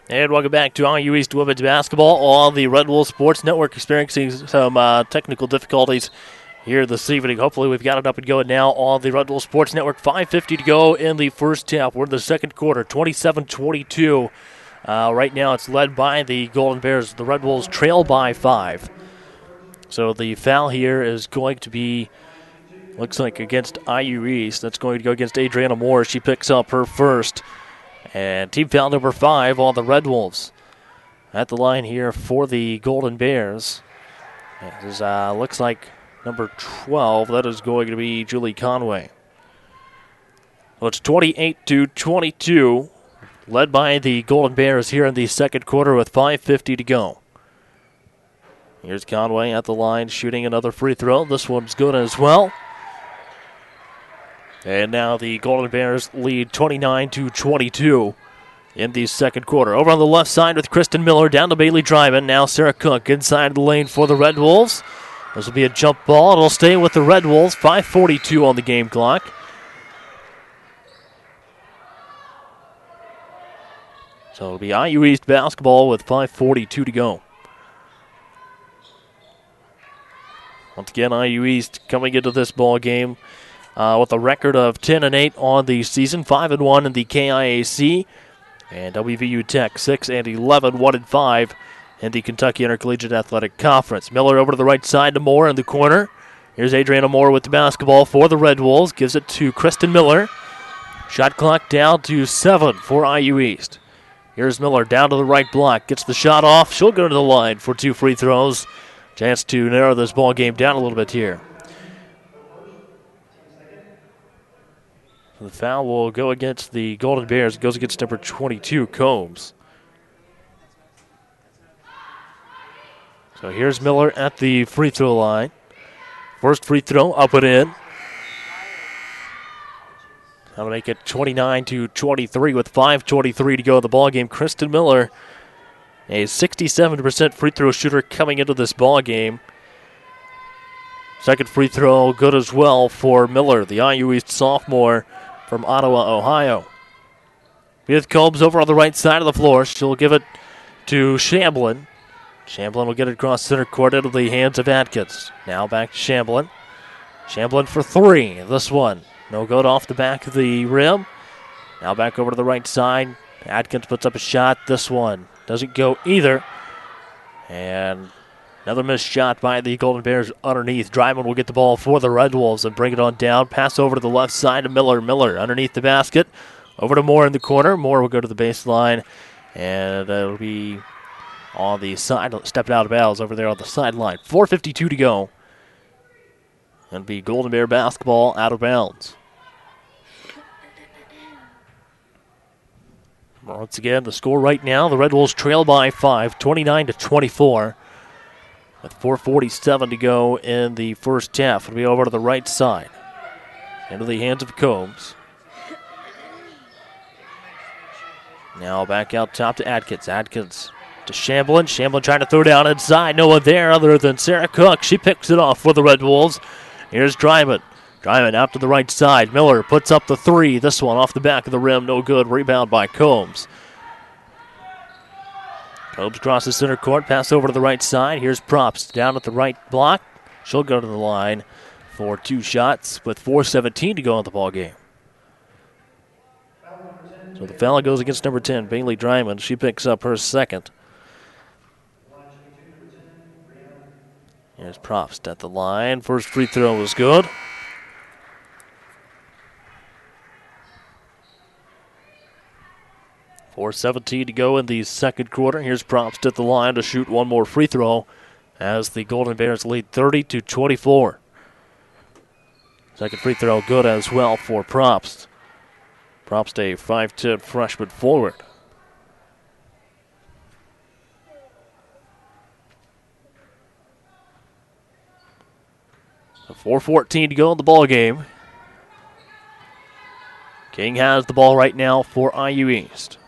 And welcome back to IU East Women's Basketball on the Red Wolf Sports Network, experiencing some technical difficulties here this evening. Hopefully we've got it up and going now on the Red Wolf Sports Network. 5:50 to go in the first half. We're in the second quarter, 27-22. Right now it's led by the Golden Bears. The Red Wolves trail by 5. So the foul here is going to be, looks like against IU East. That's going to go against Adriana Moore. She picks up her first. And team foul number 5 on the Red Wolves. At the line here for the Golden Bears. This looks like number 12. That is going to be Julie Conway. So it's 28-22. Led by the Golden Bears here in the second quarter with 5:50 to go. Here's Conway at the line shooting another free throw. This one's good as well. And now the Golden Bears lead 29-22 in the second quarter. Over on the left side with Kristen Miller down to Bailey Dryman. Now Sarah Cook inside the lane for the Red Wolves. This will be a jump ball. It'll stay with the Red Wolves. 5:42 on the game clock. So it'll be IU East basketball with 5:42 to go. Once again, IU East coming into this ball game with a record of 10-8 on the season, 5-1 in the KIAC, and WVU Tech 6-11, 1-5 in the Kentucky Intercollegiate Athletic Conference. Miller over to the right side to Moore in the corner. Here's Adriana Moore with the basketball for the Red Wolves. Gives it to Kristen Miller. Shot clock down to 7 for IU East. Here's Miller down to the right block. Gets the shot off. She'll go to the line for 2 free throws. Chance to narrow this ball game down a little bit here. The foul will go against the Golden Bears. It goes against number 22, Combs. So here's Miller at the free throw line. First free throw up and in. That'll make it 29-23 with 5:23 to go in the ball game. Kristen Miller, a 67% free throw shooter coming into this ball game. Second free throw good as well for Miller, the IU East sophomore from Ottawa, Ohio. With Combs over on the right side of the floor. She'll give it to Shamblin. Shamblin will get it across center court into the hands of Atkins. Now back to Shamblin. Shamblin for 3. This one, no good off the back of the rim. Now back over to the right side. Atkins puts up a shot. This one doesn't go either. And another missed shot by the Golden Bears underneath. Dryman will get the ball for the Red Wolves and bring it on down. Pass over to the left side to Miller. Miller underneath the basket. Over to Moore in the corner. Moore will go to the baseline. And it'll be on the side, stepping out of bounds over there on the sideline. 4:52 to go. It'll be Golden Bear basketball out of bounds. Once again, the score right now, the Red Wolves trail by 5, 29-24. With 4:47 to go in the first half. It'll be over to the right side. Into the hands of Combs. Now back out top to Atkins. Atkins to Shamblin. Shamblin trying to throw down inside. No one there other than Sarah Cook. She picks it off for the Red Wolves. Here's Dryman. Dryman out to the right side. Miller puts up the 3. This one off the back of the rim. No good. Rebound by Combs. Combs crosses center court. Pass over to the right side. Here's Props down at the right block. She'll go to the line for 2 shots with 4:17 to go in the ball game. So the foul goes against number 10, Bailey Dryman. She picks up her second. Here's Props at the line. First free throw was good. .4:17 to go in the second quarter. Here's Props at the line to shoot one more free throw as the Golden Bears lead 30-24. Second free throw good as well for Props. Props a 5'10" freshman forward. 4:14 to go in the ball game. King has the ball right now for IU East.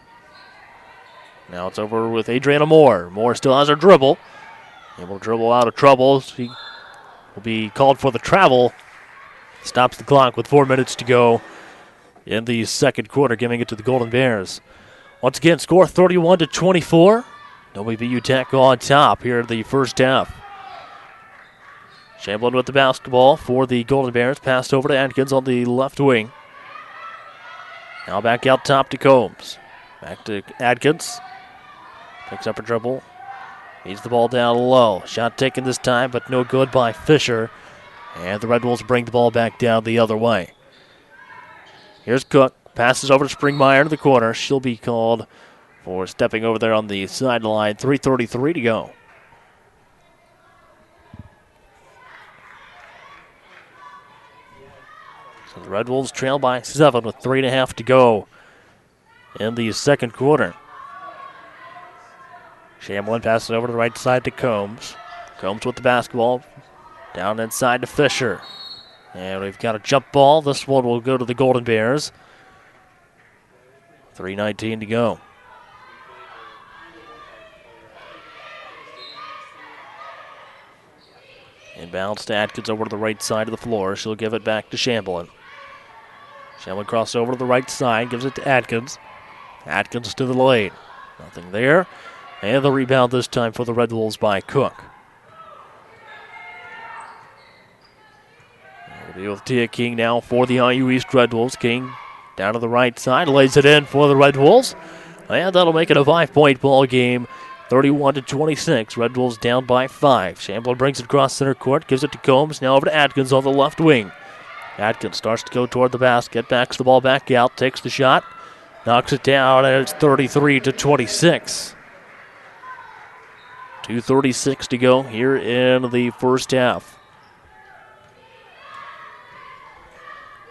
Now it's over with Adriana Moore. Moore still has her dribble. Able to dribble out of trouble. She will be called for the travel. Stops the clock with 4 minutes to go in the second quarter, giving it to the Golden Bears. Once again, score 31-24. WVU Tech on top here in the first half. Chamberlain with the basketball for the Golden Bears. Passed over to Atkins on the left wing. Now back out top to Combs. Back to Atkins. Picks up a dribble. Feeds the ball down low. Shot taken this time, but no good by Fisher. And the Red Wolves bring the ball back down the other way. Here's Cook. Passes over to Springmeyer to the corner. She'll be called for stepping over there on the sideline. 3:33 to go. So the Red Wolves trail by 7 with 3.5 to go in the second quarter. Chamberlain passes over to the right side to Combs. Combs with the basketball. Down inside to Fisher. And we've got a jump ball. This one will go to the Golden Bears. 3:19 to go. Inbounds to Atkins over to the right side of the floor. She'll give it back to Chamberlain. Chamberlain crosses over to the right side. Gives it to Atkins. Atkins to the lane. Nothing there. And the rebound this time for the Red Wolves by Cook. We'll be with Tia King now for the IU East Red Wolves. King down to the right side. Lays it in for the Red Wolves. And that'll make it a 5-point ball game. 31-26. Red Wolves down by 5. Chamberlain brings it across center court. Gives it to Combs. Now over to Atkins on the left wing. Atkins starts to go toward the basket. Backs the ball back out. Takes the shot. Knocks it down. And it's 33-26. 2:36 to go here in the first half.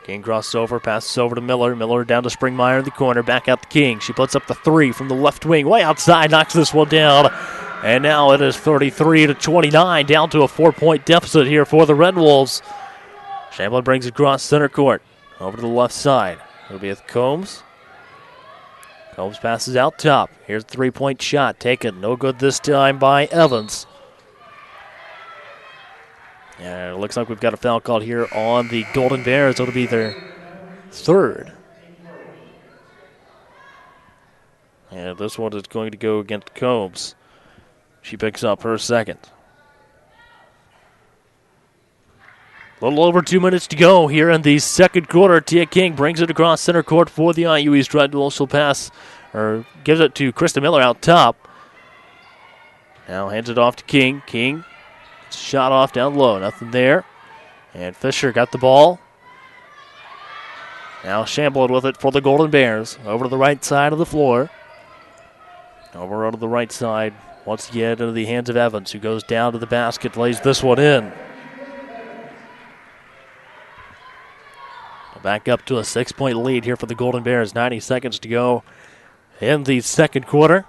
King crosses over, passes over to Miller. Miller down to Springmeyer in the corner. Back out to King. She puts up the 3 from the left wing. Way outside, knocks this one down. And now it is 33-29, down to a 4-point deficit here for the Red Wolves. Chamberlain brings it across center court. Over to the left side. It'll be with Combs. Combs passes out top. Here's the 3-point shot taken. No good this time by Evans. And it looks like we've got a foul called here on the Golden Bears. It'll be their third. And this one is going to go against Combs. She picks up her second. A little over 2 minutes to go here in the second quarter. Tia King brings it across center court for the IU East Red Wolves. She'll pass, or gives it to Krista Miller out top. Now hands it off to King. King, shot off down low. Nothing there. And Fisher got the ball. Now Chamberlain with it for the Golden Bears. Over to the right side of the floor. Over to the right side. Once again into the hands of Evans, who goes down to the basket, lays this one in. Back up to a 6-point lead here for the Golden Bears. 90 seconds to go in the second quarter.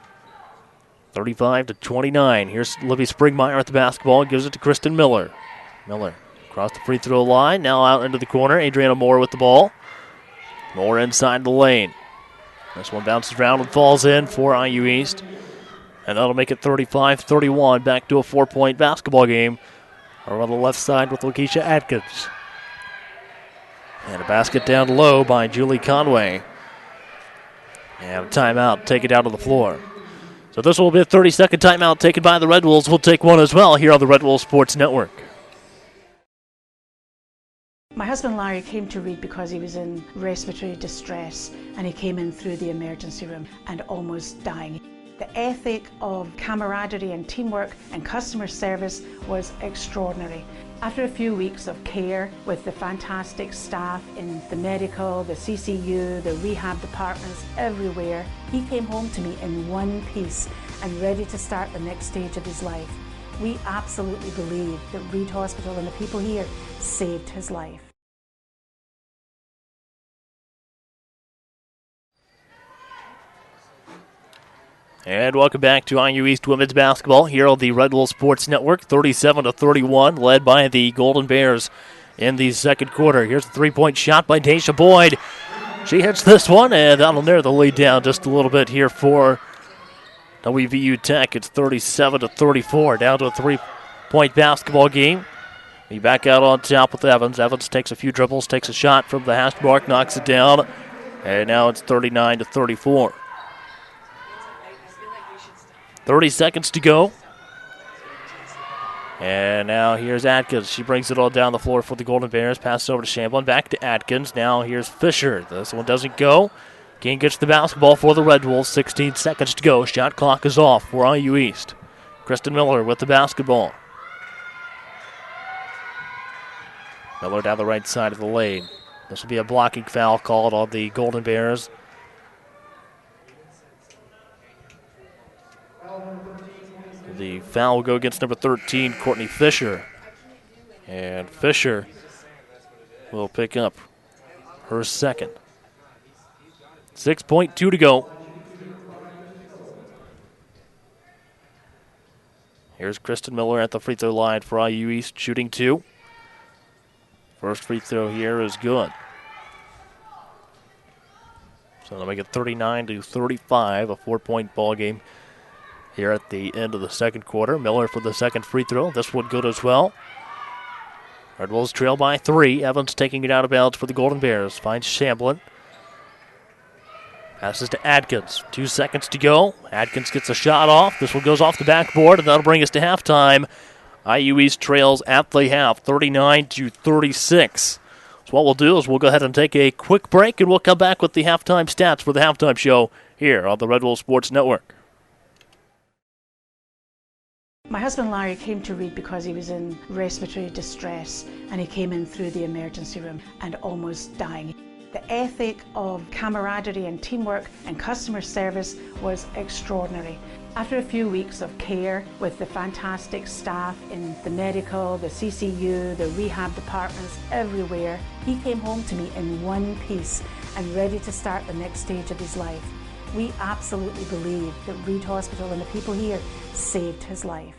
35-29. Here's Libby Springmeyer at the basketball. Gives it to Kristen Miller. Miller across the free throw line. Now out into the corner. Adriana Moore with the ball. Moore inside the lane. This one bounces around and falls in for IU East. And that'll make it 35-31. Back to a 4-point basketball game. Over on the left side with Lakeisha Atkins. And a basket down low by Julie Conway. And a timeout taken down to the floor. So this will be a 30-second timeout taken by the Red Wolves. We'll take one as well here on the Red Wolves Sports Network. My husband Larry came to Reed because he was in respiratory distress, and he came in through the emergency room and almost dying. The ethic of camaraderie and teamwork and customer service was extraordinary. After a few weeks of care with the fantastic staff in the medical, the CCU, the rehab departments, everywhere, he came home to me in one piece and ready to start the next stage of his life. We absolutely believe that Reed Hospital and the people here saved his life. And welcome back to IU East Women's Basketball here on the Red Wolves Sports Network. 37-31, led by the Golden Bears in the second quarter. Here's a 3-point shot by Daisha Boyd. She hits this one, and that'll narrow the lead down just a little bit here for WVU Tech. It's 37-34, down to a 3-point basketball game. Be back out on top with Evans. Evans takes a few dribbles, takes a shot from the hash mark, knocks it down, and now it's 39-34. 30 seconds to go. And now here's Atkins. She brings it all down the floor for the Golden Bears. Passes over to Shamblin. Back to Atkins. Now here's Fisher. This one doesn't go. King gets the basketball for the Red Wolves. 16 seconds to go. Shot clock is off for IU East. Kristen Miller with the basketball. Miller down the right side of the lane. This will be a blocking foul called on the Golden Bears. The foul will go against number 13, Courtney Fisher. And Fisher will pick up her second. 6.2 to go. Here's Kristen Miller at the free throw line for IU East, shooting 2. First free throw here is good. So they'll make it 39-35, a 4-point ball game here at the end of the second quarter. Miller for the second free throw. This one good as well. Red Wolves trail by 3. Evans taking it out of bounds for the Golden Bears. Finds Shamblin. Passes to Adkins. 2 seconds to go. Adkins gets a shot off. This one goes off the backboard, and that'll bring us to halftime. IU East trails at the half, 39-36. So what we'll do is we'll go ahead and take a quick break, and we'll come back with the halftime stats for the halftime show here on the Red Wolves Sports Network. My husband Larry came to Reed because he was in respiratory distress, and he came in through the emergency room and almost dying. The ethic of camaraderie and teamwork and customer service was extraordinary. After a few weeks of care with the fantastic staff in the medical, the CCU, the rehab departments, everywhere, he came home to me in one piece and ready to start the next stage of his life. We absolutely believe that Reed Hospital and the people here saved his life.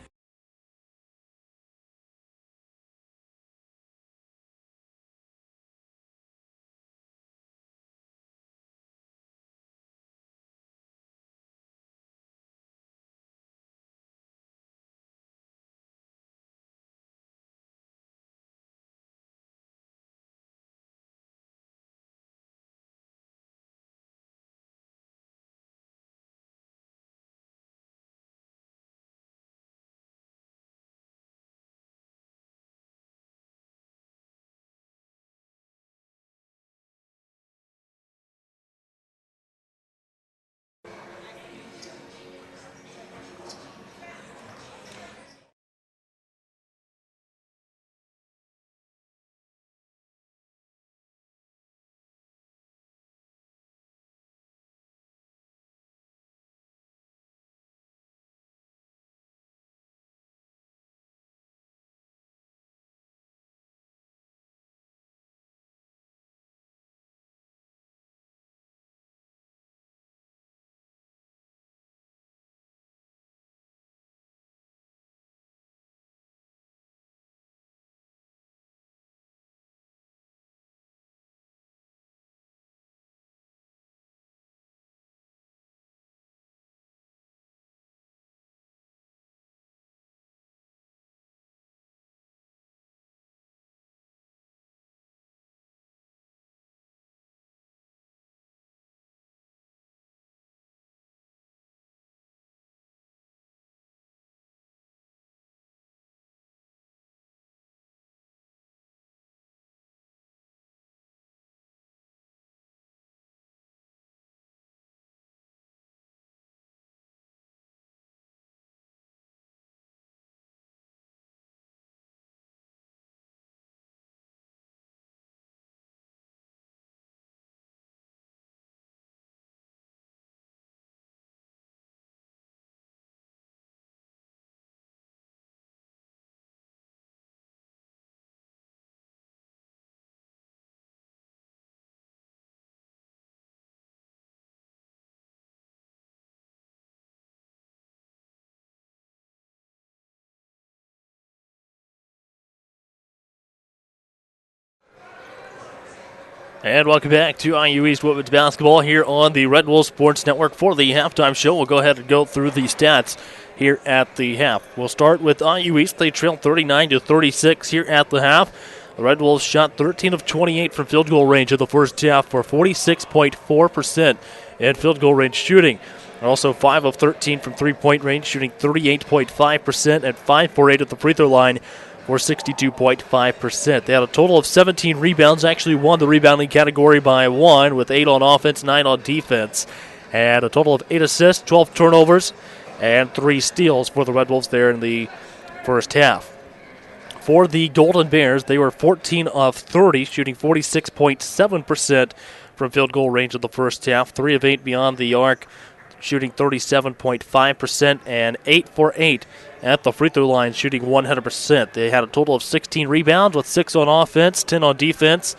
And welcome back to IU East Women's Basketball here on the Red Wolves Sports Network. For the halftime show, we'll go ahead and go through the stats here at the half. We'll start with IU East. They trail 39-36 here at the half. The Red Wolves shot 13 of 28 from field goal range in the first half for 46.4% in field goal range shooting. They're also 5 of 13 from three-point range, shooting 38.5%, and 5 for 8 at the free throw line for 62.5%. They had a total of 17 rebounds, actually won the rebounding category by 1, with 8 on offense, 9 on defense. And a total of 8 assists, 12 turnovers, and 3 steals for the Red Wolves there in the first half. For the Golden Bears, they were 14 of 30, shooting 46.7% from field goal range in the first half, 3 of 8 beyond the arc, shooting 37.5%, and 8 for 8 at the free throw line, shooting 100%. They had a total of 16 rebounds with 6 on offense, 10 on defense,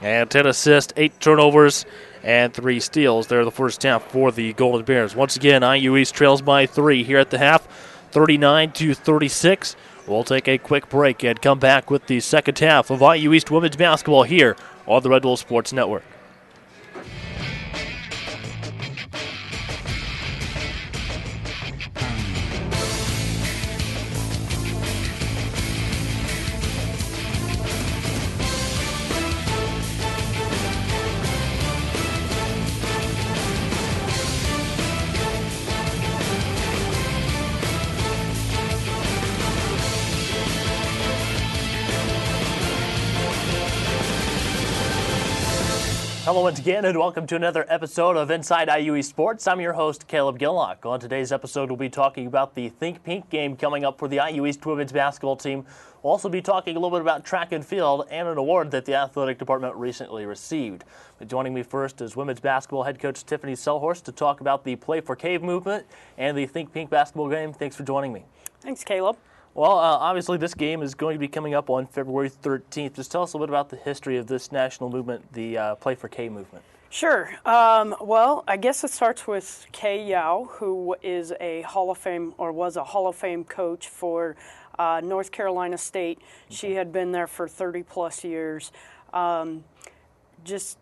and 10 assists, 8 turnovers, and 3 steals there in the first half for the Golden Bears. Once again, IU East trails by 3 here at the half, 39-36. We'll take a quick break and come back with the second half of IU East women's basketball here on the Red Bull Sports Network. Hello once again, and welcome to another episode of Inside IUE Sports. I'm your host, Caleb Gillock. On today's episode, we'll be talking about the Think Pink game coming up for the IU East women's basketball team. We'll also be talking a little bit about track and field and an award that the athletic department recently received. But joining me first is women's basketball head coach Tiffany Selhorst to talk about the Play for Cave movement and the Think Pink basketball game. Thanks for joining me. Thanks, Caleb. Well, obviously this game is going to be coming up on February 13th. Just tell us a little bit about the history of this national movement, the Play for K movement. Sure. Well, I guess it starts with Kay Yao, who is a Hall of Fame, or was a Hall of Fame coach for North Carolina State. She had been there for 30-plus years. Just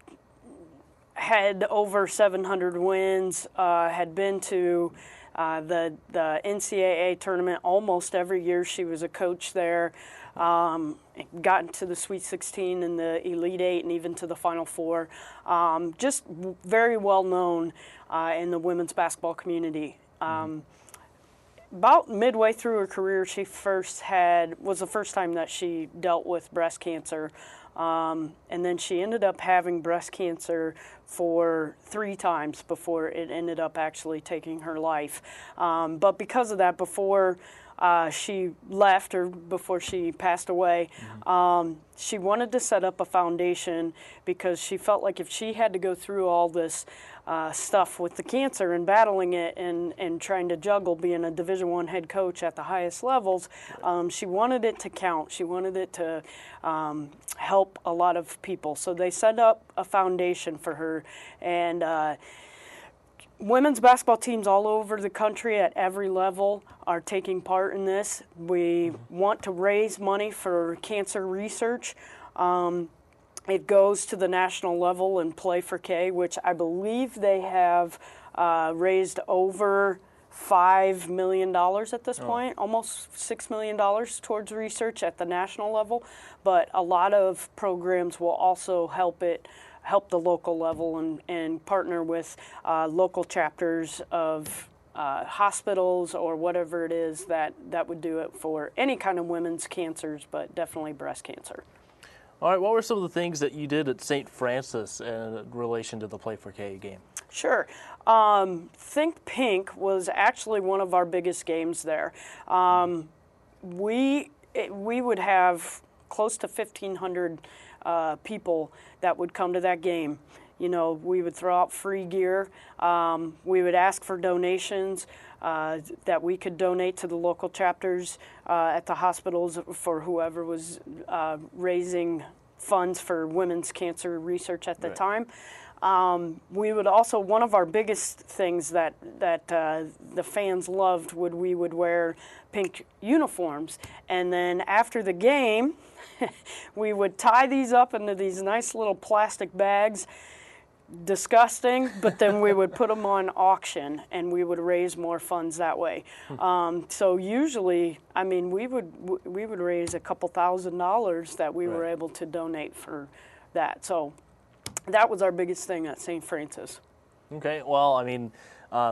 had over 700 wins, had been to the NCAA tournament almost every year she was a coach there, gotten to the Sweet 16 and the Elite 8 and even to the Final Four. Just very well known in the women's basketball community. About midway through her career, was the first time that she dealt with breast cancer. And then she ended up having breast cancer for 3 times before it ended up actually taking her life. But because of that, before she left or before she passed away, she wanted to set up a foundation because she felt like if she had to go through all this stuff with the cancer and battling it and trying to juggle being a Division I head coach at the highest levels, she wanted it to count. She wanted it to help a lot of people. So they set up a foundation for her. And women's basketball teams all over the country at every level are taking part in this. We want to raise money for cancer research. It goes to the national level and Play for K, which I believe they have raised over $5 million at this point, almost $6 million towards research at the national level. But a lot of programs will also help the local level and partner with local chapters of hospitals or whatever it is that would do it for any kind of women's cancers, but definitely breast cancer. All right, what were some of the things that you did at St. Francis in relation to the Play for K game? Sure. Think Pink was actually one of our biggest games there. We would have close to 1,500 people that would come to that game. You know, we would throw out free gear. We would ask for donations that we could donate to the local chapters at the hospitals for whoever was raising funds for women's cancer research at the time. We would also, one of our biggest things that the fans loved, we would wear pink uniforms. And then after the game, we would tie these up into these nice little plastic bags. Disgusting, but then we would put them on auction and we would raise more funds that way. So usually, I mean, we would raise a couple $1,000s that we were able to donate for that. So that was our biggest thing at St. Francis. Okay, well, I mean,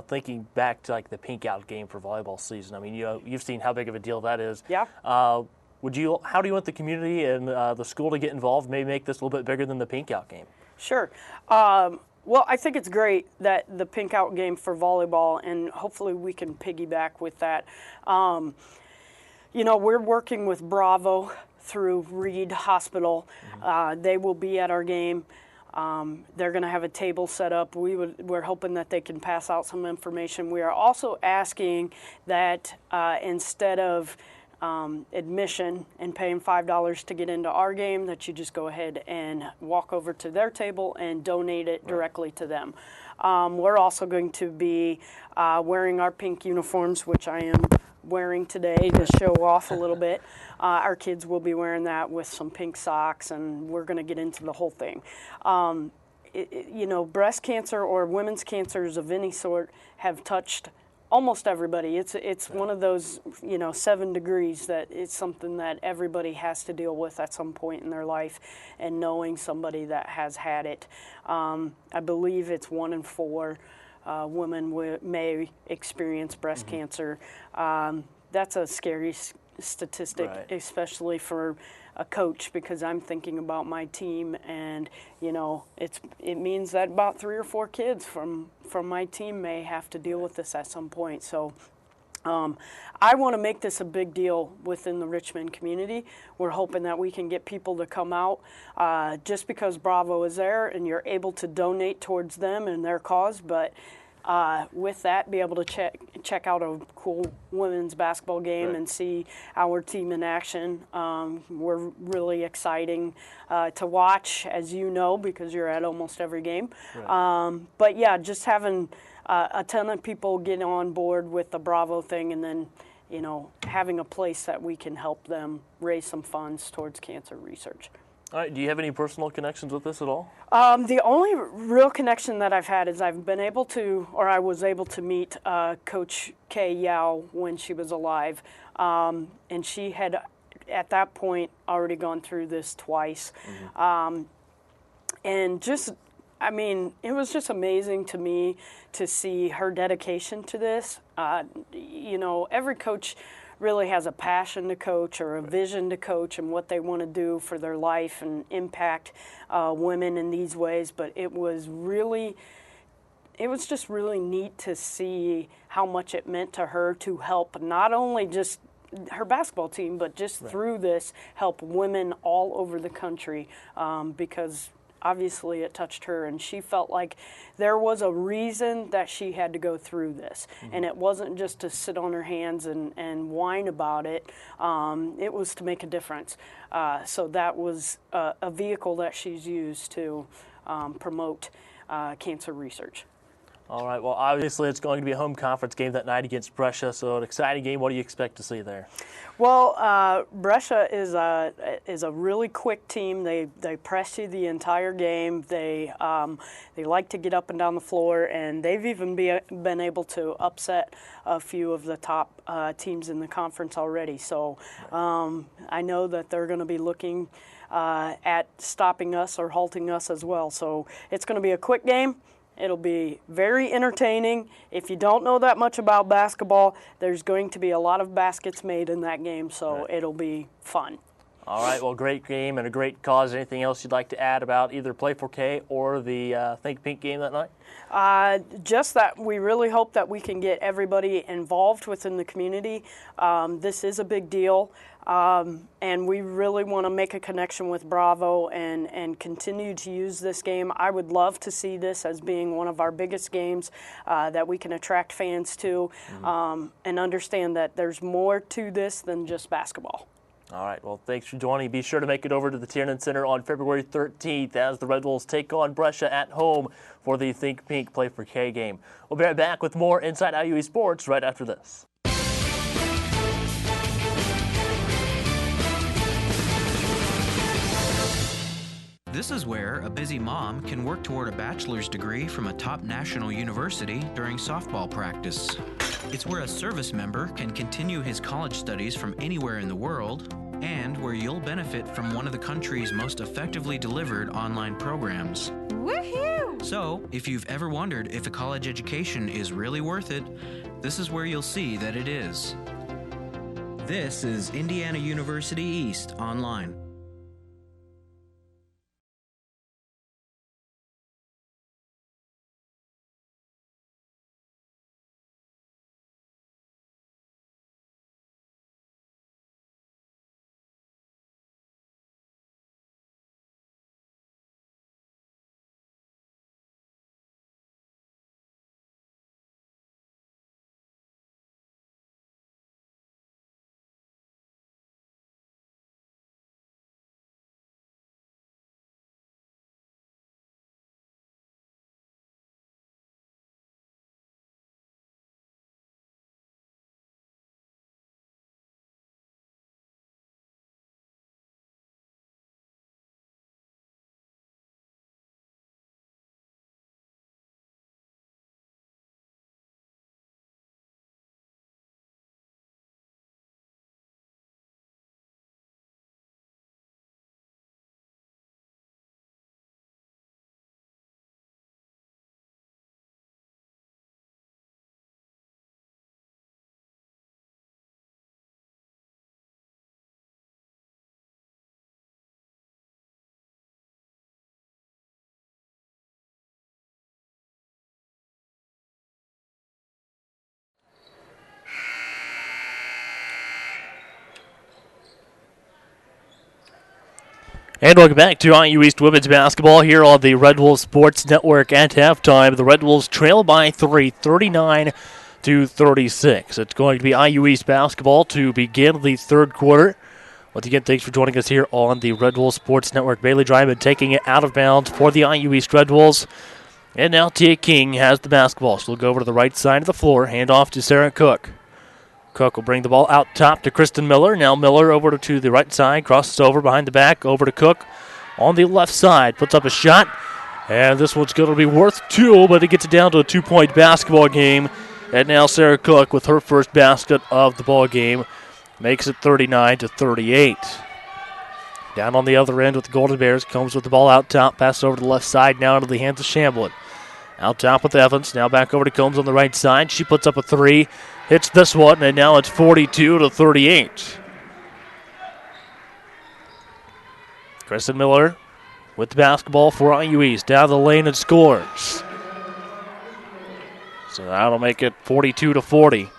thinking back to like the pink out game for volleyball season. I mean, you've seen how big of a deal that is. Yeah. How do you want the community and the school to get involved, maybe make this a little bit bigger than the pink out game? Sure. Well, I think it's great that the pink out game for volleyball, and hopefully we can piggyback with that. We're working with Bravo through Reed Hospital. They will be at our game. They're going to have a table set up. We're hoping that they can pass out some information. We are also asking that instead of admission and paying $5 to get into our game, that you just go ahead and walk over to their table and donate it directly to them. We're also going to be wearing our pink uniforms, which I am wearing today to show off a little bit. Our kids will be wearing that with some pink socks, and we're going to get into the whole thing. Breast cancer or women's cancers of any sort have touched almost everybody. It's one of those 7 degrees that it's something that everybody has to deal with at some point in their life, and knowing somebody that has had it. I believe it's 1 in 4 women may experience breast cancer. That's a scary statistic, especially for a coach, because I'm thinking about my team, and it means that about 3 or 4 kids from my team may have to deal with this at some point. So I want to make this a big deal within the Richmond community. We're hoping that we can get people to come out just because Bravo is there and you're able to donate towards them and their cause, but with that, be able to check out a cool women's basketball game and see our team in action. We're really exciting to watch, as you know, because you're at almost every game. But yeah, just having a ton of people get on board with the Bravo thing, and then having a place that we can help them raise some funds towards cancer research. All right. Do you have any personal connections with this at all? The only real connection that I've had is I was able to meet Coach Kay Yao when she was alive. And she had, at that point, already gone through this twice. And it was just amazing to me to see her dedication to this. Every coach really has a passion to coach or a vision to coach and what they want to do for their life and impact women in these ways. But it was just really neat to see how much it meant to her to help not only just her basketball team, but just through this help women all over the country, because obviously it touched her, and she felt like there was a reason that she had to go through this. And it wasn't just to sit on her hands and whine about it. It was to make a difference. So that was a vehicle that she's used to promote cancer research. All right. Well, obviously it's going to be a home conference game that night against Brescia, so an exciting game. What do you expect to see there? Well, Brescia is a really quick team. They press you the entire game. They like to get up and down the floor, and they've even been able to upset a few of the top teams in the conference already. So I know that they're going to be looking at stopping us or halting us as well. So it's going to be a quick game. It'll be very entertaining. If you don't know that much about basketball, there's going to be a lot of baskets made in that game, so it'll be fun. All right, well, great game and a great cause. Anything else you'd like to add about either Play 4K or the Think Pink game that night? Just that we really hope that we can get everybody involved within the community. This is a big deal. And we really want to make a connection with Bravo and continue to use this game. I would love to see this as being one of our biggest games that we can attract fans to, and understand that there's more to this than just basketball. All right, well, thanks for joining. Be sure to make it over to the Tiernan Center on February 13th as the Red Wolves take on Brescia at home for the Think Pink Play 4K game. We'll be right back with more Inside IUE Sports right after this. This is where a busy mom can work toward a bachelor's degree from a top national university during softball practice. It's where a service member can continue his college studies from anywhere in the world, and where you'll benefit from one of the country's most effectively delivered online programs. Woohoo! So, if you've ever wondered if a college education is really worth it, this is where you'll see that it is. This is Indiana University East Online. And welcome back to IU East Women's Basketball here on the Red Wolves Sports Network at halftime. The Red Wolves trail by 3, 39-36. It's going to be IU East basketball to begin the third quarter. Once again, thanks for joining us here on the Red Wolves Sports Network. Bailey Dryman taking it out of bounds for the IU East Red Wolves. And now Tia King has the basketball. She'll go over to the right side of the floor, hand off to Sarah Cook. Cook will bring the ball out top to Kristen Miller. Now Miller over to the right side, crosses over behind the back, over to Cook on the left side. Puts up a shot, and this one's going to be worth 2, but it gets it down to a 2-point basketball game. And now Sarah Cook with her first basket of the ball game makes it 39-38. Down on the other end with the Golden Bears, Combs with the ball out top, pass over to the left side, now into the hands of Shamblin. Out top with Evans, now back over to Combs on the right side. She puts up a 3. Hits this one, and now it's 42-38. Kristen Miller with the basketball for IU East. Down the lane and scores. So that'll make it 42-40.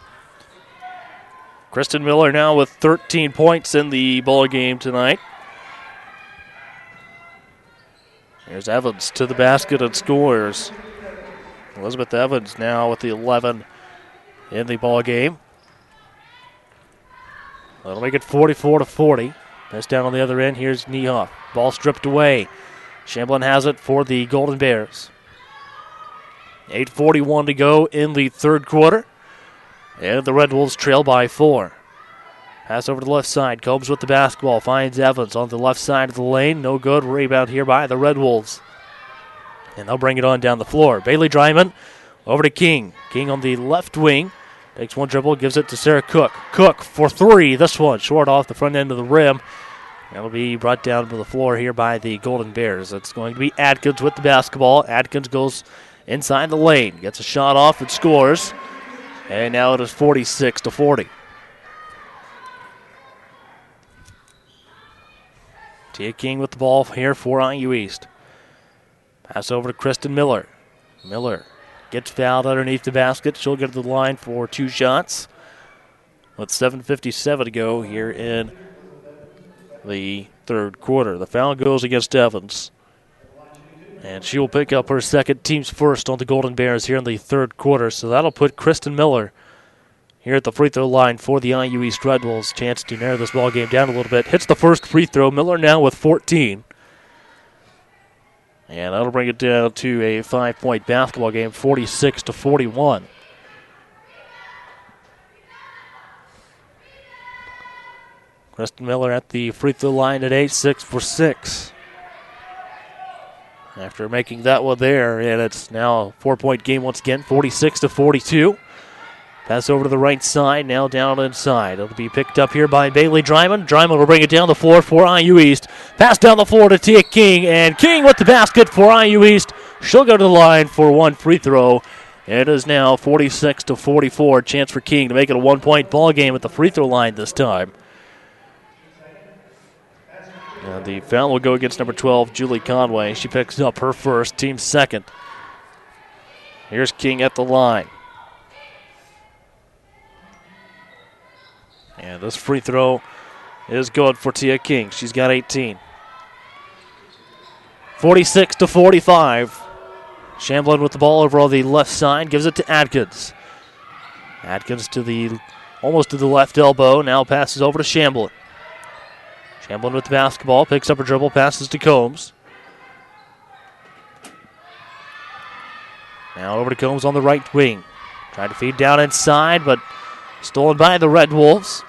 Kristen Miller now with 13 points in the ball game tonight. Here's Evans to the basket and scores. Elizabeth Evans now with the 11 in the ball game. That'll make it 44-40. That's down on the other end. Here's Niehoff. Ball stripped away. Shamblin has it for the Golden Bears. 8:41 to go in the third quarter. And the Red Wolves trail by 4. Pass over to the left side. Combs with the basketball. Finds Evans on the left side of the lane. No good. Rebound here by the Red Wolves. And they'll bring it on down the floor. Bailey Dryman over to King. King on the left wing. Takes one dribble, gives it to Sarah Cook. Cook for 3. This one short off the front end of the rim. That'll be brought down to the floor here by the Golden Bears. It's going to be Adkins with the basketball. Adkins goes inside the lane. Gets a shot off and scores. And now it is 46-40. Tia King with the ball here for IU East. Pass over to Kristen Miller. Miller gets fouled underneath the basket. She'll get to the line for 2 shots. With 7:57 to go here in the third quarter. The foul goes against Evans. And she will pick up her second, team's first on the Golden Bears here in the third quarter. So that'll put Kristen Miller here at the free throw line for the IU East Red Wolves. Chance to narrow this ball game down a little bit. Hits the first free throw. Miller now with 14. And that'll bring it down to a 5-point basketball game, 46-41. Kristen Miller at the free throw line at 8, 6 for 6. After making that one there, and it's now a 4-point game once again, 46-42. Pass over to the right side, now down inside. It'll be picked up here by Bailey Dryman. Dryman will bring it down the floor for IU East. Pass down the floor to Tia King, and King with the basket for IU East. She'll go to the line for one free throw. It is now 46-44. Chance for King to make it a one-point ball game at the free throw line this time. And the foul will go against number 12, Julie Conway. She picks up her first, team second. Here's King at the line. And this free throw is good for Tia King. She's got 18. 46-45. Shamblin with the ball over on the left side. Gives it to Adkins. Adkins almost to the left elbow. Now passes over to Shamblin. Shamblin with the basketball. Picks up her dribble. Passes to Combs. Now over to Combs on the right wing. Tried to feed down inside, but stolen by the Red Wolves.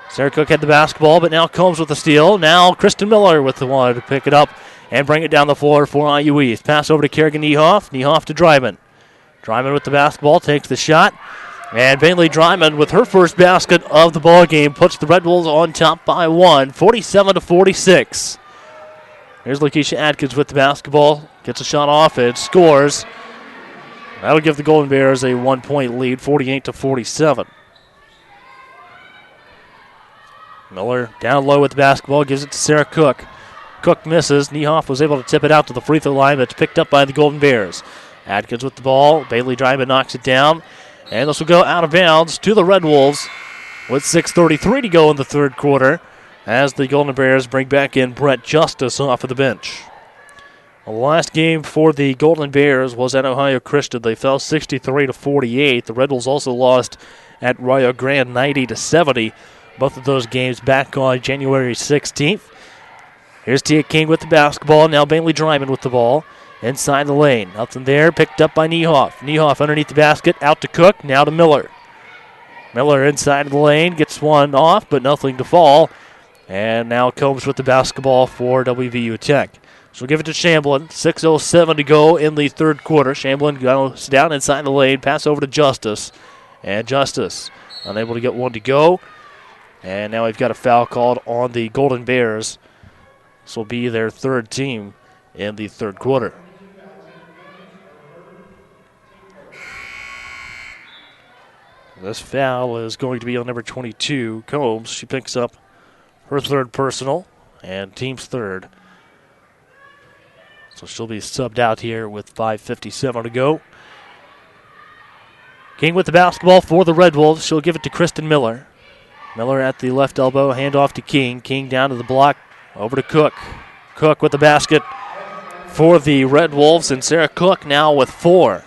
Sarah Cook had the basketball, but now Combs with the steal. Now Kristen Miller with the one to pick it up and bring it down the floor for IU East. Pass over to Kerrigan Niehoff. Niehoff to Dryman. Dryman with the basketball, takes the shot. And Bailey Dryman with her first basket of the ball game puts the Red Wolves on top by one, 47-46. Here's Lakeisha Adkins with the basketball. Gets a shot off and scores. That'll give the Golden Bears a 1-point lead, 48-47. Miller down low with the basketball, gives it to Sarah Cook. Cook misses. Niehoff was able to tip it out to the free throw line, but it's picked up by the Golden Bears. Adkins with the ball. Bailey Dryman knocks it down. And this will go out of bounds to the Red Wolves with 6:33 to go in the third quarter as the Golden Bears bring back in Brett Justice off of the bench. The last game for the Golden Bears was at Ohio Christian. They fell 63-48. The Red Wolves also lost at Rio Grande 90-70. Both of those games back on January 16th. Here's Tia King with the basketball. Now Bailey Dryman with the ball. Inside the lane. Nothing there. Picked up by Niehoff. Niehoff underneath the basket. Out to Cook. Now to Miller. Miller inside of the lane. Gets one off, but nothing to fall. And now Combs with the basketball for WVU Tech. So we'll give it to Shamblin. 6:07 to go in the third quarter. Shamblin goes down inside the lane. Pass over to Justice. And Justice unable to get one to go. And now we've got a foul called on the Golden Bears. This will be their third team in the third quarter. This foul is going to be on number 22, Combs. She picks up her third personal and team's third. So she'll be subbed out here with 5:57 to go. King with the basketball for the Red Wolves. She'll give it to Kristen Miller. Miller at the left elbow, handoff to King. King down to the block, over to Cook. Cook with the basket for the Red Wolves, and Sarah Cook now with 4.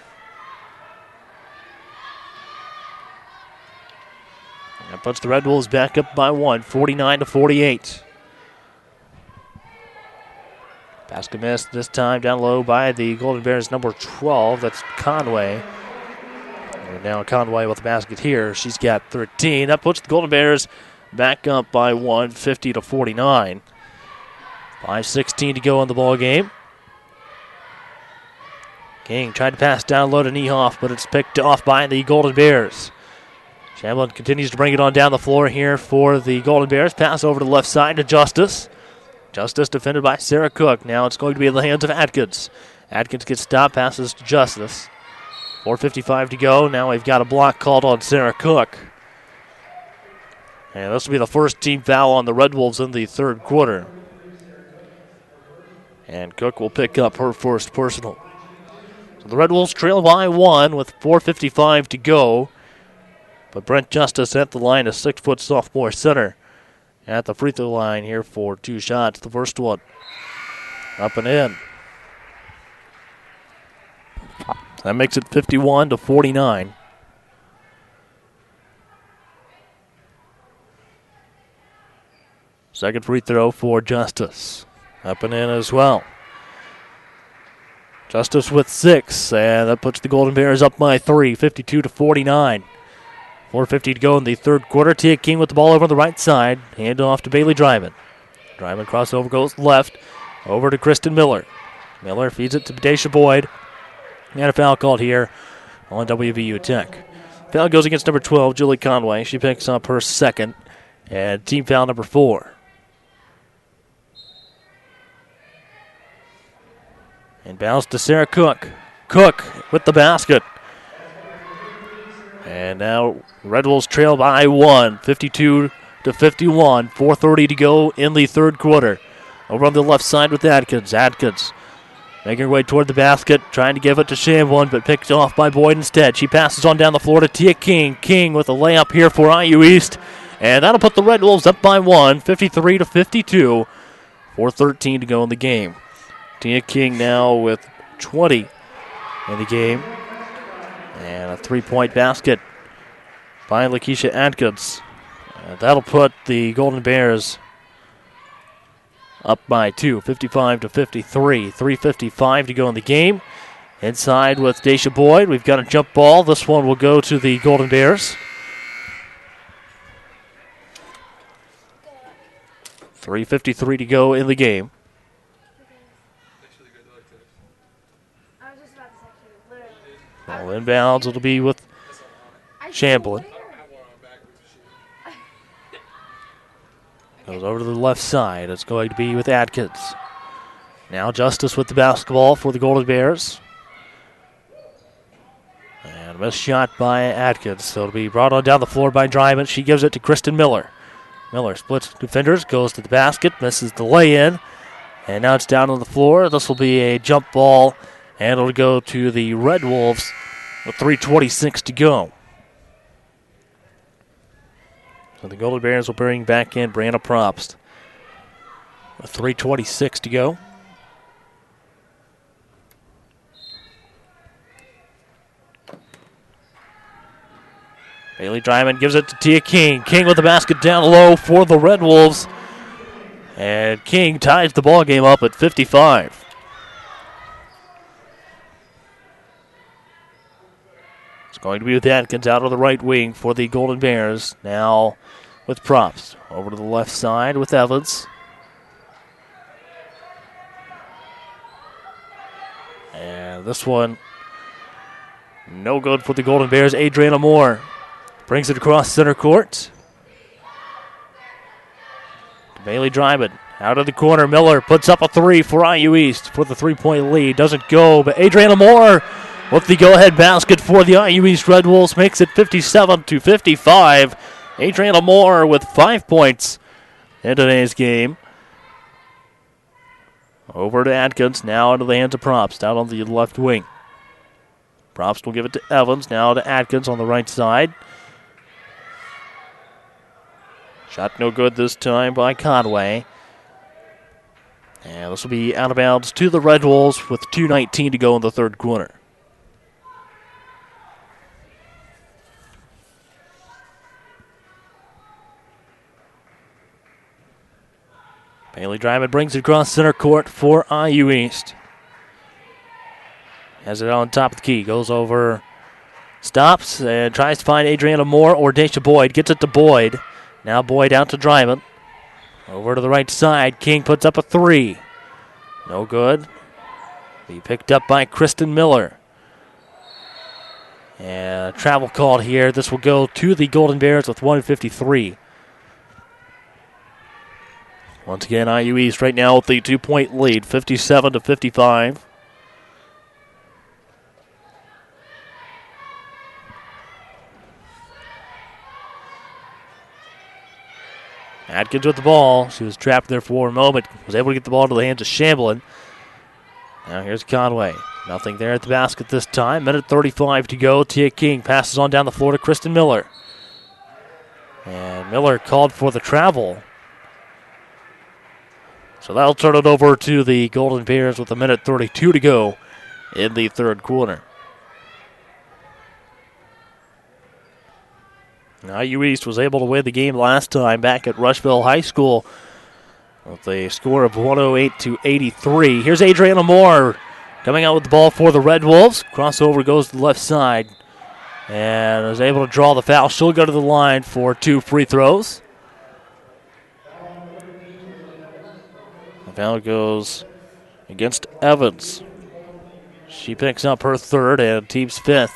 That puts the Red Wolves back up by 1, 49-48. Basket missed this time down low by the Golden Bears number 12. That's Conway. And now Conway with the basket here. She's got 13. That puts the Golden Bears back up by 1, 50-49. 5:16 to go in the ball game. King tried to pass down low to Niehoff, but it's picked off by the Golden Bears. Shamblin continues to bring it on down the floor here for the Golden Bears. Pass over to the left side to Justice. Justice defended by Sarah Cook. Now it's going to be in the hands of Adkins. Adkins gets stopped, passes to Justice. 4:55 to go. Now we've got a block called on Sarah Cook. And this will be the first team foul on the Red Wolves in the third quarter. And Cook will pick up her first personal. So the Red Wolves trail by 1 with 4:55 to go. But Brent Justice at the line, a 6-foot sophomore center, at the free throw line here for 2 shots. The first one up and in. That makes it 51-49. Second free throw for Justice. Up and in as well. Justice with 6, and that puts the Golden Bears up by 3, 52-49. 4:50 to go in the third quarter. Tia King with the ball over on the right side. Hand off to Bailey Dryman. Dryman crossover goes left. Over to Kristen Miller. Miller feeds it to Daisha Boyd. And a foul called here on WVU Tech. Foul goes against number 12, Julie Conway. She picks up her second. And team foul number 4. And bounce to Sarah Cook. Cook with the basket. And now Red Wolves trail by 1, 52-51. 4:30 to go in the third quarter. Over on the left side with Adkins. Adkins making her way toward the basket, trying to give it to Shamblin, but picked off by Boyd instead. She passes on down the floor to Tia King. King with a layup here for IU East. And that'll put the Red Wolves up by 1, 53-52. 4:13 to go in the game. Tia King now with 20 in the game. And a three-point basket by Lakeisha Adkins. That'll put the Golden Bears up by 2, 55-53. 3:55 to go in the game. Inside with Daisha Boyd. We've got a jump ball. This one will go to the Golden Bears. 3:53 to go in the game. Ball inbounds. It'll be with Shamblin. Goes over to the left side. It's going to be with Adkins. Now Justice with the basketball for the Golden Bears. And a missed shot by Adkins. So it'll be brought on down the floor by Dryman. She gives it to Kristen Miller. Miller splits defenders, goes to the basket, misses the lay-in. And now it's down on the floor. This will be a jump ball, and it'll go to the Red Wolves with 3:26 to go. So the Golden Bears will bring back in Brianna Probst with 3:26 to go. Bailey Dryman gives it to Tia King. King with the basket down low for the Red Wolves. And King ties the ball game up at 55. It's going to be with Atkins out of the right wing for the Golden Bears. Now with Probst. Over to the left side with Evans. And this one, no good for the Golden Bears. Adriana Moore brings it across center court. Bailey Dryman out of the corner. Miller puts up a three for IU East for the three-point lead. Doesn't go, but Adriana Moore with the go-ahead basket for the IU East Red Wolves makes it 57-55. Adriana Moore with 5 points in today's game. Over to Atkins, now into the hands of Probst, out on the left wing. Probst will give it to Evans, now to Atkins on the right side. Shot no good this time by Conway. And this will be out of bounds to the Red Wolves with 2:19 to go in the third quarter. Bailey Dryman brings it across center court for IU East. Has it on top of the key. Goes over, stops, and tries to find Adriana Moore or Daisha Boyd. Gets it to Boyd. Now Boyd out to Dryman. Over to the right side. King puts up a three. No good. Be picked up by Kristen Miller. And a travel called here. This will go to the Golden Bears with 1:53. Once again, IU East right now with the 2-point lead, 57-55. Atkins with the ball. She was trapped there for a moment. Was able to get the ball to the hands of Shamblin. Now here's Conway. Nothing there at the basket this time. Minute 35 to go. Tia King passes on down the floor to Kristen Miller. And Miller called for the travel. So that'll turn it over to the Golden Bears with a minute 32 to go in the third quarter. IU East was able to win the game last time back at Rushville High School with a score of 108-83. Here's Adriana Moore coming out with the ball for the Red Wolves. Crossover goes to the left side and is able to draw the foul. She'll go to the line for 2 free throws. The foul goes against Evans. She picks up her third and team's fifth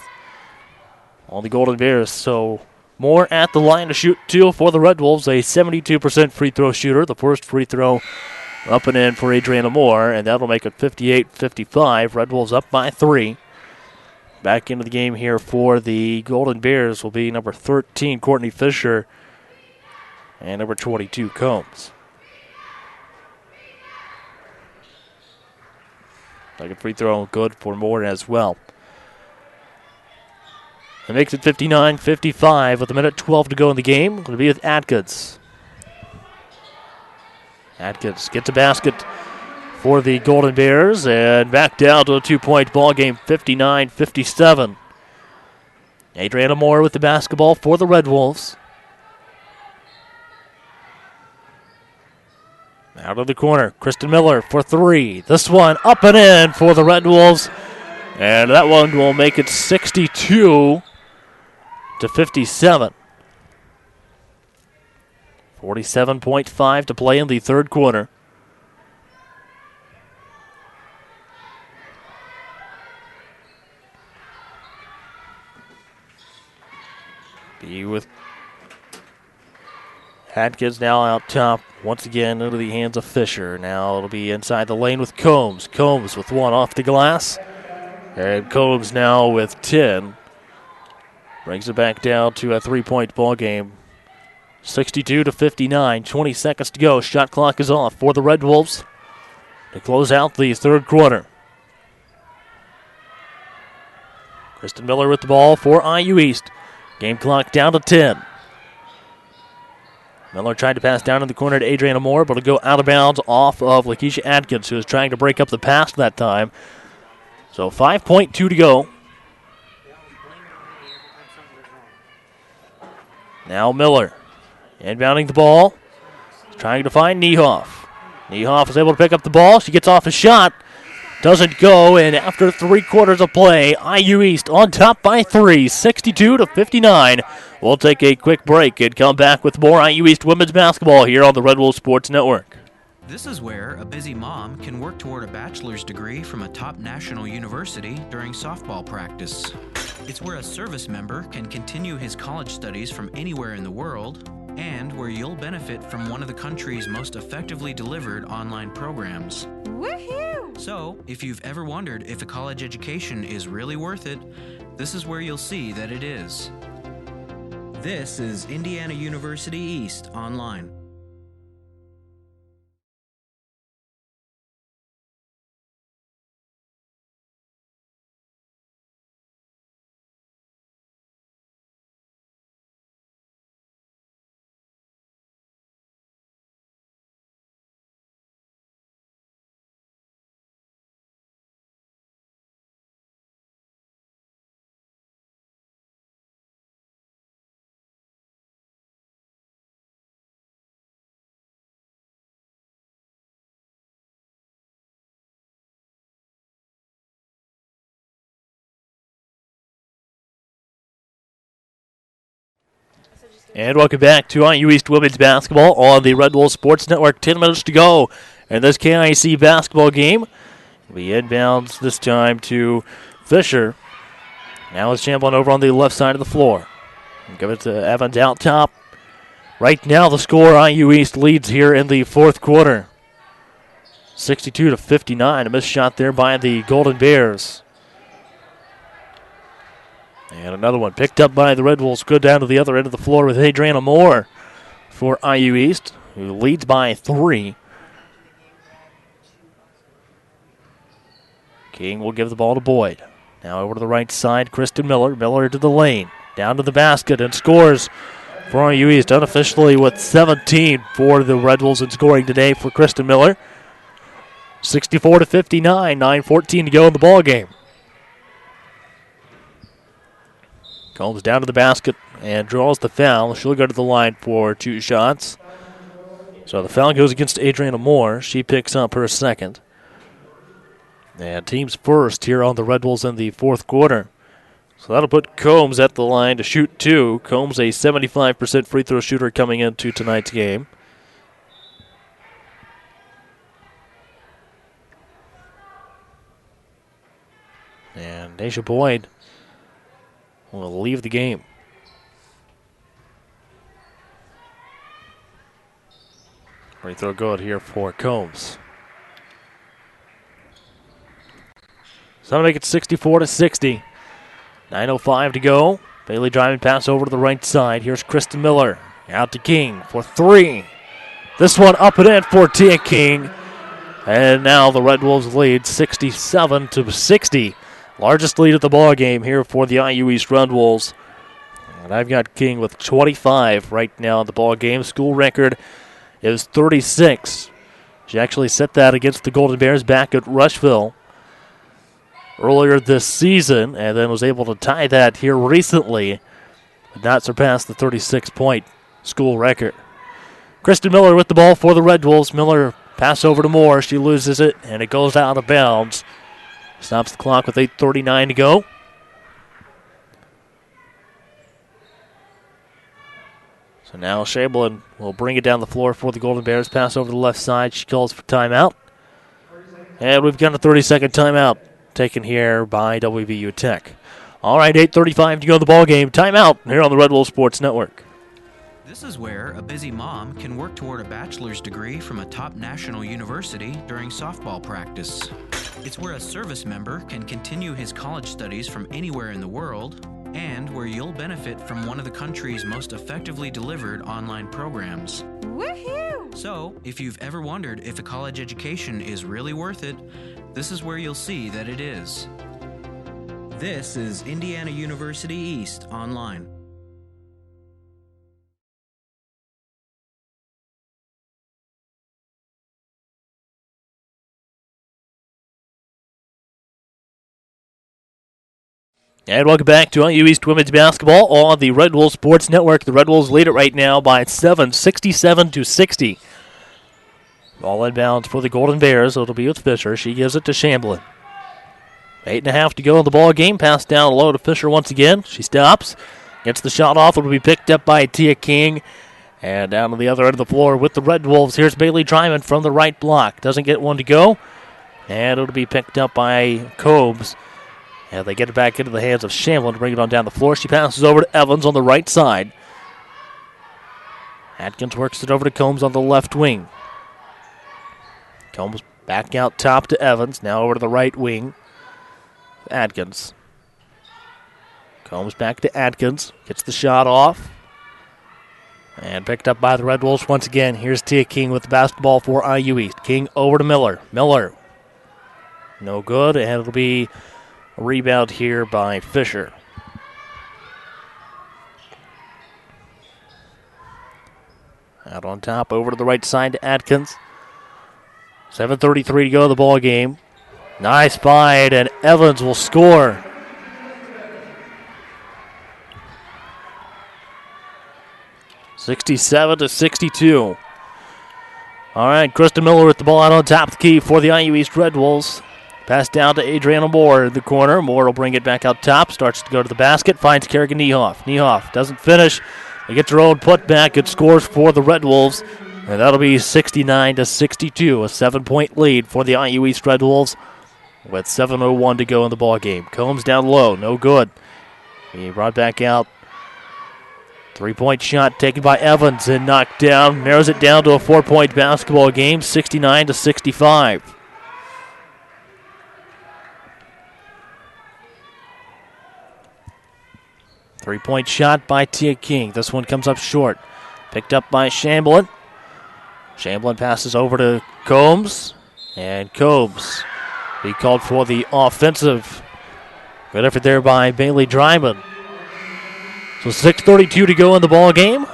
on the Golden Bears. So Moore at the line to shoot 2 for the Red Wolves, a 72% free throw shooter. The first free throw up and in for Adriana Moore, and that'll make it 58-55. Red Wolves up by 3. Back into the game here for the Golden Bears will be number 13, Courtney Fisher, and number 22, Combs. Second free throw good for Moore as well. It makes it 59-55 with a minute 12 to go in the game. Going to be with Atkins. Atkins gets a basket for the Golden Bears and back down to a 2-point ball game, 59-57. Adriana Moore with the basketball for the Red Wolves. Out of the corner, Kristen Miller for 3. This one up and in for the Red Wolves. And that one will make it 62-57. 47.5 to play in the third quarter. Be with Atkins now out top. Once again into the hands of Fisher. Now it'll be inside the lane with Combs. Combs with 1 off the glass. And Combs now with 10. Brings it back down to a 3-point ball game. 62-59. 20 seconds to go. Shot clock is off for the Red Wolves to close out the third quarter. Kristen Miller with the ball for IU East. Game clock down to 10. Miller tried to pass down in the corner to Adriana Moore, but it'll go out of bounds off of Lakeisha Atkins, who was trying to break up the pass that time. So 5.2 to go. Now Miller inbounding the ball, trying to find Niehoff. Niehoff is able to pick up the ball. She gets off a shot. Doesn't go, and after 3 quarters of play, IU East on top by 3, 62-59. We'll take a quick break and come back with more IU East women's basketball here on the Red Wolf Sports Network. This is where a busy mom can work toward a bachelor's degree from a top national university during softball practice. It's where a service member can continue his college studies from anywhere in the world, and where you'll benefit from one of the country's most effectively delivered online programs. Woohoo! So, if you've ever wondered if a college education is really worth it, this is where you'll see that it is. This is Indiana University East Online. And welcome back to IU East women's basketball on the Red Wolf Sports Network. 10 minutes to go in this KIC basketball game. We inbounds this time to Fisher. Now it's Chamberlain over on the left side of the floor. Give it to Evans out top. Right now the score, IU East leads here in the fourth quarter. 62-59. A missed shot there by the Golden Bears. And another one picked up by the Red Wolves. Go down to the other end of the floor with Adriana Moore for IU East, who leads by 3. King will give the ball to Boyd. Now over to the right side, Kristen Miller. Miller to the lane. Down to the basket and scores for IU East. Unofficially with 17 for the Red Wolves in scoring today for Kristen Miller. 64-59. 9:14 to go in the ball game. Combs down to the basket and draws the foul. She'll go to the line for 2 shots. So the foul goes against Adriana Moore. She picks up her second. And team's first here on the Red Wolves in the fourth quarter. So that'll put Combs at the line to shoot 2. Combs a 75% free throw shooter coming into tonight's game. And Daisha Boyd will leave the game. Free throw good here for Combs. So that'll make it 64-60. 9:05 to go. Bailey driving pass over to the right side. Here's Kristen Miller. Out to King for three. This one up and in for Tia King. And now the Red Wolves lead 67-60. Largest lead of the ball game here for the IU East Red Wolves. And I've got King with 25 right now in the ball game. School record is 36. She actually set that against the Golden Bears back at Rushville earlier this season, and then was able to tie that here recently, but not surpass the 36-point school record. Kristen Miller with the ball for the Red Wolves. Miller pass over to Moore. She loses it, and it goes out of bounds. Stops the clock with 8:39 to go. So now Chamberlain will bring it down the floor for the Golden Bears. Pass over to the left side. She calls for timeout. And we've got a 30-second timeout taken here by WVU Tech. All right, 8:35 to go in the ball game. Timeout here on the Red Wolf Sports Network. This is where a busy mom can work toward a bachelor's degree from a top national university during softball practice. It's where a service member can continue his college studies from anywhere in the world, and where you'll benefit from one of the country's most effectively delivered online programs. Woohoo! So, if you've ever wondered if a college education is really worth it, this is where you'll see that it is. This is Indiana University East Online. And welcome back to IU East Women's Basketball on the Red Wolves Sports Network. The Red Wolves lead it right now by 7, 67-60. Ball inbounds for the Golden Bears. It'll be with Fisher. She gives it to Chamberlain. 8.5 to go in the ball game. Pass down low to Fisher once again. She stops. Gets the shot off. It'll be picked up by Tia King. And down to the other end of the floor with the Red Wolves. Here's Bailey Dryman from the right block. Doesn't get one to go. And it'll be picked up by Combs. And they get it back into the hands of Chamberlain to bring it on down the floor. She passes over to Evans on the right side. Atkins works it over to Combs on the left wing. Combs back out top to Evans. Now over to the right wing. Atkins. Combs back to Atkins. Gets the shot off. And picked up by the Red Wolves once again. Here's Tia King with the basketball for IU East. King over to Miller. Miller. No good. And it'll be a rebound here by Fisher. Out on top, over to the right side to Atkins. 7:33 to go in the ball game. Nice fight, and Evans will score. (67-62). All right, Kristen Miller with the ball out on top of the key for the IU East Red Wolves. Pass down to Adriana Moore in the corner. Moore will bring it back out top. Starts to go to the basket. Finds Kerrigan Niehoff. Niehoff doesn't finish. They get their own putback. Good scores for the Red Wolves. And that'll be 69-62. A 7-point lead for the IU East Red Wolves with 7:01 to go in the ball game. Combs down low. No good. He brought back out. 3-point shot taken by Evans and knocked down. Narrows it down to a 4-point basketball game. 69-65. Three-point shot by Tia King. This one comes up short. Picked up by Chamberlain. Chamberlain passes over to Combs. And Combs, he called for the offensive. Good effort there by Bailey Dryman. So 6:32 to go in the ball game.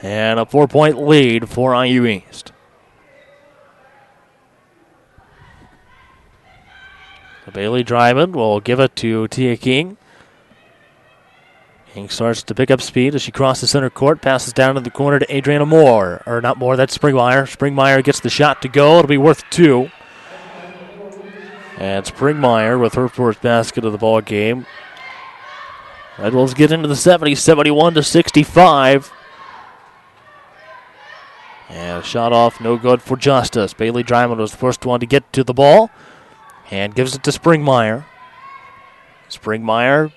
And a 4-point lead for IU East. So Bailey Dryman will give it to Tia King. King starts to pick up speed as she crosses center court, passes down in the corner to Adriana Moore. Or not Moore, that's Springmeyer. Springmeyer gets the shot to go. It'll be worth 2. And Springmeyer with her first basket of the ball game. Red Wolves get into the 70s, 71-65. And a shot off, no good for Justice. Bailey Dryman was the first one to get to the ball. And gives it to Springmeyer. Springmeyer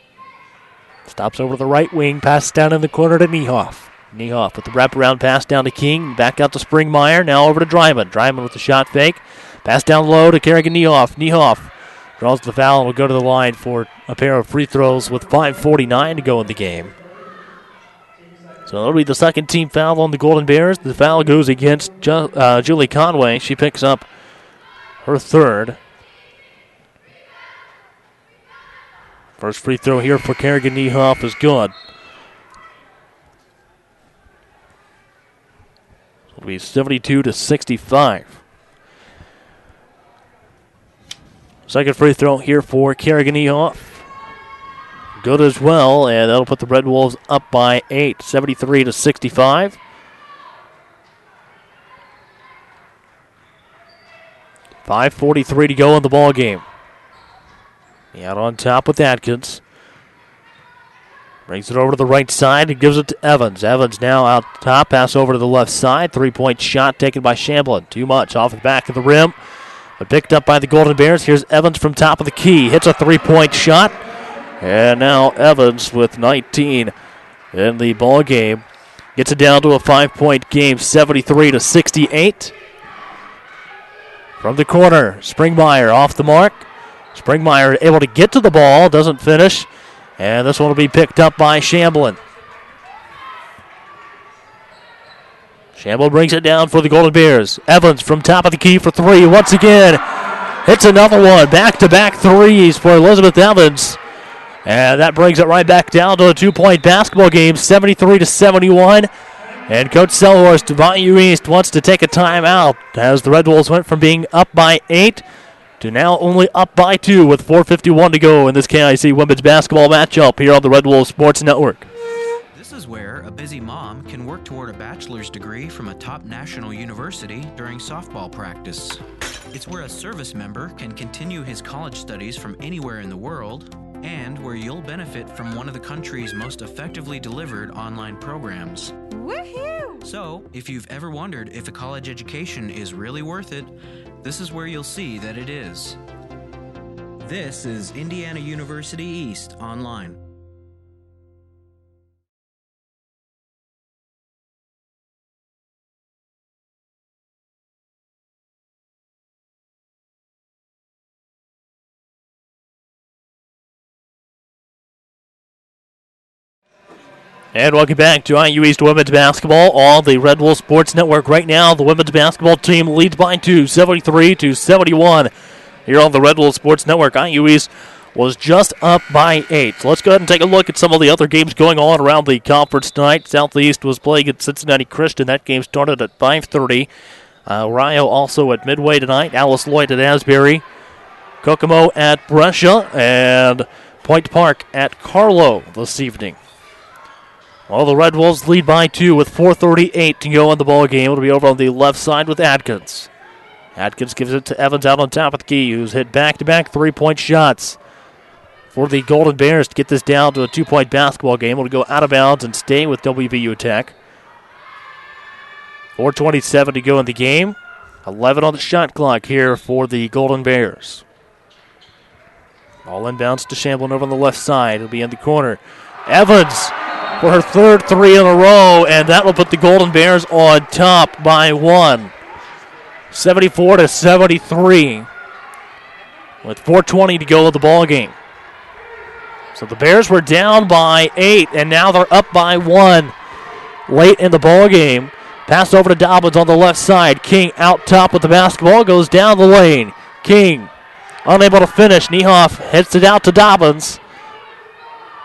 Stops over to the right wing, passes down in the corner to Niehoff. Niehoff with the wraparound pass down to King, back out to Springmeyer, now over to Dryman. Dryman with the shot fake, pass down low to Kerrigan Niehoff. Niehoff draws the foul and will go to the line for a pair of free throws with 5:49 to go in the game. So that'll be the second team foul on the Golden Bears. The foul goes against Julie Conway. She picks up her third. First free throw here for Kerrigan Niehoff is good. It'll be 72-65. Second free throw here for Kerrigan Niehoff. Good as well, and that'll put the Red Wolves up by 8, 73-65. $5:43 to go in the ball game. Out on top with Atkins. Brings it over to the right side and gives it to Evans. Evans now out top, pass over to the left side. 3-point shot taken by Shamblin. Too much off the back of the rim, but picked up by the Golden Bears. Here's Evans from top of the key. Hits a 3-point shot. And now Evans with 19 in the ball game. Gets it down to a 5-point game, 73-68. From the corner, Springmeyer off the mark. Springmeyer able to get to the ball, doesn't finish. And this one will be picked up by Shamblin. Shamblin brings it down for the Golden Bears. Evans from top of the key for three once again. Hits another one. Back-to-back threes for Elizabeth Evans. And that brings it right back down to a 2-point basketball game, 73-71. And Coach Selhorst, WVU East, wants to take a timeout as the Red Wolves went from being up by 8 to now only up by 2 with 4:51 to go in this KIC women's basketball matchup here on the Red Wolves Sports Network. This is where a busy mom can work toward a bachelor's degree from a top national university during softball practice. It's where a service member can continue his college studies from anywhere in the world, and where you'll benefit from one of the country's most effectively delivered online programs. Woohoo! So, if you've ever wondered if a college education is really worth it, this is where you'll see that it is. This is Indiana University East Online. And welcome back to IU East Women's Basketball on the Red Wolf Sports Network. Right now, the women's basketball team leads by 2, 73-71. Here on the Red Wolf Sports Network, IU East was just up by 8. So let's go ahead and take a look at some of the other games going on around the conference tonight. Southeast was playing at Cincinnati Christian. That game started at 5:30. Rio also at Midway tonight. Alice Lloyd at Asbury. Kokomo at Brescia. And Point Park at Carlow this evening. Well, the Red Wolves lead by 2 with 4:38 to go in the ball game. It'll be over on the left side with Atkins. Atkins gives it to Evans out on top of the key, who's hit back-to-back 3-point shots for the Golden Bears to get this down to a 2-point basketball game. It'll go out of bounds and stay with WVU Tech. 4:27 to go in the game. 11 on the shot clock here for the Golden Bears. All inbounds to Shamblin over on the left side. It'll be in the corner. Evans for her third 3 in a row, and that will put the Golden Bears on top by 1. 74-73 with 4:20 to go in the ball game. So the Bears were down by 8, and now they're up by 1 late in the ball game. Pass over to Dobbins on the left side. King out top with the basketball, goes down the lane. King unable to finish. Niehoff hits it out to Dobbins.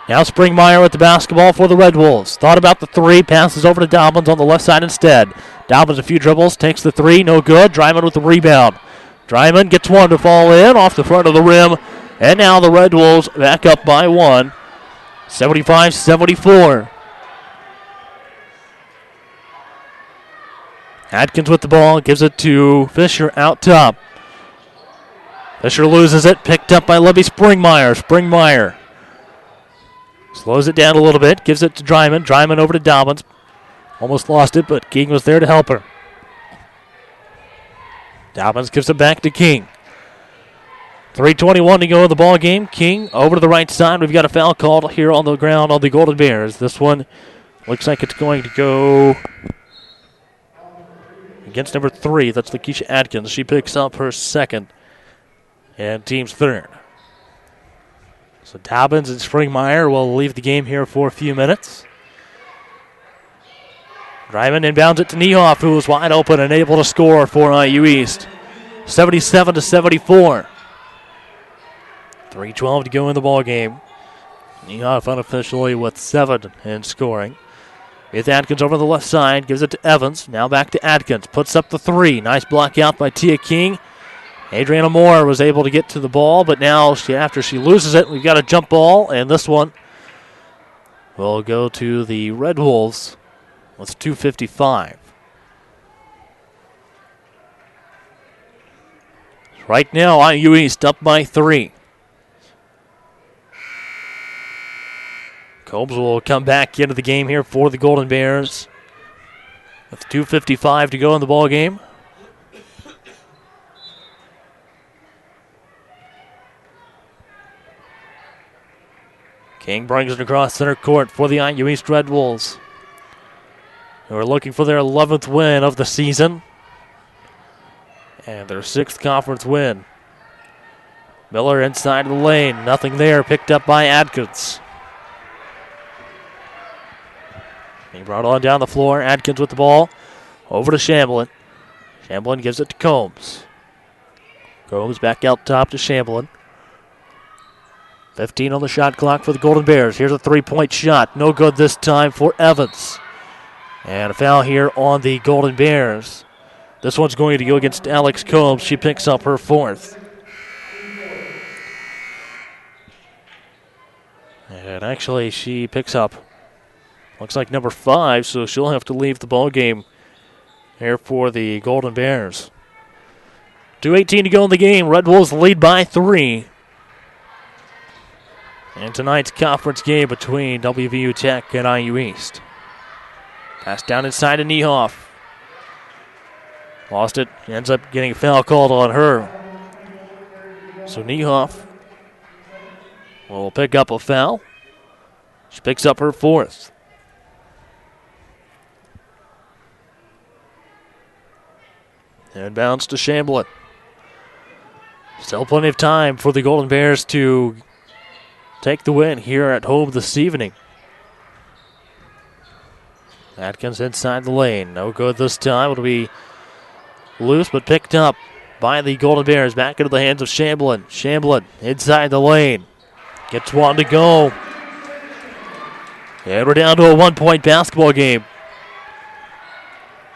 Now Springmeyer with the basketball for the Red Wolves. Thought about the 3, passes over to Dobbins on the left side instead. Dobbins a few dribbles, takes the 3, no good. Dryman with the rebound. Dryman gets one to fall in off the front of the rim. And now the Red Wolves back up by 1. 75-74. Atkins with the ball, gives it to Fisher out top. Fisher loses it, picked up by Libby Springmeyer. Springmeyer slows it down a little bit, gives it to Dryman. Dryman over to Dobbins. Almost lost it, but King was there to help her. Dobbins gives it back to King. 3:21 to go in the ball game. King over to the right side. We've got a foul called here on the ground on the Golden Bears. This one looks like it's going to go against number 3. That's Lakeisha Atkins. She picks up her second and team's third. So Dobbins and Springmeyer will leave the game here for a few minutes. Dryman inbounds it to Niehoff, who is wide open and able to score for IU East. 77-74. 3:12 to go in the ball game. Niehoff unofficially with 7 in scoring. With Atkins over the left side, gives it to Evans. Now back to Atkins. Puts up the 3. Nice block out by Tia King. Adriana Moore was able to get to the ball, but now after she loses it, we've got a jump ball, and this one will go to the Red Wolves with 2:55. Right now, IU East up by 3. Combs will come back into the game here for the Golden Bears with 2:55 to go in the ball game. King brings it across center court for the IU East Red Wolves, who are looking for their 11th win of the season and their 6th conference win. Miller inside the lane. Nothing there. Picked up by Atkins. He brought on down the floor. Atkins with the ball. Over to Shamblin. Shamblin gives it to Combs. Combs back out top to Shamblin. 15 on the shot clock for the Golden Bears. Here's a 3-point shot. No good this time for Evans. And a foul here on the Golden Bears. This one's going to go against Alex Combs. She picks up her 4th. And actually, she picks up, looks like number 5, so she'll have to leave the ball game here for the Golden Bears. 2:18 to go in the game. Red Wolves lead by 3. And tonight's conference game between WVU Tech and IU East. Pass down inside to Niehoff. Lost it. Ends up getting a foul called on her. So Niehoff will pick up a foul. She picks up her 4th. And bounce to Shamblin. Still plenty of time for the Golden Bears to take the win here at home this evening. Atkins inside the lane. No good this time. It'll be loose but picked up by the Golden Bears. Back into the hands of Shamblin. Shamblin inside the lane. Gets one to go. And we're down to a 1-point basketball game.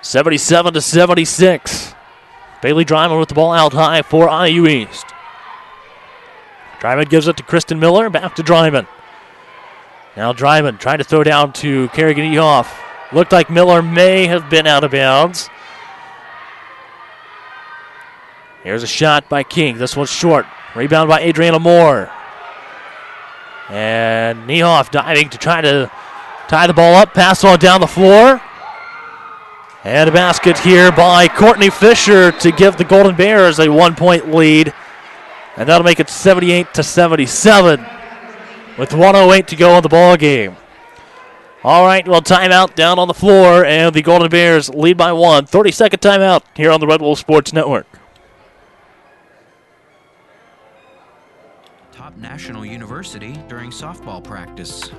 77-76. Bailey Dryman with the ball out high for IU East. Dryman gives it to Kristen Miller. Back to Dryman. Now Dryman trying to throw down to Kerrigan Ehoff. Looked like Miller may have been out of bounds. Here's a shot by King. This one's short. Rebound by Adriana Moore. And Niehoff diving to try to tie the ball up. Pass on down the floor. And a basket here by Courtney Fisher to give the Golden Bears a 1-point lead. And that'll make it 78-77 with 1:08 to go in the ball game. All right, well, timeout down on the floor, and the Golden Bears lead by 1. 30-second timeout here on the Red Wolf Sports Network. Top National University during softball practice.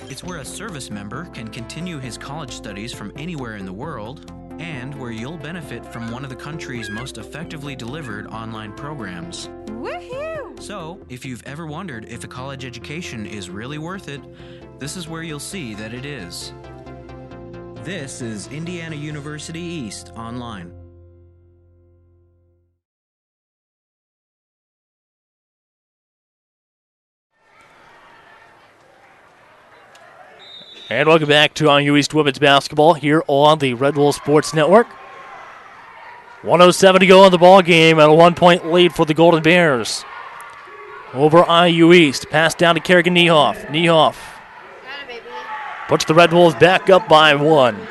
It's where a service member can continue his college studies from anywhere in the world, and where you'll benefit from one of the country's most effectively delivered online programs. Woohoo! So, if you've ever wondered if a college education is really worth it, this is where you'll see that it is. This is Indiana University East Online. And welcome back to IU East Women's Basketball here on the Red Wolf Sports Network. 1:07 to go in the ball game and a 1-point lead for the Golden Bears over IU East. Pass down to Kerrigan Niehoff. Niehoff puts the Red Wolves back up by 1.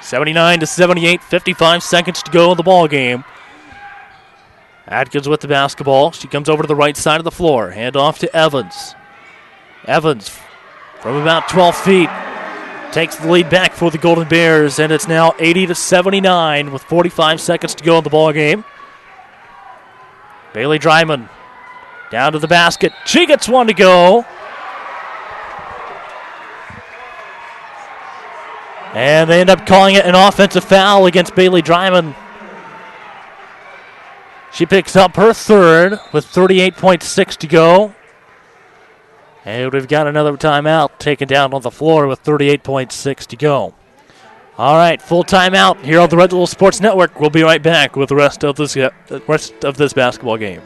79-78, 55 seconds to go in the ball game. Atkins with the basketball. She comes over to the right side of the floor. Hand off to Evans. Evans from about 12 feet takes the lead back for the Golden Bears, and it's now 80-79 with 45 seconds to go in the ball game. Bailey Dryman down to the basket. She gets one to go. And they end up calling it an offensive foul against Bailey Dryman. She picks up her third with 38.6 to go. And we've got another timeout taken down on the floor with 38.6 to go. All right, full timeout here on the Red Bull Sports Network. We'll be right back with the rest of this basketball game.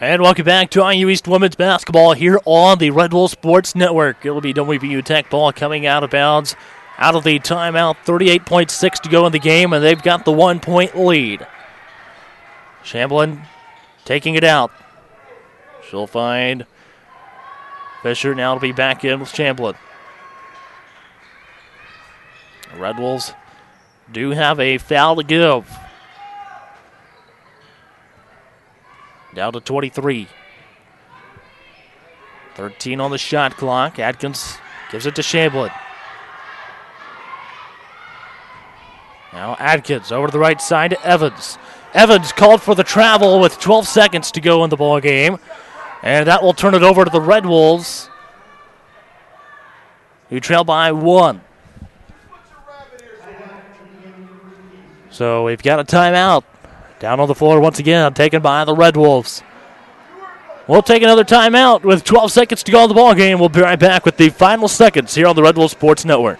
And welcome back to IU East Women's Basketball here on the Red Bull Sports Network. It'll be WVU Tech ball coming out of bounds out of the timeout. 38.6 to go in the game, and they've got the 1-point lead. Shamblin taking it out. She'll find Fisher. Now to be back in with Shamblin. The Red Wolves do have a foul to give. Down to 23. 13 on the shot clock. Atkins gives it to Shamblin. Now Atkins over to the right side to Evans. Evans called for the travel with 12 seconds to go in the ball game. And that will turn it over to the Red Wolves, who trail by 1. So we've got a timeout. Down on the floor once again, taken by the Red Wolves. We'll take another timeout with 12 seconds to go in the ball game. We'll be right back with the final seconds here on the Red Wolves Sports Network.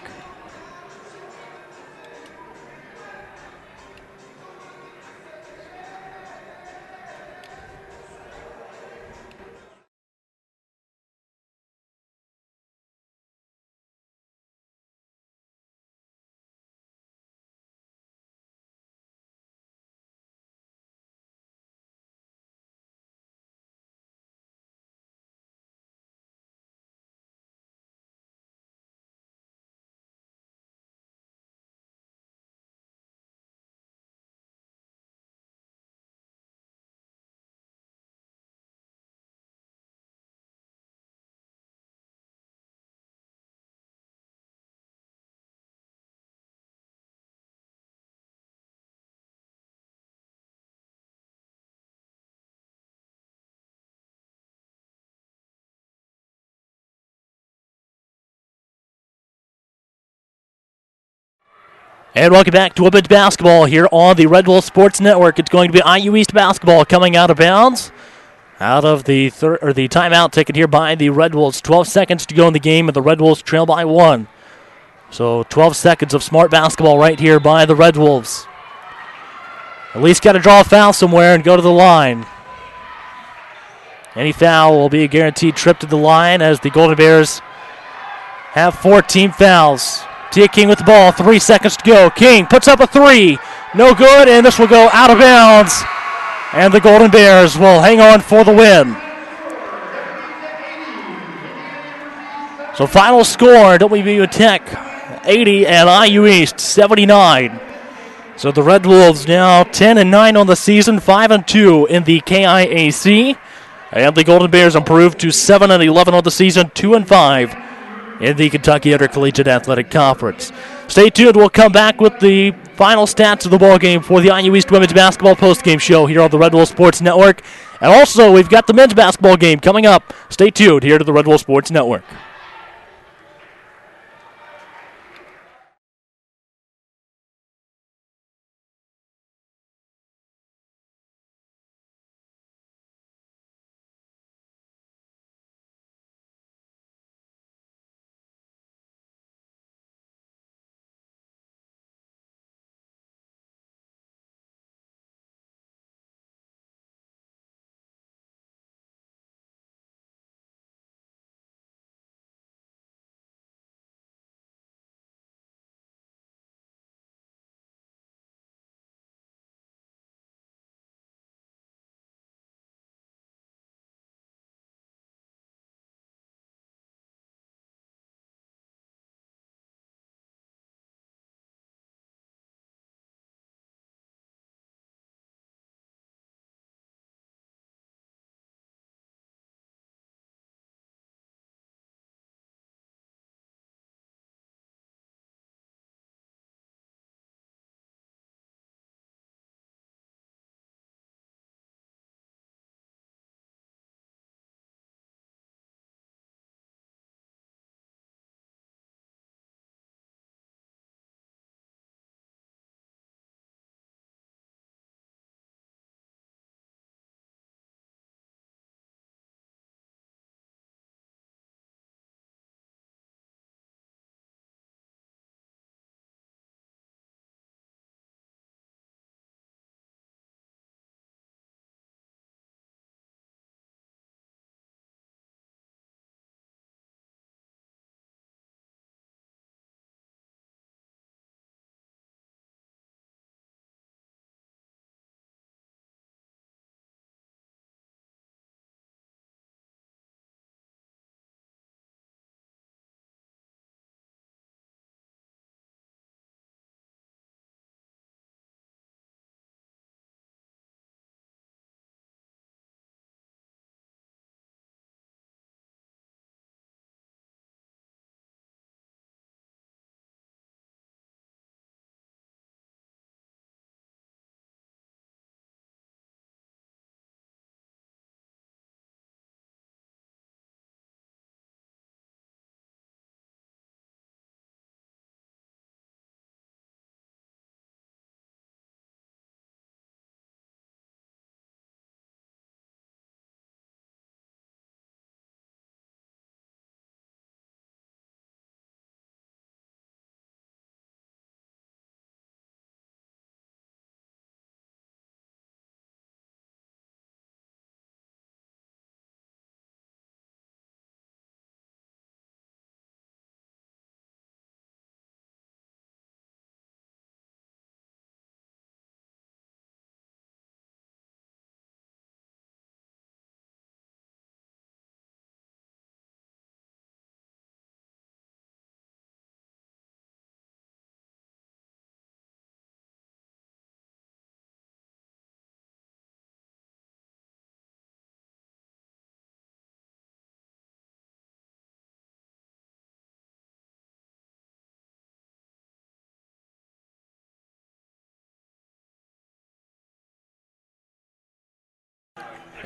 And welcome back to women's basketball here on the Red Bull Sports Network. It's going to be IU East basketball coming out of bounds. Out of the the timeout taken here by the Red Wolves. 12 seconds to go in the game, and the Red Wolves trail by 1. So 12 seconds of smart basketball right here by the Red Wolves. At least got to draw a foul somewhere and go to the line. Any foul will be a guaranteed trip to the line as the Golden Bears have 14 fouls. Tia King with the ball, 3 seconds to go. King puts up a 3. No good, and this will go out of bounds. And the Golden Bears will hang on for the win. So final score, WVU Tech 80 and IU East 79. So the Red Wolves now 10-9 on the season, 5-2 in the KIAC. And the Golden Bears improved to 7-11 on the season, 2-5 in the Kentucky Intercollegiate Athletic Conference. Stay tuned. We'll come back with the final stats of the ball game for the IU East Women's Basketball postgame show here on the Red Wolf Sports Network. And also, we've got the men's basketball game coming up. Stay tuned here to the Red Wolf Sports Network.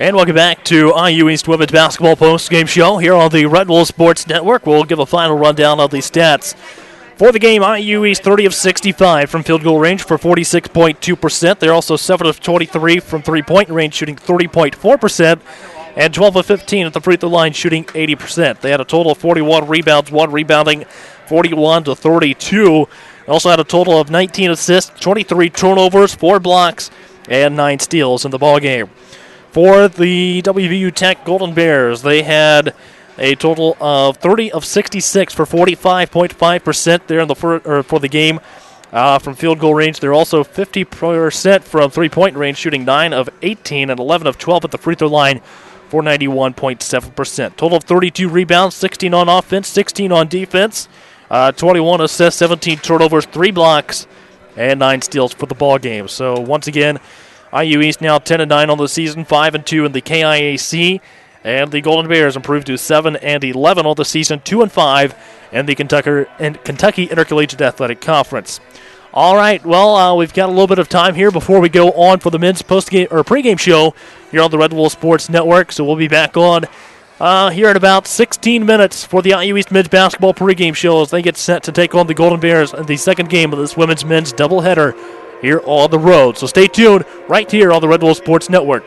And welcome back to IU East Women's Basketball post-game show here on the Red Wolf Sports Network. We'll give a final rundown of the stats. For the game, IU East 30 of 65 from field goal range for 46.2%. They're also 7 of 23 from three-point range, shooting 30.4%, and 12 of 15 at the free throw line, shooting 80%. They had a total of 41 rebounds, one rebounding, 41 to 32. They also had a total of 19 assists, 23 turnovers, 4 blocks, and 9 steals in the ballgame. For the WVU Tech Golden Bears, they had a total of 30 of 66 for 45.5% there in the for the game from field goal range. They're also 50% from three-point range, shooting 9 of 18 and 11 of 12 at the free throw line for 91.7%. Total of 32 rebounds, 16 on offense, 16 on defense, 21 assists, 17 turnovers, 3 blocks, and 9 steals for the ball game. So once again, IU East now 10-9 on the season, 5-2 in the KIAC. And the Golden Bears improved to 7-11 on the season, 2-5 in the Kentucky Intercollegiate Athletic Conference. All right, well, we've got a little bit of time here before we go on for the men's postgame or pregame show here on the Red Wolf Sports Network. So we'll be back on here in about 16 minutes for the IU East men's basketball pregame show as they get set to take on the Golden Bears in the second game of this women's men's doubleheader here on the road. So stay tuned right here on the Red Wolf Sports Network.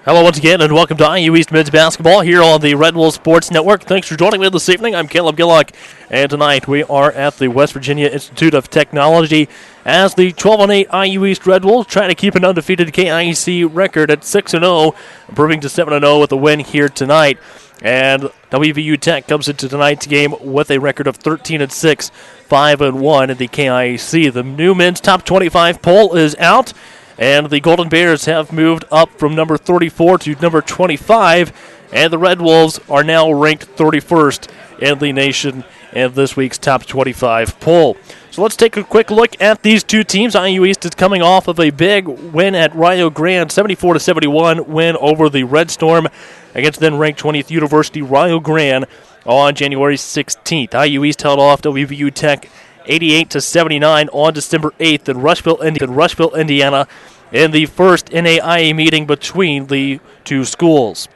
Hello once again, and welcome to IU East Men's Basketball here on the Red Wolf Sports Network. Thanks for joining me this evening. I'm Caleb Gillock, and tonight we are at the West Virginia Institute of Technology as the 12-8 IU East Red Wolves try to keep an undefeated KIC record at 6-0, improving to 7-0 with a win here tonight. And WVU Tech comes into tonight's game with a record of 13-6, 5-1 in the KIC. The new men's top 25 poll is out, and the Golden Bears have moved up from number 34 to number 25, and the Red Wolves are now ranked 31st in the nation in this week's top 25 poll. So let's take a quick look at these two teams. IU East is coming off of a big win at Rio Grande, 74-71 win over the Red Storm against then-ranked 20th University Rio Grande on January 16th. IU East held off WVU Tech 88-79 on December 8th in Rushville, Indiana, in the first NAIA meeting between the two schools.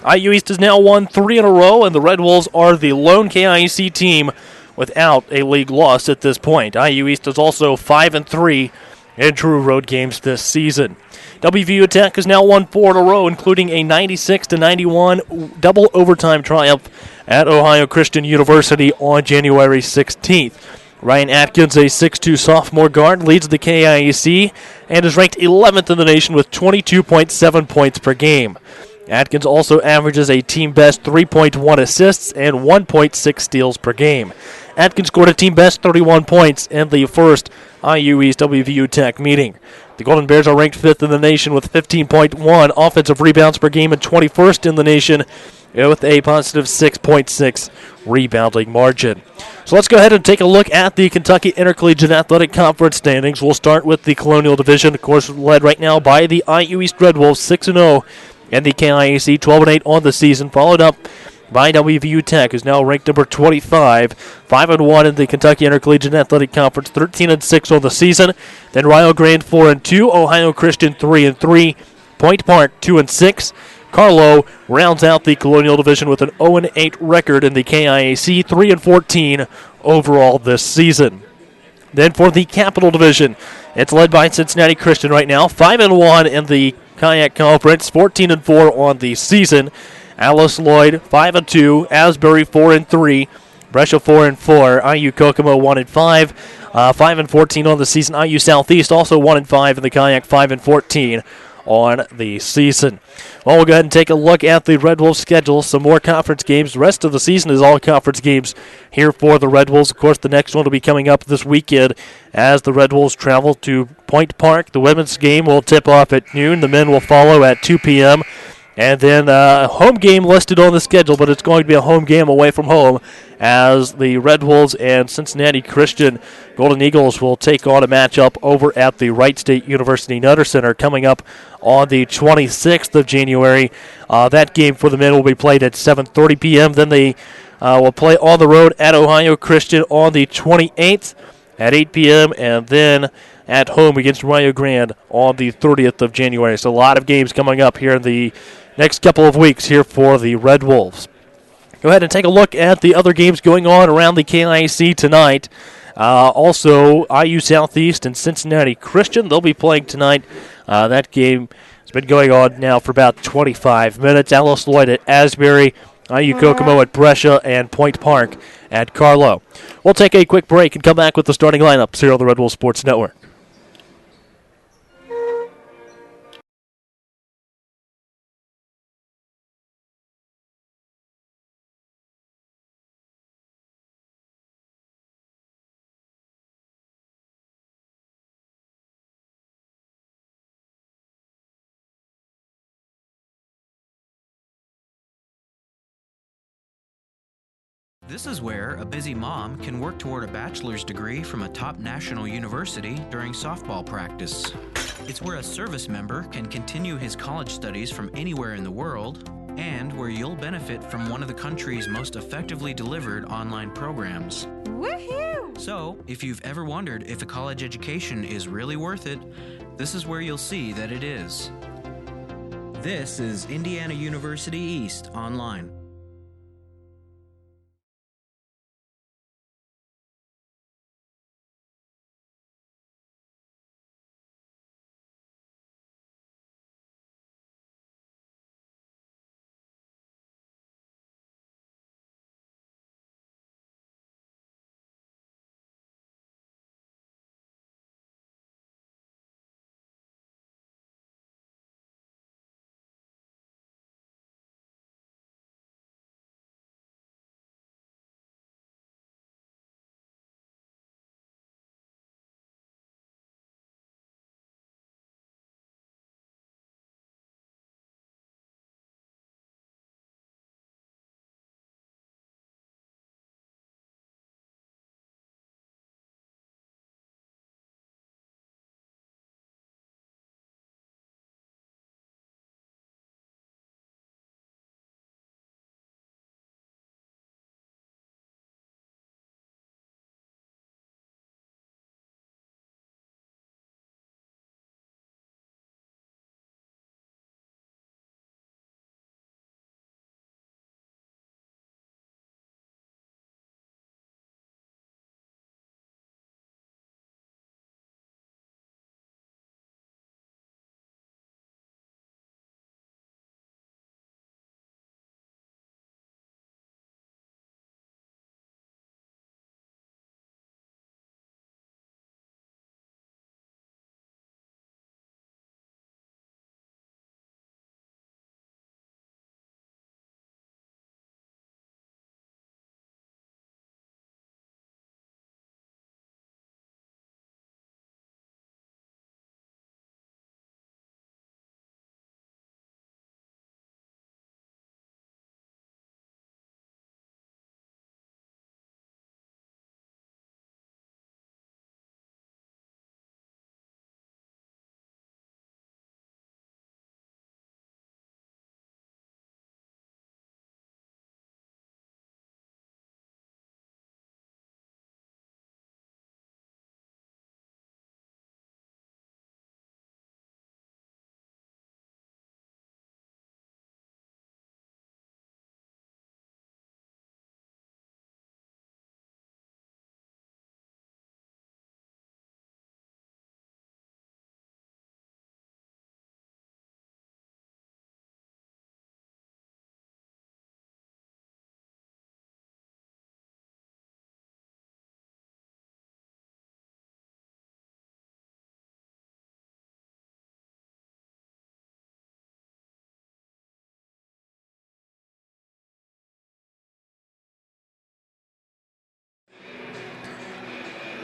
IU East has now won 3 in a row, and the Red Wolves are the lone KIC team without a league loss at this point. IU East is also 5-3 in true road games this season. WVU Tech has now won 4 in a row, including a 96-91 double overtime triumph at Ohio Christian University on January 16th. Ryan Atkins, a 6'2 sophomore guard, leads the KIAC and is ranked 11th in the nation with 22.7 points per game. Atkins also averages a team-best 3.1 assists and 1.6 steals per game. Atkins scored a team-best 31 points in the first IU East WVU Tech meeting. The Golden Bears are ranked 5th in the nation with 15.1 offensive rebounds per game and 21st in the nation with a positive 6.6 rebounding margin. So let's go ahead and take a look at the Kentucky Intercollegiate Athletic Conference standings. We'll start with the Colonial Division, of course, led right now by the IU East Red Wolves, 6-0, and the KIAC 12-8 on the season, followed up by WVU Tech, who's now ranked number 25, 5-1 in the Kentucky Intercollegiate Athletic Conference, 13-6 on the season. Then Rio Grande 4-2, Ohio Christian 3-3, Point Park 2-6. Carlo rounds out the Colonial Division with an 0-8 record in the KIAC, 3-14 overall this season. Then for the Capital Division, it's led by Cincinnati Christian right now, 5-1 in the Kayak Conference, 14-4 on the season. Alice Lloyd 5-2, Asbury 4-3, Brescia 4-4, IU Kokomo 1-5, 5-14 on the season. IU Southeast also 1-5 in the Kayak, 5-14 on the season. Well, we'll go ahead and take a look at the Red Wolves schedule. Some more conference games. The rest of the season is all conference games here for the Red Wolves. Of course, the next one will be coming up this weekend as the Red Wolves travel to Point Park. The women's game will tip off at noon. The men will follow at 2 p.m. And then a home game listed on the schedule, but it's going to be a home game away from home as the Red Wolves and Cincinnati Christian Golden Eagles will take on a matchup over at the Wright State University Nutter Center coming up on the 26th of January. That game for the men will be played at 7:30 p.m. Then they will play on the road at Ohio Christian on the 28th at 8 p.m. and then at home against Rio Grande on the 30th of January. So a lot of games coming up here in the next couple of weeks here for the Red Wolves. Go ahead and take a look at the other games going on around the KIC tonight. Also, IU Southeast and Cincinnati Christian, they'll be playing tonight. That game has been going on now for about 25 minutes. Alice Lloyd at Asbury, IU Kokomo at Brescia, and Point Park at Carlo. We'll take a quick break and come back with the starting lineups here on the Red Wolf Sports Network. This is where a busy mom can work toward a bachelor's degree from a top national university during softball practice. It's where a service member can continue his college studies from anywhere in the world, and where you'll benefit from one of the country's most effectively delivered online programs. Woohoo! So, if you've ever wondered if a college education is really worth it, this is where you'll see that it is. This is Indiana University East Online.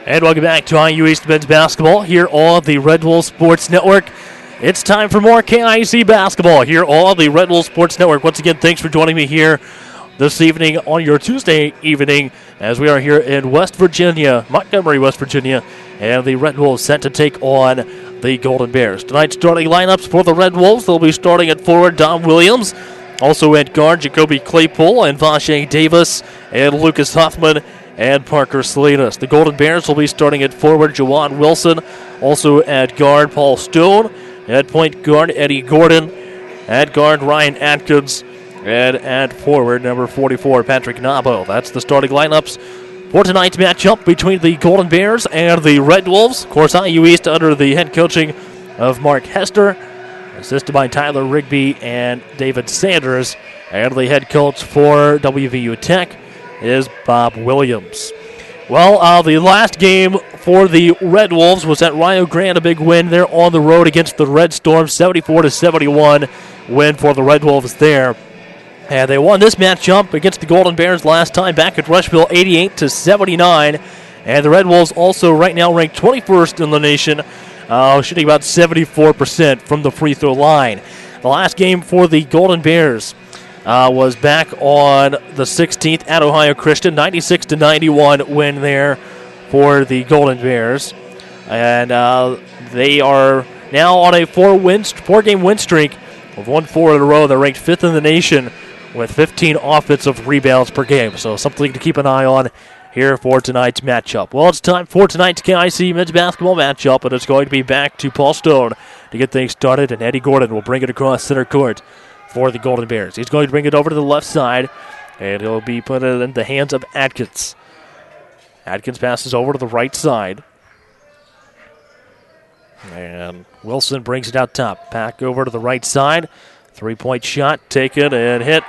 And welcome back to IU East men's basketball here on the Red Wolves Sports Network. It's time for more KIC basketball here on the Red Wolves Sports Network. Once again, thanks for joining me here this evening on your Tuesday evening as we are here in West Virginia, Montgomery, West Virginia, and the Red Wolves set to take on the Golden Bears. Tonight's starting lineups for the Red Wolves, they'll be starting at forward Dom Williams, also at guard Jacoby Claypool and Vache Davis and Lucas Huffman and Parker Salinas. The Golden Bears will be starting at forward Juwan Wilson, also at guard Paul Stone, at point guard Eddie Gordon, at guard Ryan Atkins, and at forward number 44 Patrick Nabo. That's the starting lineups for tonight's matchup between the Golden Bears and the Red Wolves. Of course, IU East under the head coaching of Mark Hester, assisted by Tyler Rigby and David Sanders, and the head coach for WVU Tech is Bob Williams. Well, the last game for the Red Wolves was at Rio Grande, a big win there on the road against the Red Storm, 74-71 win for the Red Wolves there. And they won this matchup against the Golden Bears last time back at Rushville, 88-79. And the Red Wolves also right now ranked 21st in the nation, shooting about 74% from the free throw line. The last game for the Golden Bears was back on the 16th at Ohio Christian, 96-91 win there for the Golden Bears. And they are now on a four-game win streak of 1-4 in a row. They're ranked 5th in the nation with 15 offensive rebounds per game. So something to keep an eye on here for tonight's matchup. Well, it's time for tonight's KIC men's basketball matchup, and it's going to be back to Paul Stone to get things started, and Eddie Gordon will bring it across center court for the Golden Bears. He's going to bring it over to the left side, and he'll be put it in the hands of Atkins. Atkins passes over to the right side. And Wilson brings it out top. Back over to the right side. Three-point shot taken and hit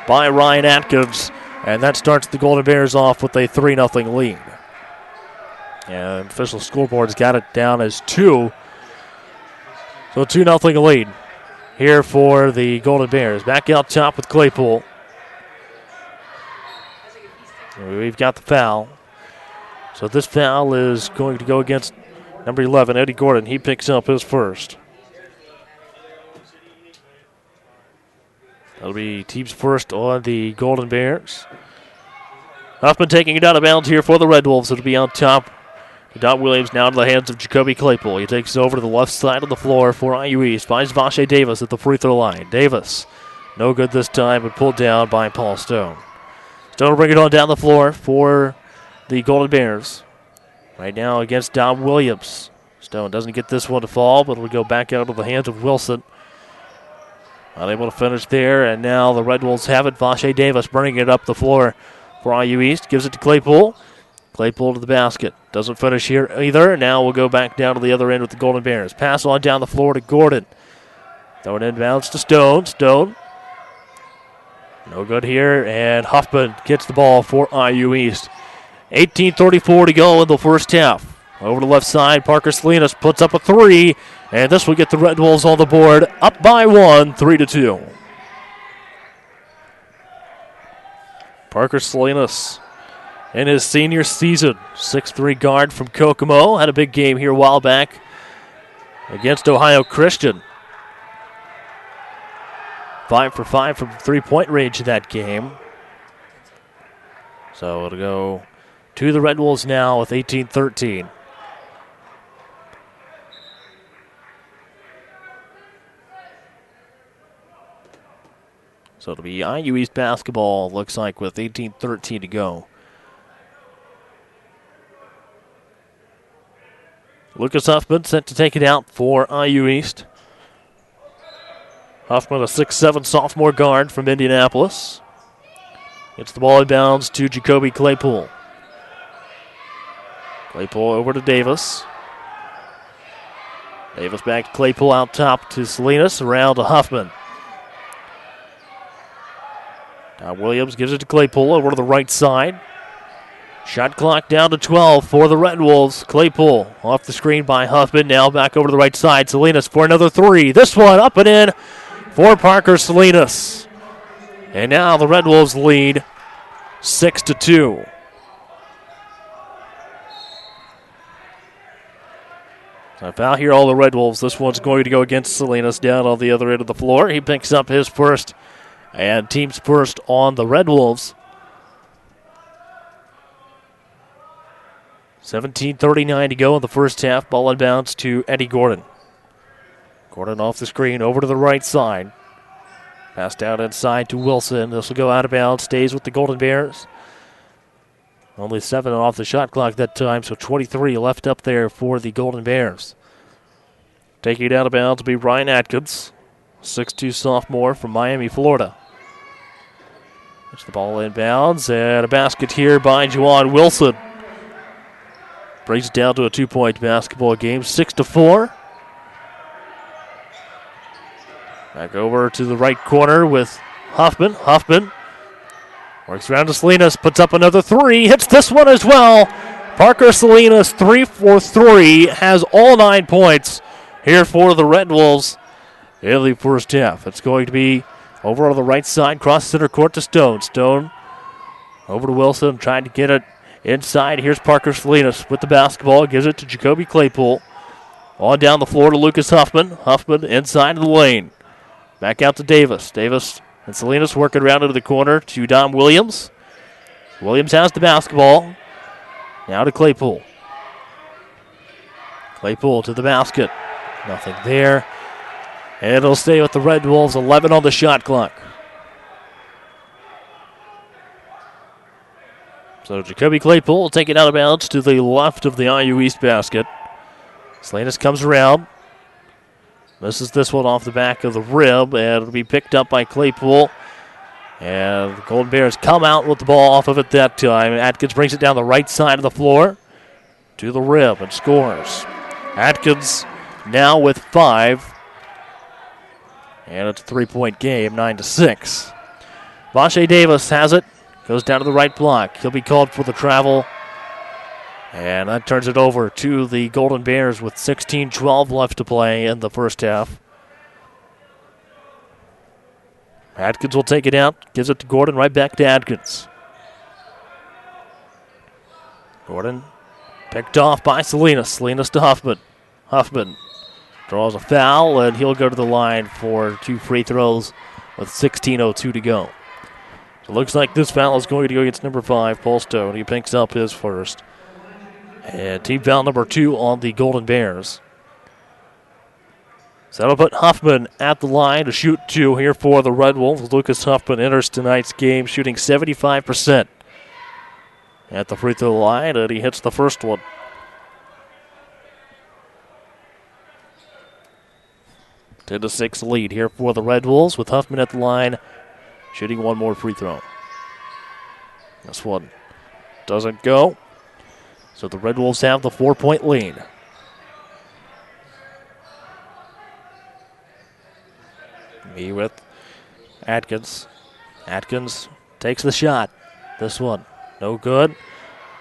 by Ryan Atkins. And that starts the Golden Bears off with a 3-0 lead. And official scoreboard's got it down as 2. So 2-0 lead here for the Golden Bears. Back out top with Claypool. We've got the foul. So this foul is going to go against number 11, Eddie Gordon. He picks up his first. That'll be team's first on the Golden Bears. Huffman taking it out of bounds here for the Red Wolves. It'll be on top. Dom Williams now to the hands of Jacoby Claypool. He takes it over to the left side of the floor for IU East. Finds Vache Davis at the free throw line. Davis, no good this time, but pulled down by Paul Stone. Stone will bring it on down the floor for the Golden Bears. Right now against Dom Williams. Stone doesn't get this one to fall, but it'll go back out of the hands of Wilson. Unable to finish there, and now the Red Wolves have it. Vache Davis bringing it up the floor for IU East. Gives it to Claypool. Claypool to the basket. Doesn't finish here either. Now we'll go back down to the other end with the Golden Bears. Pass on down the floor to Gordon. Throw it inbounds to Stone. Stone. No good here, and Huffman gets the ball for IU East. 18:34 to go in the first half. Over the left side, Parker Salinas puts up a 3, and this will get the Red Wolves on the board, up by 1, 3-2. Parker Salinas in his senior season, 6'3" guard from Kokomo, had a big game here a while back against Ohio Christian. 5 for 5 from three-point range in that game. So it'll go to the Red Wolves now with 18-13. So it'll be IU East basketball, looks like, with 18-13 to go. Lucas Huffman set to take it out for IU East. Huffman, a 6'7" sophomore guard from Indianapolis. Gets the ball inbounds to Jacoby Claypool. Claypool over to Davis. Davis back to Claypool out top to Salinas, around to Huffman. Now Williams gives it to Claypool over to the right side. Shot clock down to 12 for the Red Wolves. Claypool off the screen by Huffman. Now back over to the right side. Salinas for another 3. This one up and in for Parker Salinas. And now the Red Wolves lead 6-2. A foul here, all the Red Wolves. This one's going to go against Salinas down on the other end of the floor. He picks up his first and team's first on the Red Wolves. 17:39 to go in the first half. Ball inbounds to Eddie Gordon. Gordon off the screen, over to the right side. Passed out inside to Wilson. This will go out of bounds, stays with the Golden Bears. Only 7 off the shot clock that time, so 23 left up there for the Golden Bears. Taking it out of bounds will be Ryan Atkins, 6'2 sophomore from Miami, Florida. Gets the ball inbounds, and a basket here by Juwan Wilson. Brings it down to a 2-point basketball game, 6-4. Back over to the right corner with Huffman. Huffman works around to Salinas, puts up another 3, hits this one as well. Parker Salinas, 3 for 3, has all 9 points here for the Red Wolves in the first half. It's going to be over on the right side, cross center court to Stone. Stone over to Wilson, trying to get it inside. Here's Parker Salinas with the basketball, gives it to Jacoby Claypool. On down the floor to Lucas Huffman. Huffman inside of the lane. Back out to Davis. Davis and Salinas working around into the corner to Dom Williams. Williams has the basketball. Now to Claypool. Claypool to the basket. Nothing there. And it'll stay with the Red Wolves, 11 on the shot clock. So Jacoby Claypool will take it out of bounds to the left of the IU East basket. Salinas comes around. Misses this one off the back of the rim, and it'll be picked up by Claypool. And the Golden Bears come out with the ball off of it that time. Atkins brings it down the right side of the floor to the rim and scores. Atkins now with 5. And it's a 3-point game, 9-6. Vache Davis has it. Goes down to the right block. He'll be called for the travel. And that turns it over to the Golden Bears with 16-12 left to play in the first half. Atkins will take it out. Gives it to Gordon. Right back to Atkins. Gordon picked off by Salinas. Salinas to Huffman. Huffman draws a foul, and he'll go to the line for 2 free throws with 16:02 to go. So it looks like this foul is going to go against number 5, Paul Stone. He picks up his first. And team foul number 2 on the Golden Bears. So that'll put Huffman at the line to shoot 2 here for the Red Wolves. Lucas Huffman enters tonight's game shooting 75% at the free throw line, and he hits the first one. A 10-6 lead here for the Red Wolves with Huffman at the line, shooting one more free throw. This one doesn't go. So the Red Wolves have the 4-point lead. Me with Atkins. Atkins takes the shot. This one, no good.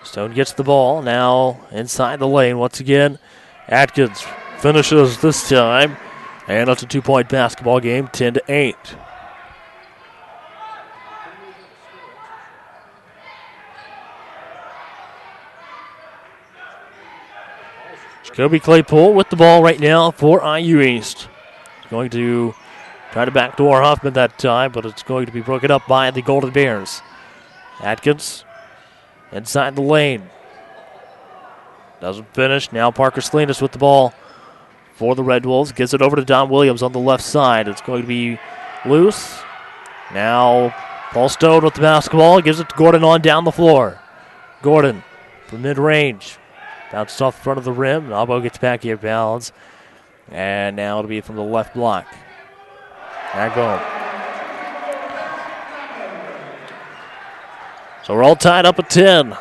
Stone gets the ball. Now inside the lane once again. Atkins finishes this time. And it's a 2-point basketball game, 10-8. Jacoby Claypool with the ball right now for IU East. He's going to try to backdoor Huffman that time, but it's going to be broken up by the Golden Bears. Atkins inside the lane. Doesn't finish. Now Parker Salinas with the ball for the Red Wolves. Gives it over to Don Williams on the left side. It's going to be loose. Now Paul Stone with the basketball. Gives it to Gordon on down the floor. Gordon from mid-range. Bounced off the front of the rim. Nabo gets back here, balance. And now it'll be from the left block. Back home. So we're all tied up at 10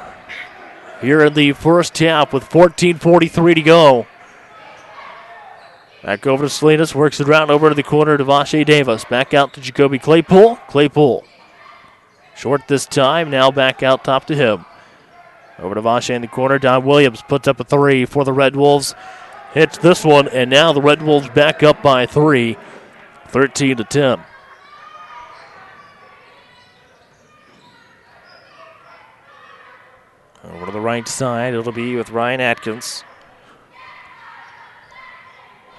here in the first half with 14:43 to go. Back over to Salinas. Works it around over to the corner to Vache Davis. Back out to Jacoby Claypool. Claypool. Short this time. Now back out top to him. Over to Vache in the corner. Don Williams puts up a 3 for the Red Wolves. Hits this one, and now the Red Wolves back up by 3, 13-10. Over to the right side, it'll be with Ryan Atkins.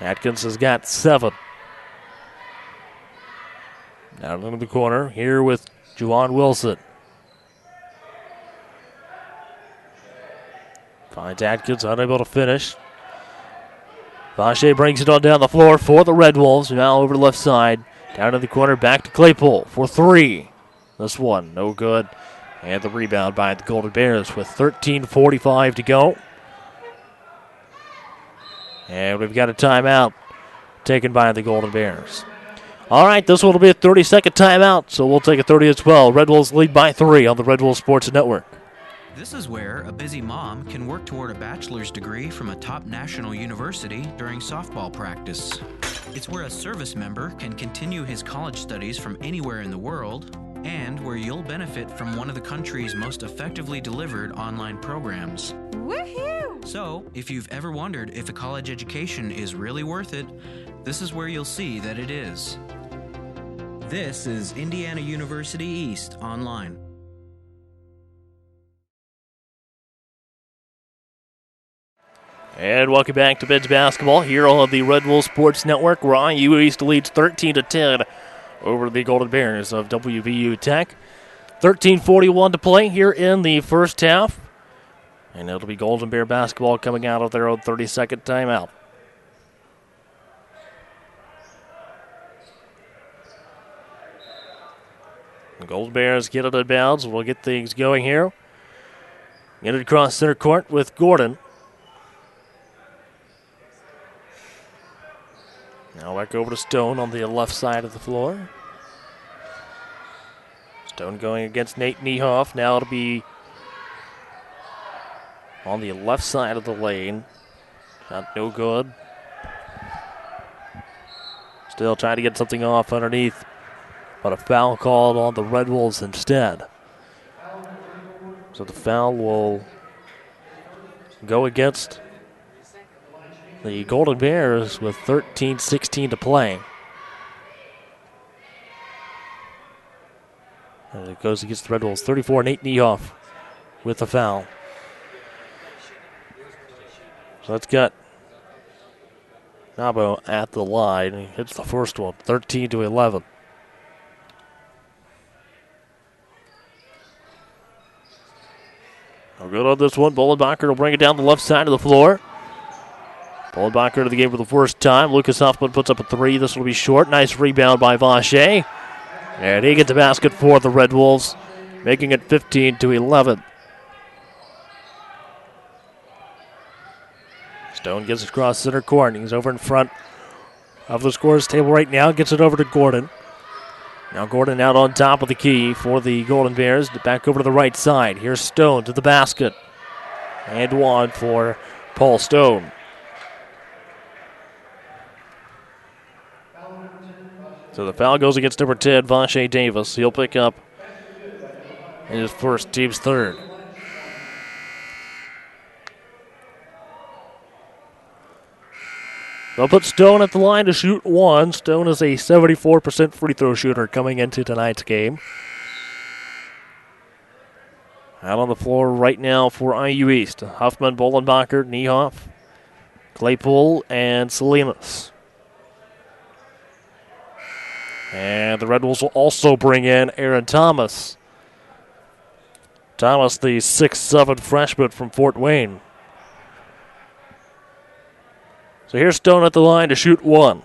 Atkins has got 7. Down into the corner here with Juwan Wilson. Finds Atkins unable to finish. Vache brings it on down the floor for the Red Wolves. Now over the left side. Down to the corner, back to Claypool for 3. This one, no good. And the rebound by the Golden Bears with 13:45 to go. And we've got a timeout taken by the Golden Bears. All right, this one will be a 30-second timeout, so we'll take a 30 as well. Red Wolves lead by 3 on the Red Wolves Sports Network. This is where a busy mom can work toward a bachelor's degree from a top national university during softball practice. It's where a service member can continue his college studies from anywhere in the world, and where you'll benefit from one of the country's most effectively delivered online programs. Woohoo! So, if you've ever wondered if a college education is really worth it, this is where you'll see that it is. This is Indiana University East Online. And welcome back to men's basketball here on the Red Wolves Sports Network, where IU East leads 13-10 over the Golden Bears of WVU Tech. 13:41 to play here in the first half. And it'll be Golden Bear basketball coming out of their own 30-second timeout. The Golden Bears get it in bounds. We'll get things going here. Get it across center court with Gordon. Now back over to Stone on the left side of the floor. Stone going against Nate Niehoff. Now it'll be on the left side of the lane. Shot no good. Still trying to get something off underneath, but a foul called on the Red Wolves instead. So the foul will go against the Golden Bears with 13:16 to play. And it goes against the Red Wolves. 34, Nate Niehoff with the foul. So that's got Nabo at the line. He hits the first one, 13-11. No good on this one. Bollenbacher will bring it down the left side of the floor. Bollenbacher to the game for the first time. Lucas Huffman puts up a 3. This will be short. Nice rebound by Vache. And he gets the basket for the Red Wolves, making it 15-11. Stone gets it across center court. He's over in front of the scorers table right now. Gets it over to Gordon. Now Gordon out on top of the key for the Golden Bears. Back over to the right side. Here's Stone to the basket. And one for Paul Stone. So the foul goes against number 10, Vache Davis. He'll pick up his first, team's third. They'll put Stone at the line to shoot 1. Stone is a 74% free throw shooter coming into tonight's game. Out on the floor right now for IU East. Huffman, Bollenbacher, Niehoff, Claypool, and Salinas. And the Red Wolves will also bring in Aaron Thomas. Thomas, the 6'7" freshman from Fort Wayne. So here's Stone at the line to shoot 1.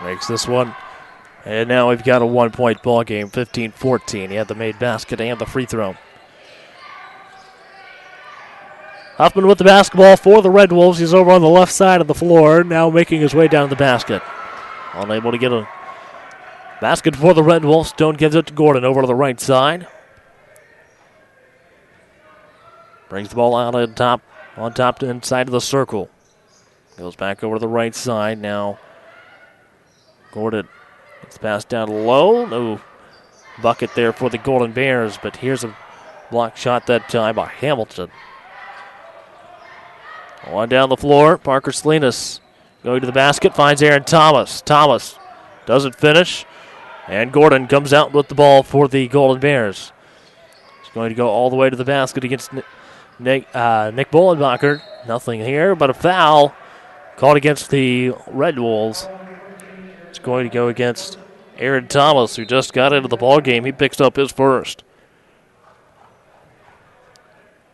Makes this one. And now we've got a 1-point ball game, 15-14. He had the made basket and the free throw. Huffman with the basketball for the Red Wolves. He's over on the left side of the floor, now making his way down to the basket. Unable to get a basket for the Red Wolves. Stone gives it to Gordon over to the right side. Brings the ball out on top to inside of the circle. Goes back over to the right side. Now Gordon gets passed down low. No bucket there for the Golden Bears, but here's a block shot that time by Hamilton. On down the floor, Parker Salinas going to the basket, finds Aaron Thomas. Thomas doesn't finish, and Gordon comes out with the ball for the Golden Bears. He's going to go all the way to the basket against Nick Bollenbacher. Nothing here, but a foul called against the Red Wolves. It's going to go against Aaron Thomas, who just got into the ball game. He picks up his first.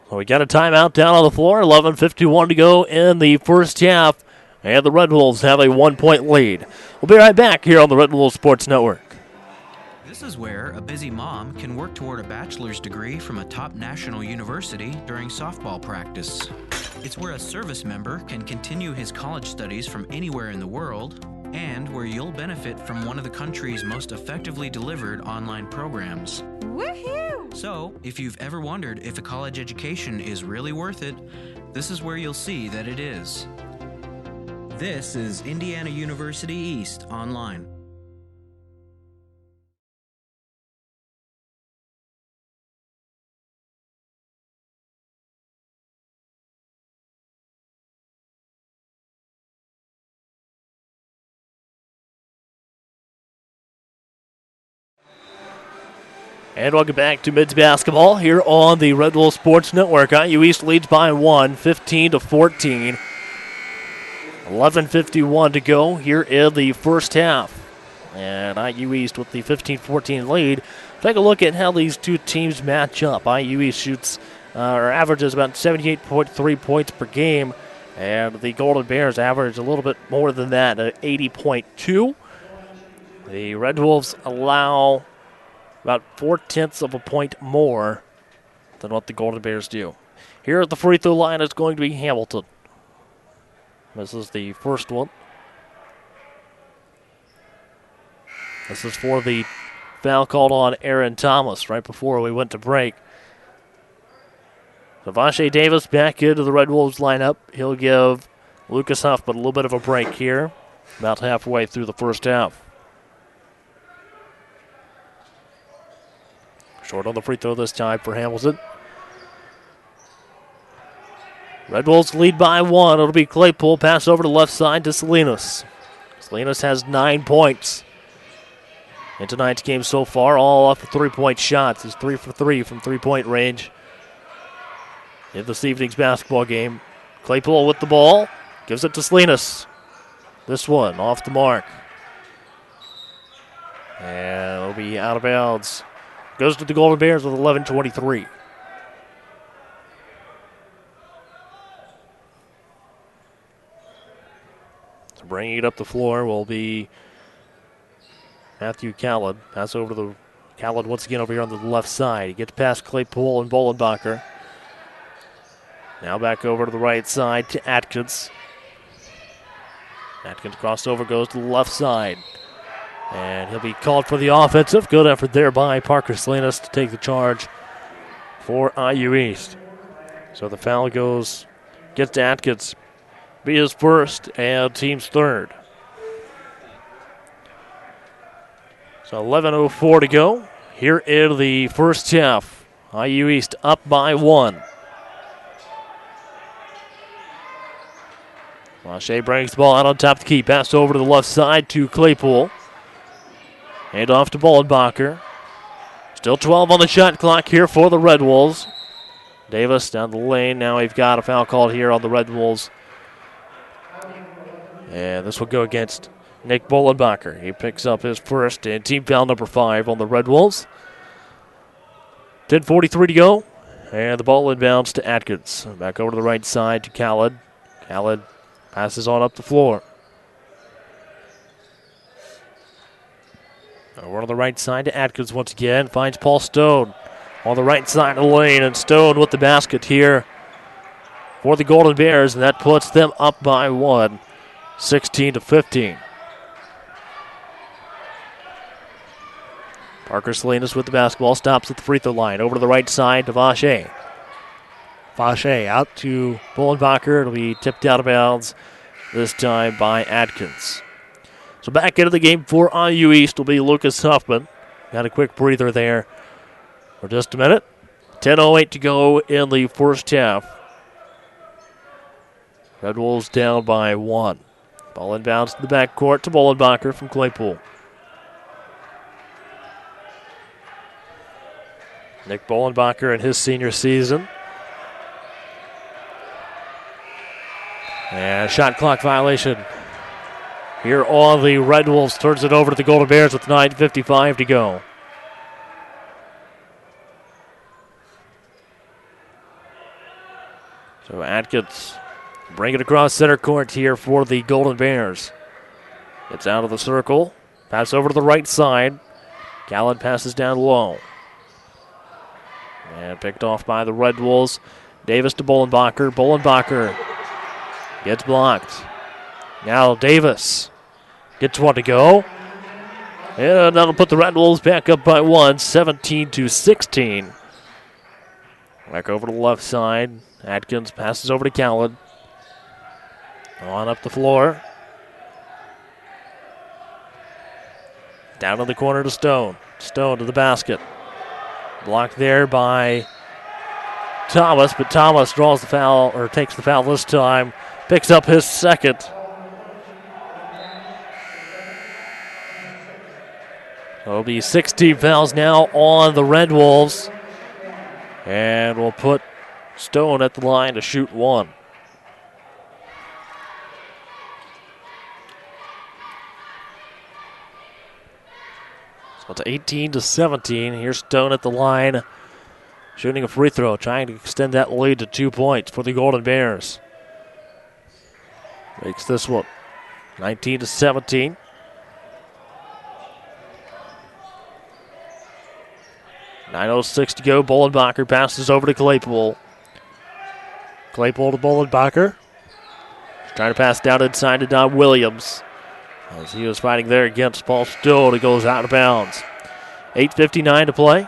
So we got a timeout down on the floor. 11:51 to go in the first half. And the Red Wolves have a 1-point lead. We'll be right back here on the Red Wolves Sports Network. This is where a busy mom can work toward a bachelor's degree from a top national university during softball practice. It's where a service member can continue his college studies from anywhere in the world, and where you'll benefit from one of the country's most effectively delivered online programs. Woohoo! So, if you've ever wondered if a college education is really worth it, this is where you'll see that it is. This is Indiana University East Online. And welcome back to Mids Basketball here on the Red Wolves Sports Network. IU East leads by 1, 15-14. 11:51 to go here in the first half. And IU East with the 15-14 lead. Take a look at how these two teams match up. IU East shoots or averages about 78.3 points per game. And the Golden Bears average a little bit more than that, at 80.2. The Red Wolves allow about 0.4 of a point more than what the Golden Bears do. Here at the free throw line is going to be Hamilton. This is the first one. This is for the foul called on Aaron Thomas right before we went to break. Savashe Davis back into the Red Wolves lineup. He'll give Lucas Huffman a little bit of a break here, about halfway through the first half. Short on the free throw this time for Hamilton. Red Wolves lead by 1. It'll be Claypool. Pass over to the left side to Salinas. Salinas has 9 points in tonight's game so far, all off of three-point shots. He's 3 for 3 from three-point range in this evening's basketball game. Claypool with the ball. Gives it to Salinas. This one off the mark. And it'll be out of bounds. Goes to the Golden Bears with 11:23. So bringing it up the floor will be Matthew Khaled. Pass over to the Khaled once again over here on the left side. He gets past Claypool and Bollenbacher. Now back over to the right side to Atkins. Atkins crossover goes to the left side. And he'll be called for the offensive. Good effort there by Parker Salinas to take the charge for IU East. So the foul gets to Atkins. Be his first and team's third. So 11:04 to go here in the first half. IU East up by 1. Lachey brings the ball out on top of the key. Pass over to the left side to Claypool. Hand off to Bollenbacher. Still 12 on the shot clock here for the Red Wolves. Davis down the lane. Now we've got a foul called here on the Red Wolves. And this will go against Nick Bollenbacher. He picks up his first and team foul number 5 on the Red Wolves. 10:43 to go. And the ball inbounds to Atkins. Back over to the right side to Khaled. Khaled passes on up the floor. Over on the right side to Atkins once again. Finds Paul Stone on the right side of the lane. And Stone with the basket here for the Golden Bears. And that puts them up by 1, 16-15. Parker Salinas with the basketball. Stops at the free throw line. Over to the right side to Vache. Vache out to Bollenbacher. It'll be tipped out of bounds this time by Atkins. So back into the game for IU East will be Lucas Huffman. Got a quick breather there for just a minute. 10:08 to go in the first half. Red Wolves down by 1. Ball inbounds to the backcourt to Bollenbacher from Claypool. Nick Bollenbacher in his senior season And shot clock violation. Here on the Red Wolves, turns it over to the Golden Bears with 9:55 to go. So Atkins bring it across center court here for the Golden Bears. Gets out of the circle. Pass over to the right side. Khaled passes down low. And picked off by the Red Wolves. Davis to Bolenbacher. Bolenbacher gets blocked. Now Davis gets one to go. And that'll put the Red Wolves back up by one, 17-16. Back over to the left side. Atkins passes over to Khaled. On up the floor. Down in the corner to Stone. Stone to the basket. Blocked there by Thomas, but Thomas draws the foul, or takes the foul this time. Picks up his second. So it'll be 16 fouls now on the Red Wolves. And we'll put Stone at the line to shoot one. So it's 18-17. Here's Stone at the line, shooting a free throw, trying to extend that lead to 2 points for the Golden Bears. Makes this one 19-17. .906 to go. Bolenbacher passes over to Claypool. Claypool to Bolenbacher. Trying to pass down inside to Don Williams. As he was fighting there against Paul Stone, it goes out of bounds. 8:59 to play.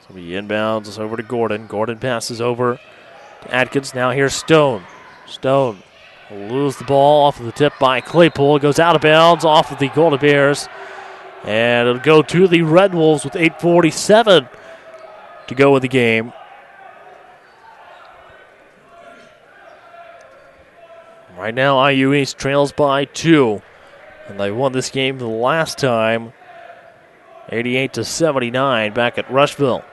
So he inbounds over to Gordon. Gordon passes over to Atkins. Now here's Stone. Stone will lose the ball off of the tip by Claypool. It goes out of bounds off of the Golden Bears. And it'll go to the Red Wolves with 8:47 to go in the game. Right now, IU East trails by 2. And they won this game the last time, 88-79 back at Rushville.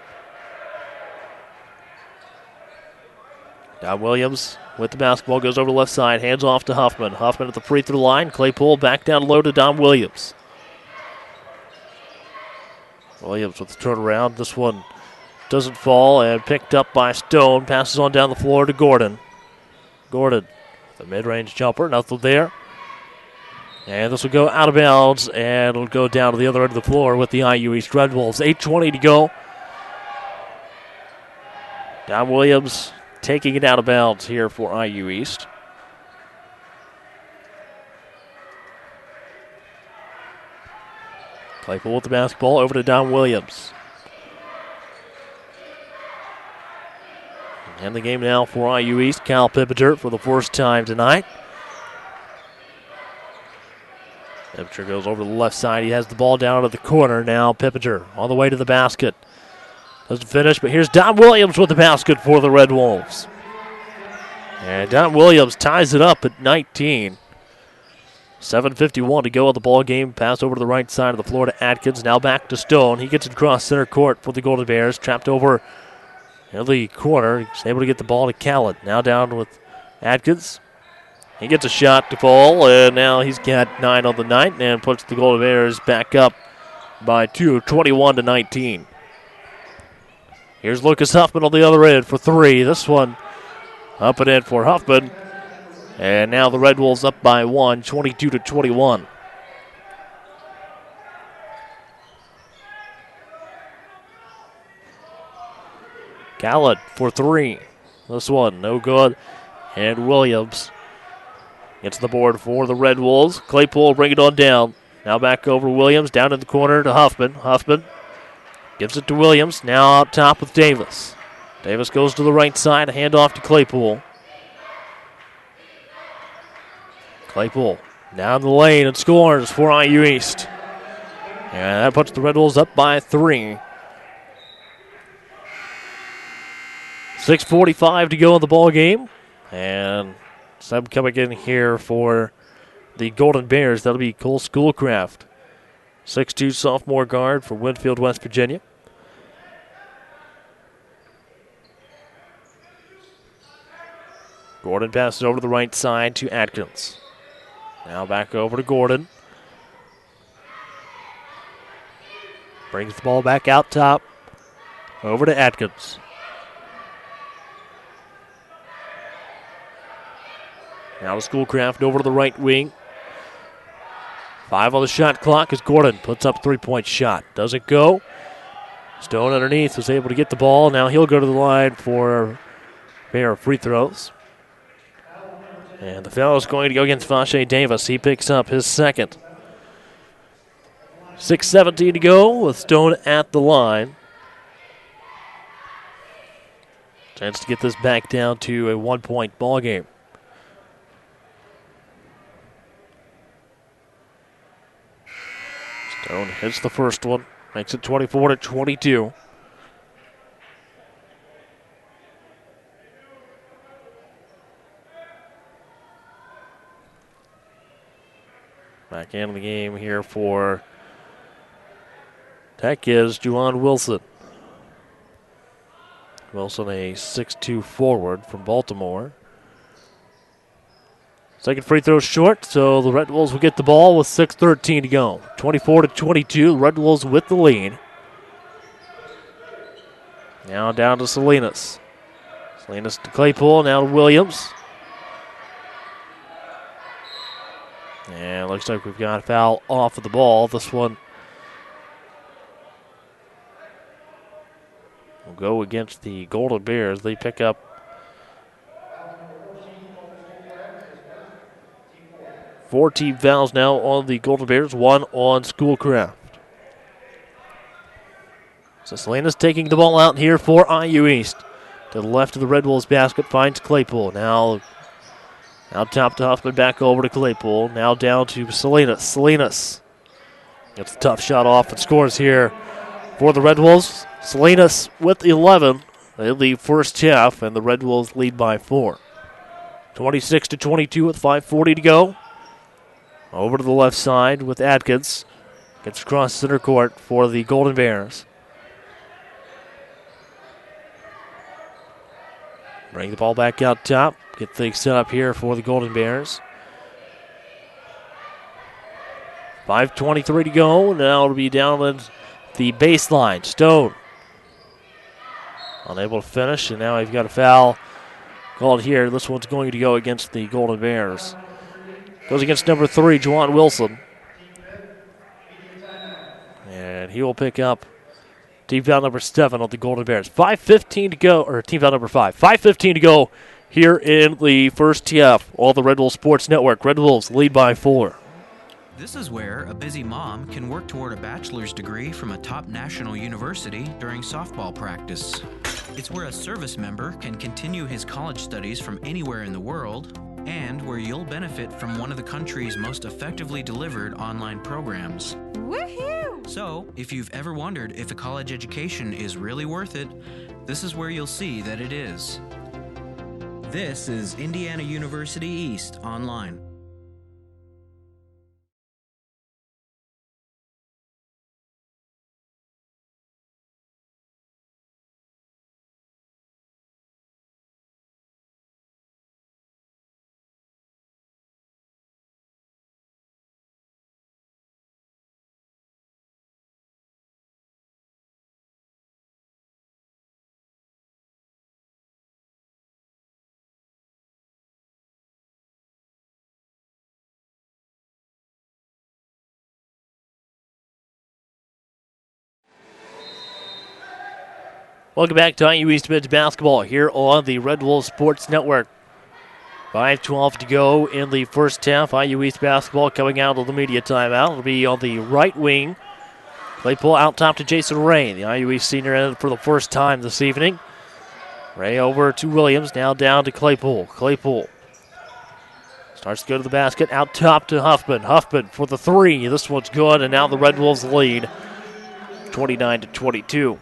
Don Williams with the basketball, goes over the left side, hands off to Huffman. Huffman at the free throw line. Claypool back down low to Don Williams. Williams with the turnaround. This one doesn't fall and picked up by Stone. Passes on down the floor to Gordon. Gordon, the mid-range jumper, nothing there. And this will go out of bounds, and it'll go down to the other end of the floor with the IU East Red Wolves. 8:20 to go. Don Williams taking it out of bounds here for IU East. Claypool with the basketball over to Don Williams. And the game now for IU East. Cal Pippinger for the first time tonight. Pippinger goes over to the left side. He has the ball down at the corner now. Pippinger on the way to the basket. Doesn't finish, but here's Don Williams with the basket for the Red Wolves. And Don Williams ties it up at 19. 7:51 to go in the ball game. Pass over to the right side of the floor to Atkins. Now back to Stone. He gets it across center court for the Golden Bears. Trapped over in the corner. He's able to get the ball to Khaled. Now down with Atkins. He gets a shot to fall, and now he's got 9 on the night and puts the Golden Bears back up by 2, 21-19. Here's Lucas Huffman on the other end for 3. This one up and in for Huffman. And now the Red Wolves up by 1, 22-21. Khaled for 3. This one no good. And Williams gets the board for the Red Wolves. Claypool bring it on down. Now back over Williams, down in the corner to Huffman. Huffman gives it to Williams. Now up top with Davis. Davis goes to the right side, a handoff to Claypool. Claypool down the lane and scores for IU East. And that puts the Red Wolves up by 3. 6:45 to go in the ball game. And sub coming in here for the Golden Bears. That'll be Cole Schoolcraft, 6'2" sophomore guard for Winfield, West Virginia. Gordon passes over to the right side to Atkins. Now back over to Gordon. Brings the ball back out top. Over to Atkins. Now to Schoolcraft over to the right wing. 5 on the shot clock as Gordon puts up a 3-point shot. Doesn't go. Stone underneath was able to get the ball. Now he'll go to the line for a pair of free throws. And the foul is going to go against Vache Davis. He picks up his second. 6:17 to go with Stone at the line. Chance to get this back down to a 1-point ball game. Stone hits the first one, makes it 24-22. Back into the game here for Tech is Juwan Wilson. Wilson, a 6'2" forward from Baltimore. Second free throw short, so the Red Wolves will get the ball with 6:13 to go. 24-22, Red Wolves with the lead. Now down to Salinas. Salinas to Claypool, now to Williams. And looks like we've got a foul off of the ball. This one will go against the Golden Bears. They pick up four team fouls now on the Golden Bears, 1 on Schoolcraft. So Salinas taking the ball out here for IU East. To the left of the Red Wolves basket, finds Claypool. Now out top to Huffman, back over to Claypool. Now down to Salinas. Salinas gets a tough shot off and scores here for the Red Wolves. Salinas with 11. They lead first half, and the Red Wolves lead by 4. 26-22 with 5:40 to go. Over to the left side with Atkins. Gets across center court for the Golden Bears. Bring the ball back out top. Get things set up here for the Golden Bears. 5:23 to go. Now it'll be down at the baseline. Stone unable to finish, and now he's got a foul called here. This one's going to go against the Golden Bears. Goes against number 3, Juwan Wilson. And he will pick up team foul number 7 on the Golden Bears. 5:15 to go, or team foul number 5. 5:15 to go here in the first half. All the Red Wolves Sports Network. Red Wolves lead by 4. This is where a busy mom can work toward a bachelor's degree from a top national university during softball practice. It's where a service member can continue his college studies from anywhere in the world, and where you'll benefit from one of the country's most effectively delivered online programs. Woohoo! So, if you've ever wondered if a college education is really worth it, this is where you'll see that it is. This is Indiana University East Online. Welcome back to IU East Men's basketball here on the Red Wolves Sports Network. 5:12 to go in the first half. IU East basketball coming out of the media timeout. It'll be on the right wing. Claypool out top to Jason Ray. The IU East senior in for the first time this evening. Ray over to Williams. Now down to Claypool. Claypool starts to go to the basket. Out top to Huffman. Huffman for the 3. This one's good, and now the Red Wolves lead 29-22.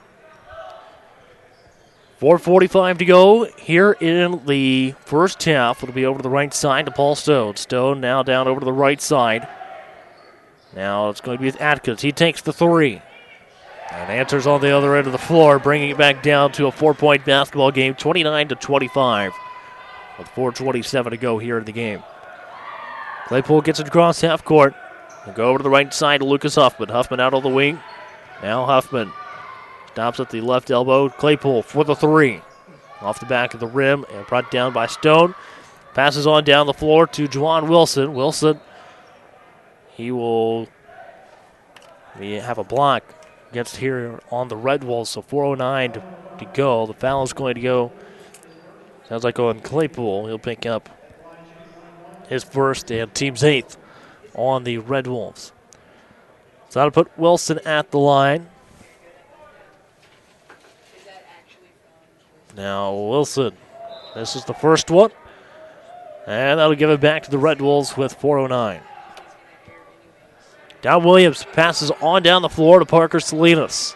4:45 to go here in the first half. It'll be over to the right side to Paul Stone. Stone now down over to the right side. Now it's going to be with Atkins. He takes the three. And answers on the other end of the floor, bringing it back down to a 4-point basketball game, 29-25. With 4:27 to go here in the game. Claypool gets it across half court. We'll go over to the right side to Lucas Huffman. Huffman out on the wing. Now Huffman stops at the left elbow. Claypool for the three. Off the back of the rim and brought down by Stone. Passes on down the floor to Juwan Wilson. Wilson, he will have a block against here on the Red Wolves. So 4:09 to go. The foul is going to go, sounds like on Claypool. He'll pick up his first and team's eighth on the Red Wolves. So that'll put Wilson at the line. Now Wilson, this is the first one. And that'll give it back to the Red Wolves with 4:09. Down Williams passes on down the floor to Parker Salinas.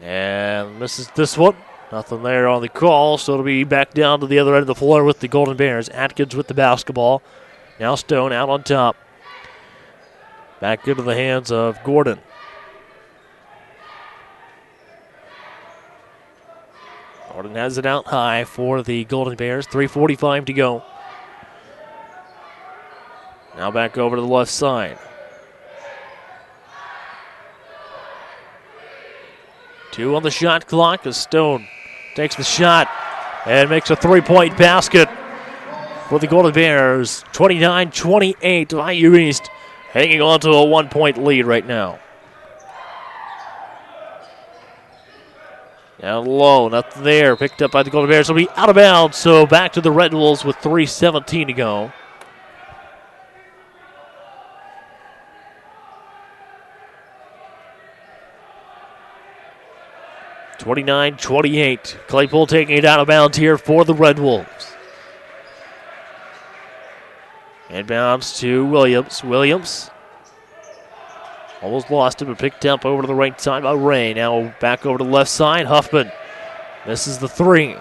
And misses this one. Nothing there on the call, so it'll be back down to the other end of the floor with the Golden Bears. Atkins with the basketball. Now Stone out on top. Back into the hands of Gordon. Gordon has it out high for the Golden Bears. 3:45 to go. Now back over to the left side. 2 on the shot clock as Stone takes the shot and makes a 3-point basket for the Golden Bears. 29-28 to IU East, hanging on to a 1-point lead right now. Down low, nothing there. Picked up by the Golden Bears. Will be out of bounds, so back to the Red Wolves with 3:17 to go. (29-28). Claypool taking it out of bounds here for the Red Wolves. Inbounds to Williams. Williams almost lost it, but picked up over to the right side by Ray. Now back over to the left side. Huffman misses the three.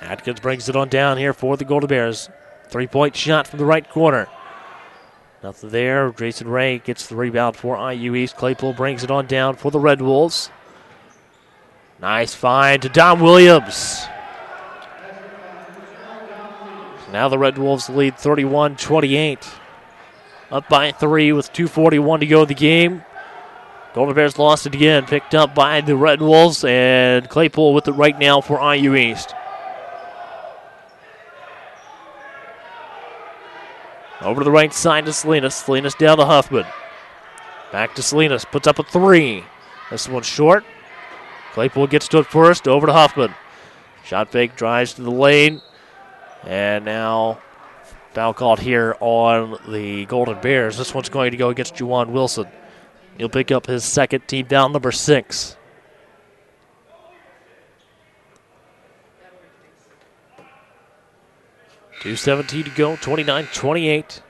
Atkins brings it on down here for the Golden Bears. 3-point shot from the right corner. Nothing there. Jason Ray gets the rebound for IU East. Claypool brings it on down for the Red Wolves. Nice find to Dom Williams. Now the Red Wolves lead 31-28. Up by 3 with 2:41 to go in the game. Golden Bears lost it again. Picked up by the Red Wolves, and Claypool with it right now for IU East. Over to the right side to Salinas. Salinas down to Huffman. Back to Salinas. Puts up a 3. This one's short. Claypool gets to it first. Over to Huffman. Shot fake, drives to the lane. And now foul called here on the Golden Bears. This one's going to go against Juwan Wilson. He'll pick up his second, team down, number 6. .217 to go, 29-28.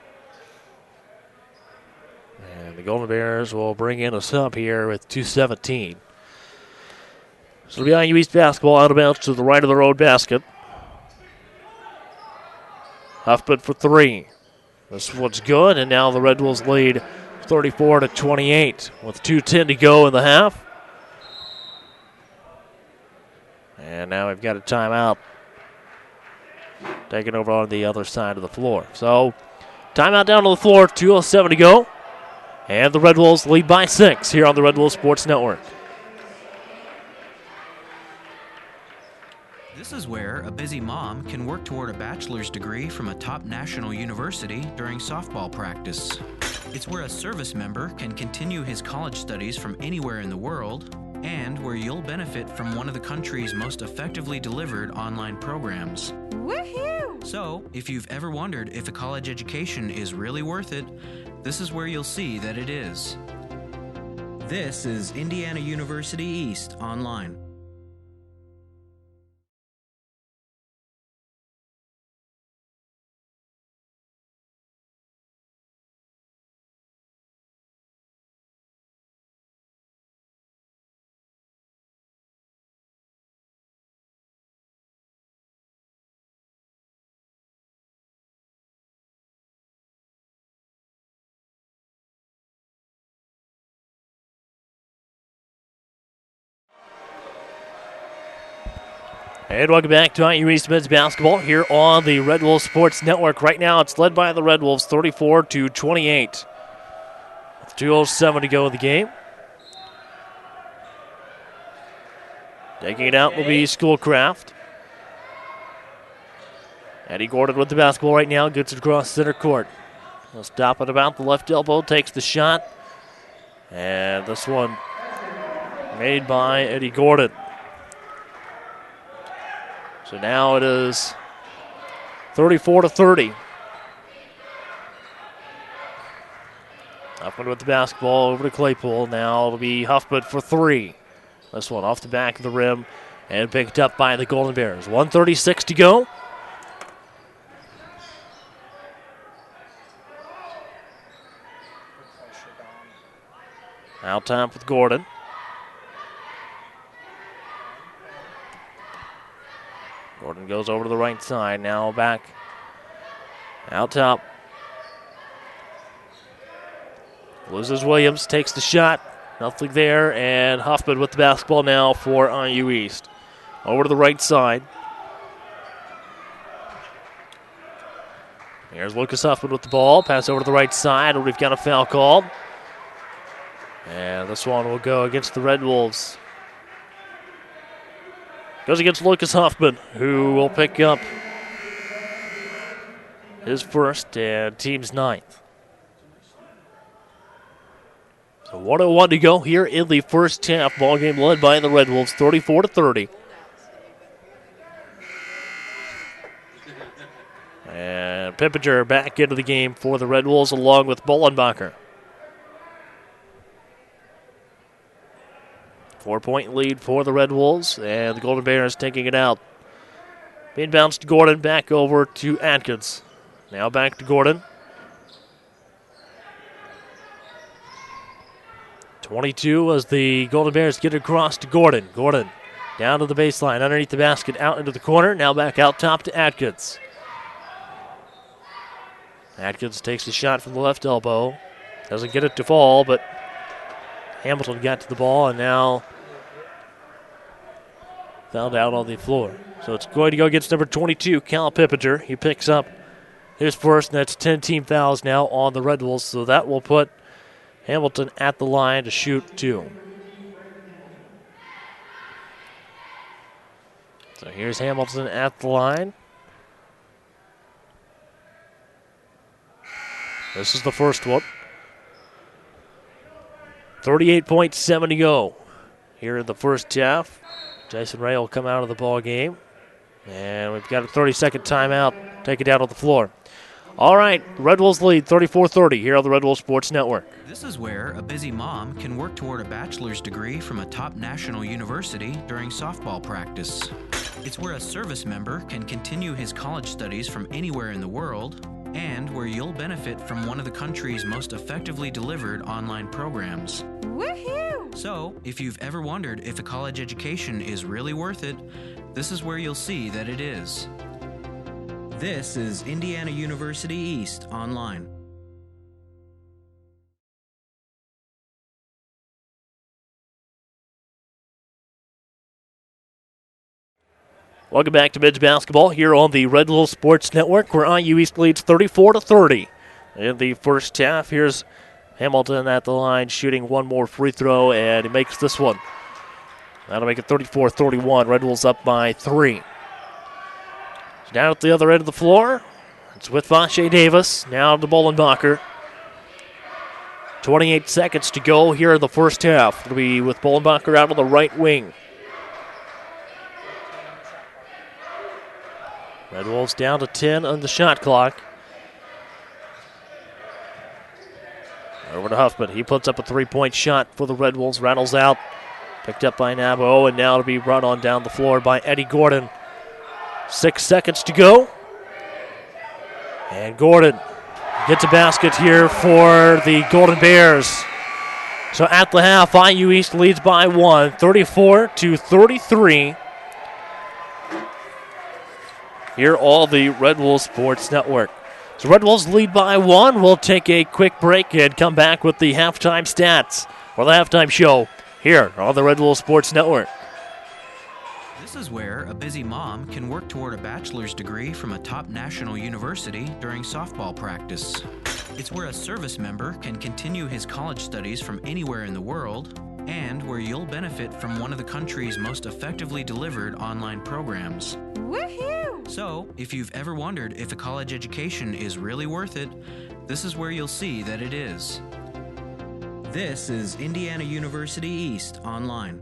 And the Golden Bears will bring in a sub here with 2:17. So it'll be IU East basketball out of bounds to the right of their own basket. Huffman for 3. This one's good, and now the Red Wolves lead 34-28 with 2:10 to go in the half. And now we've got a timeout taking over on the other side of the floor. So, timeout down on the floor, 2:07 to go. And the Red Wolves lead by 6 here on the Red Wolves Sports Network. This is where a busy mom can work toward a bachelor's degree from a top national university during softball practice. It's where a service member can continue his college studies from anywhere in the world, and where you'll benefit from one of the country's most effectively delivered online programs. Woohoo! So, if you've ever wondered if a college education is really worth it, this is where you'll see that it is. This is Indiana University East Online. And welcome back to IU East men's basketball here on the Red Wolves Sports Network. Right now it's led by the Red Wolves 34-28. With 2:07 to go in the game. Taking it out will be Schoolcraft. Eddie Gordon with the basketball right now. Gets it across center court. He'll stop it about the left elbow. Takes the shot. And this one made by Eddie Gordon. So now it is 34-30. Huffman with the basketball over to Claypool. Now it'll be Huffman for three. This one off the back of the rim and picked up by the Golden Bears. 1:36 to go. Out top with Gordon. Gordon goes over to the right side. Now back out top. Loses Williams. Takes the shot. Nothing there. And Huffman with the basketball now for IU East. Over to the right side. Here's Lucas Huffman with the ball. Pass over to the right side. We've got a foul called. And this one will go against the Red Wolves. Goes against Lucas Huffman, who will pick up his first and team's ninth. So 1:01 to go here in the first half. Ball game led by the Red Wolves, 34-30. And Pippinger back into the game for the Red Wolves along with Bollenbacher. 4-point lead for the Red Wolves, and the Golden Bears taking it out. Being bounced to Gordon, back over to Atkins. Now back to Gordon. 22 as the Golden Bears get across to Gordon. Gordon down to the baseline, underneath the basket, out into the corner. Now back out top to Atkins. Atkins takes the shot from the left elbow. Doesn't get it to fall, but Hamilton got to the ball and now fouled out on the floor. So it's going to go against number 22, Cal Pippinger. He picks up his first, and that's 10 team fouls now on the Red Wolves. So that will put Hamilton at the line to shoot two. So here's Hamilton at the line. This is the first one. 38.7 to go here in the first half. Jason Ray will come out of the ball game. And we've got a 30-second timeout. Take it down on the floor. All right, Red Wolves lead 34-30 here on the Red Wolves Sports Network. This is where a busy mom can work toward a bachelor's degree from a top national university during softball practice. It's where a service member can continue his college studies from anywhere in the world, and where you'll benefit from one of the country's most effectively delivered online programs. Woohoo! So, if you've ever wondered if a college education is really worth it, this is where you'll see that it is. This is Indiana University East Online. Welcome back to men's basketball here on the Red Wolves Sports Network, where IU East leads 34-30 in the first half. Here's Hamilton at the line shooting one more free throw, and he makes this one. That'll make it 34-31. Red Wolves up by 3. Down at the other end of the floor, it's with Vache Davis. Now to Bollenbacher. 28 seconds to go here in the first half. It'll be with Bollenbacher out on the right wing. Red Wolves down to 10 on the shot clock. Over to Huffman. He puts up a three-point shot for the Red Wolves. Rattles out. Picked up by Nabo, and now to be run on down the floor by Eddie Gordon. 6 seconds to go. And Gordon gets a basket here for the Golden Bears. So at the half, IU East leads by 1, 34-33. Here on the Red Wolves Sports Network. So Red Wolves lead by 1. We'll take a quick break and come back with the halftime stats or the halftime show here on the Red Wolves Sports Network. This is where a busy mom can work toward a bachelor's degree from a top national university during softball practice. It's where a service member can continue his college studies from anywhere in the world, and where you'll benefit from one of the country's most effectively delivered online programs. Woohoo! So, if you've ever wondered if a college education is really worth it, this is where you'll see that it is. This is Indiana University East Online.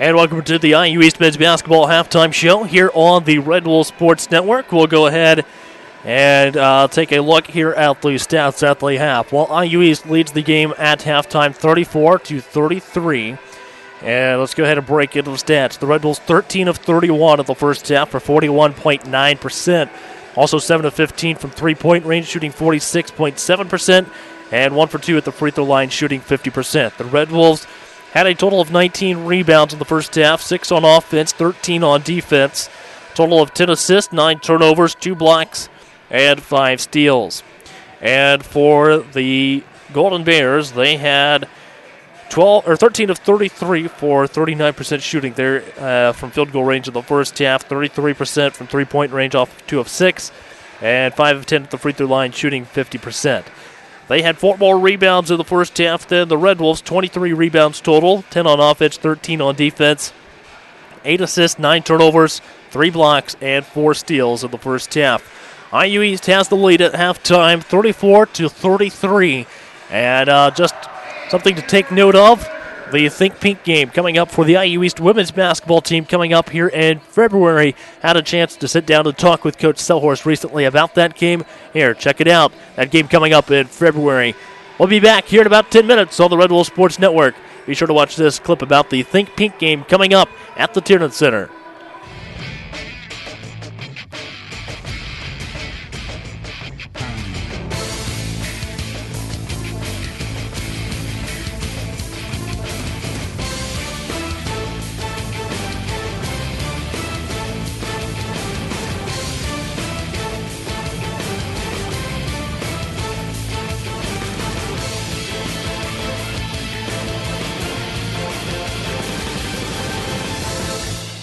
And welcome to the IU East Men's Basketball Halftime Show here on the Red Wolf Sports Network. We'll go ahead and take a look here at the stats at the half. Well, IU East leads the game at halftime 34-33. And let's go ahead and break into the stats. The Red Bulls 13 of 31 in the first half for 41.9%. Also 7 of 15 from three-point range, shooting 46.7%. And 1 for 2 at the free throw line, shooting 50%. The Red Wolves had a total of 19 rebounds in the first half, 6 on offense, 13 on defense. Total of 10 assists, 9 turnovers, 2 blocks, and 5 steals. And for the Golden Bears, they had 13 of 33 for 39% shooting there from field goal range in the first half, 33% from three-point range off 2 of 6, and 5 of 10 at the free throw line, shooting 50%. They had 4 more rebounds in the first half than the Red Wolves, 23 rebounds total, 10 on offense, 13 on defense, 8 assists, 9 turnovers, 3 blocks, and 4 steals in the first half. IU East has the lead at halftime, 34-33, and just something to take note of, the Think Pink game coming up for the IU East women's basketball team coming up here in February. Had a chance to sit down and talk with Coach Selhorst recently about that game. Here, check it out. That game coming up in February. We'll be back here in about 10 minutes on the Red Wolf Sports Network. Be sure to watch this clip about the Think Pink game coming up at the Tiernan Center.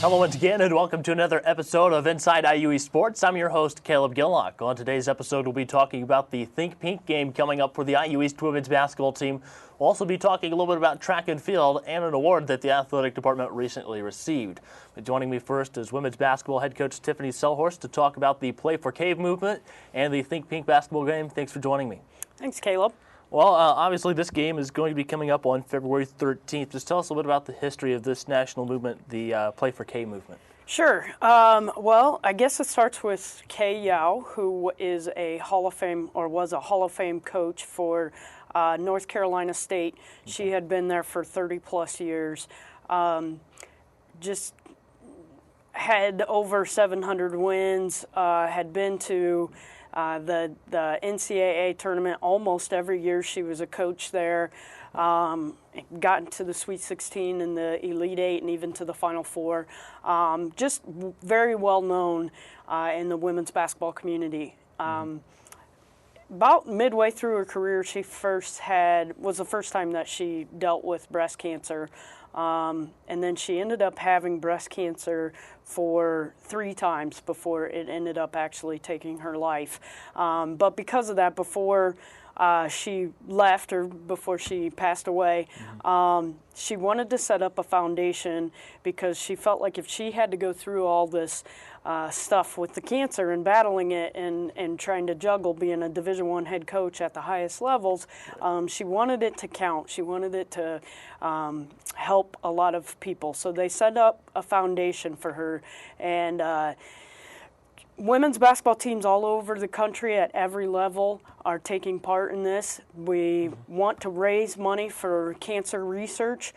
Hello once again, and welcome to another episode of Inside IUE Sports. I'm your host, Caleb Gillock. On today's episode, we'll be talking about the Think Pink game coming up for the IU East women's basketball team. We'll also be talking a little bit about track and field and an award that the athletic department recently received. But joining me first is women's basketball head coach Tiffany Selhorst to talk about the Play for Cave movement and the Think Pink basketball game. Thanks for joining me. Thanks, Caleb. Well, obviously this game is going to be coming up on February 13th. Just tell us a little bit about the history of this national movement, the Play for Cave movement. Sure. Well, I guess it starts with Kay Yao, who is a Hall of Fame, or was a Hall of Fame coach for North Carolina State. She had been there for 30-plus years. Just had over 700 wins, had been to the NCAA tournament almost every year she was a coach there. Gotten to the Sweet 16 and the Elite 8 and even to the Final Four. Just very well known in the women's basketball community. About midway through her career, she was the first time that she dealt with breast cancer. And then she ended up having breast cancer for 3 times before it ended up actually taking her life. But because of that, before she left, or before she passed away, she wanted to set up a foundation because she felt like if she had to go through all this stuff with the cancer and battling it and trying to juggle being a Division I head coach at the highest levels, she wanted it to count. She wanted it to help a lot of people. So they set up a foundation for her, and women's basketball teams all over the country at every level are taking part in this. We want to raise money for cancer research.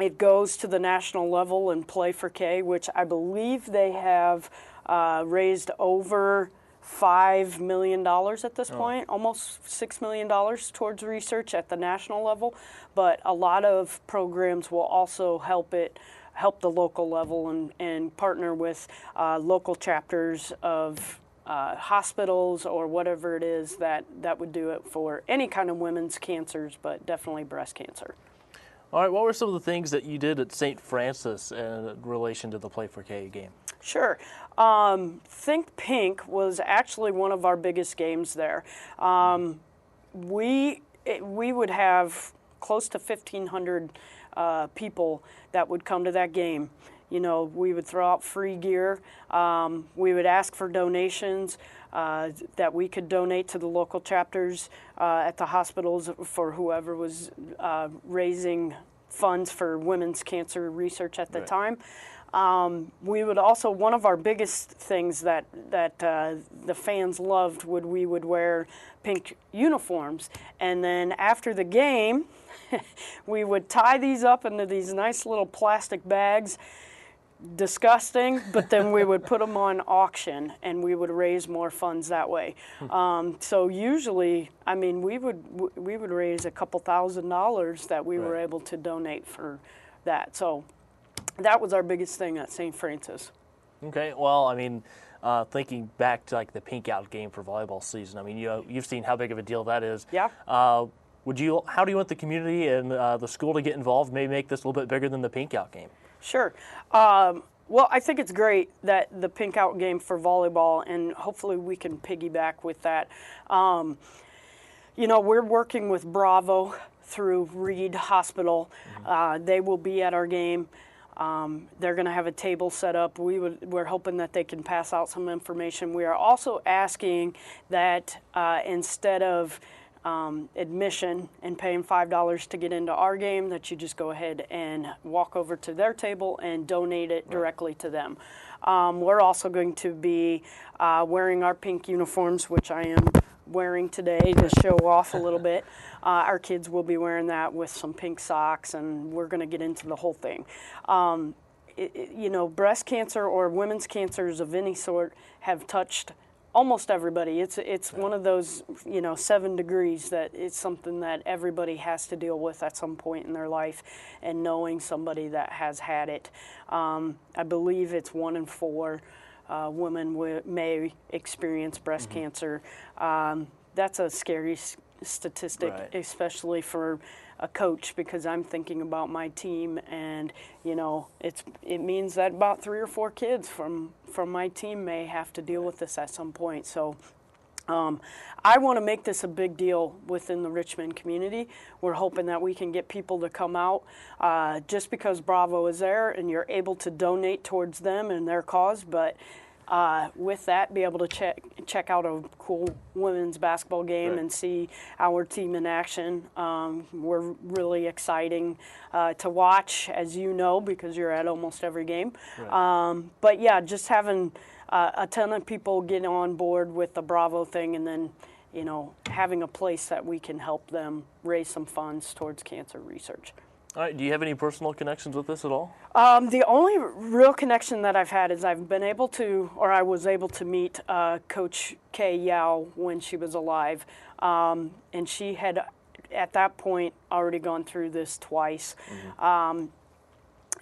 It goes to the national level and Play for K, which I believe they have raised over $5 million at this point, almost $6 million towards research at the national level. But a lot of programs will also help the local level and partner with local chapters of hospitals or whatever it is that would do it for any kind of women's cancers, but definitely breast cancer. All right, what were some of the things that you did at St. Francis in relation to the Play for K game? Sure. Think Pink was actually one of our biggest games there. We would have close to 1,500 people that would come to that game. You know, we would throw out free gear. We would ask for donations that we could donate to the local chapters at the hospitals for whoever was raising funds for women's cancer research at the time. We would also, one of our biggest things that the fans loved, we would wear pink uniforms. And then after the game, we would tie these up into these nice little plastic bags. Disgusting, but then we would put them on auction and we would raise more funds that way. So usually, I mean, we would raise a couple $1,000s that we were able to donate for that. So that was our biggest thing at St. Francis. Okay, well, I mean, thinking back to like the Pink Out game for volleyball season, I mean, you've seen how big of a deal that is. Yeah. How do you want the community and the school to get involved? Maybe make this a little bit bigger than the Pink Out game. Sure. Well, I think it's great that the Pink Out game for volleyball, and hopefully we can piggyback with that. You know, we're working with Bravo through Reed Hospital. They will be at our game. They're going to have a table set up. We're hoping that they can pass out some information. We are also asking that instead of admission and paying $5 to get into our game, that you just go ahead and walk over to their table and donate it directly to them. We're also going to be wearing our pink uniforms, which I am wearing today to show off a little bit. Our kids will be wearing that with some pink socks, and we're going to get into the whole thing. You know, breast cancer or women's cancers of any sort have touched almost everybody. It's one of those, 7 degrees that it's something that everybody has to deal with at some point in their life, and knowing somebody that has had it. I believe it's 1 in 4 women may experience breast cancer. That's a scary statistic, especially for a coach because I'm thinking about my team, and it means that about 3 or 4 kids from my team may have to deal with this at some point. So I want to make this a big deal within the Richmond community. We're hoping that we can get people to come out just because Bravo is there and you're able to donate towards them and their cause, but with that, be able to check out a cool women's basketball game right. and see our team in action. We're really exciting to watch, as you know, because you're at almost every game. Right. But yeah, just having a ton of people get on board with the Bravo thing, and then having a place that we can help them raise some funds towards cancer research. All right. Do you have any personal connections with this at all? The only real connection that I've had is I was able to meet Coach Kay Yao when she was alive, and she had at that point already gone through this twice, and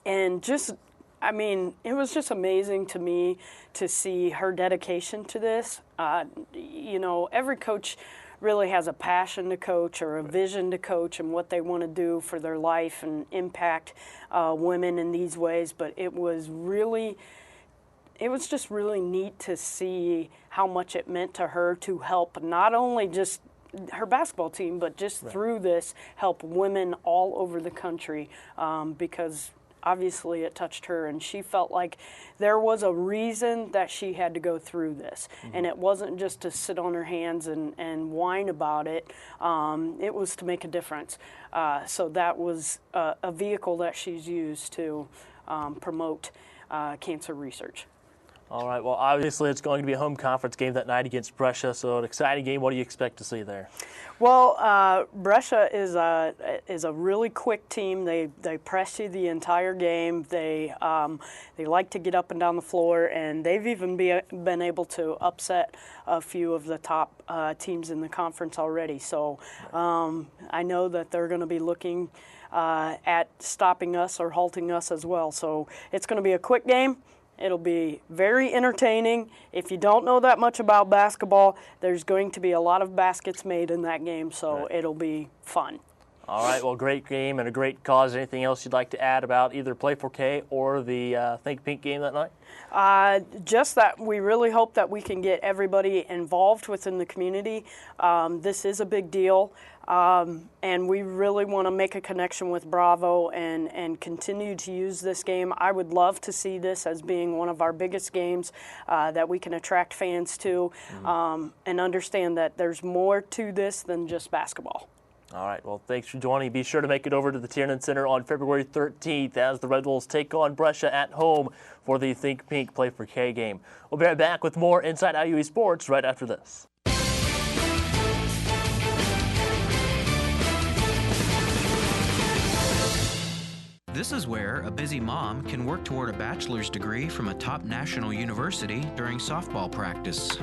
it was just amazing to me to see her dedication to this. Every coach really has a passion to coach or a vision to coach and what they want to do for their life and impact women in these ways. But it was just really neat to see how much it meant to her to help not only just her basketball team, but just right. through this help women all over the country because obviously it touched her, and she felt like there was a reason that she had to go through this. And it wasn't just to sit on her hands and whine about it. It was to make a difference. So that was a vehicle that she's used to promote cancer research. All right. Well, obviously it's going to be a home conference game that night against Brescia, so an exciting game. What do you expect to see there? Well, Brescia is a really quick team. They press you the entire game. They like to get up and down the floor, and they've even been able to upset a few of the top teams in the conference already. So I know that they're going to be looking at stopping us or halting us as well. So it's going to be a quick game. It'll be very entertaining. If you don't know that much about basketball, there's going to be a lot of baskets made in that game, so right. It'll be fun. All right, well, great game and a great cause. Anything else you'd like to add about either Play 4K or the Think Pink game that night? Just that we really hope that we can get everybody involved within the community. This is a big deal, and we really want to make a connection with Bravo and continue to use this game. I would love to see this as being one of our biggest games that we can attract fans to, and understand that there's more to this than just basketball. All right, well, thanks for joining. Be sure to make it over to the Tiernan Center on February 13th as the Red Wolves take on Brescia at home for the Think Pink Play 4K game. We'll be right back with more Inside IUE Sports right after this. This is where a busy mom can work toward a bachelor's degree from a top national university during softball practice.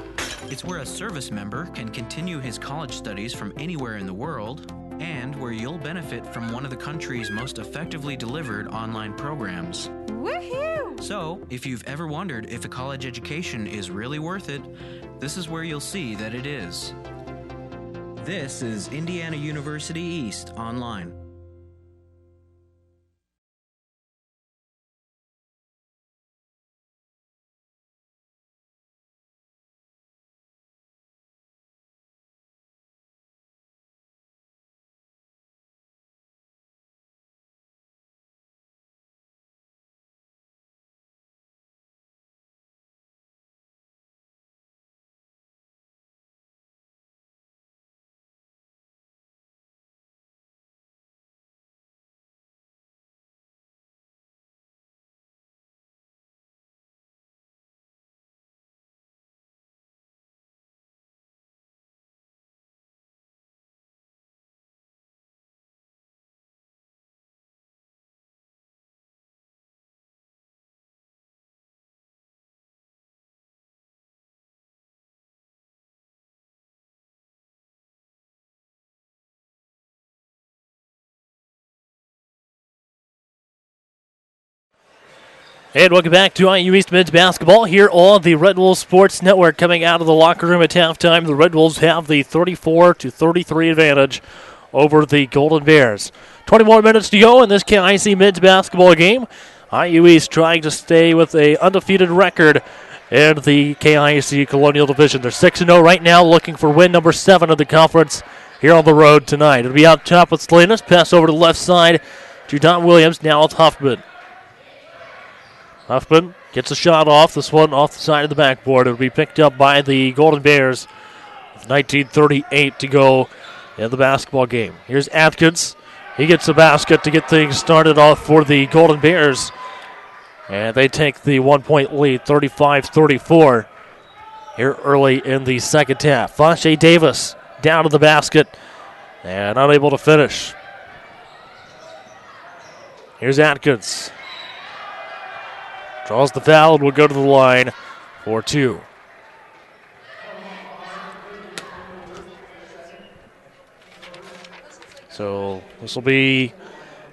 It's where a service member can continue his college studies from anywhere in the world, and where you'll benefit from one of the country's most effectively delivered online programs. Woohoo! So, if you've ever wondered if a college education is really worth it, this is where you'll see that it is. This is Indiana University East Online. And welcome back to IU East Men's Basketball here on the Red Wolves Sports Network. Coming out of the locker room at halftime, the Red Wolves have the 34-33 advantage over the Golden Bears. 20 more minutes to go in this KIC Mids basketball game. IU East trying to stay with a undefeated record in the KIC Colonial Division. They're 6-0 right now, looking for win number 7 of the conference here on the road tonight. It'll be out top with Salinas. Pass over to the left side to Don Williams. Now it's Huffman. Huffman gets a shot off. This one off the side of the backboard. It'll be picked up by the Golden Bears. 19:38 to go in the basketball game. Here's Atkins. He gets a basket to get things started off for the Golden Bears. And they take the 1-point lead, 35-34, here early in the second half. Vache Davis down to the basket and unable to finish. Here's Atkins. Draws the foul and will go to the line for 2. So this will be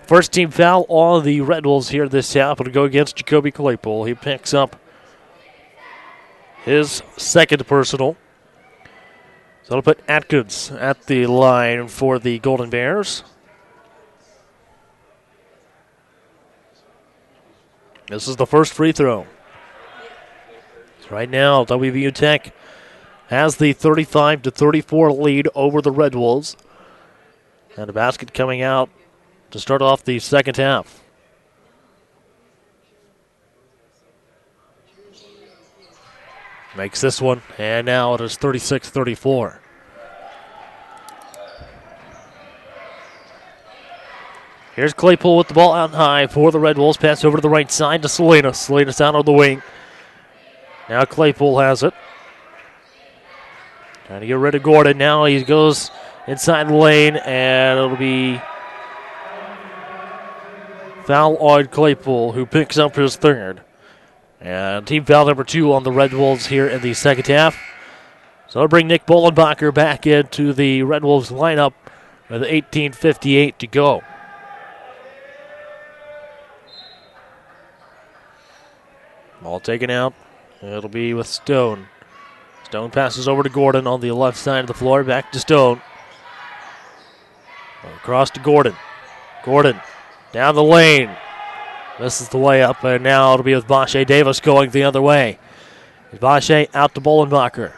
first team foul on the Red Wolves here this half. It'll go against Jacoby Claypool. He picks up his second personal. So it'll put Atkins at the line for the Golden Bears. This is the first free throw. Right now, WVU Tech has the 35-34 lead over the Red Wolves. And a basket coming out to start off the second half. Makes this one, and now it is 36-34. Here's Claypool with the ball out high for the Red Wolves. Pass over to the right side to Salinas. Salinas out on the wing. Now Claypool has it. Trying to get rid of Gordon. Now he goes inside the lane, and it'll be foul on Claypool, who picks up his third. And team foul number 2 on the Red Wolves here in the second half. So it'll bring Nick Bollenbacher back into the Red Wolves lineup with 18:58 to go. Ball taken out. It'll be with Stone. Stone passes over to Gordon on the left side of the floor. Back to Stone. Across to Gordon. Gordon down the lane. Misses the way up, and now it'll be with Vache Davis going the other way. Vache out to Bollenbacher.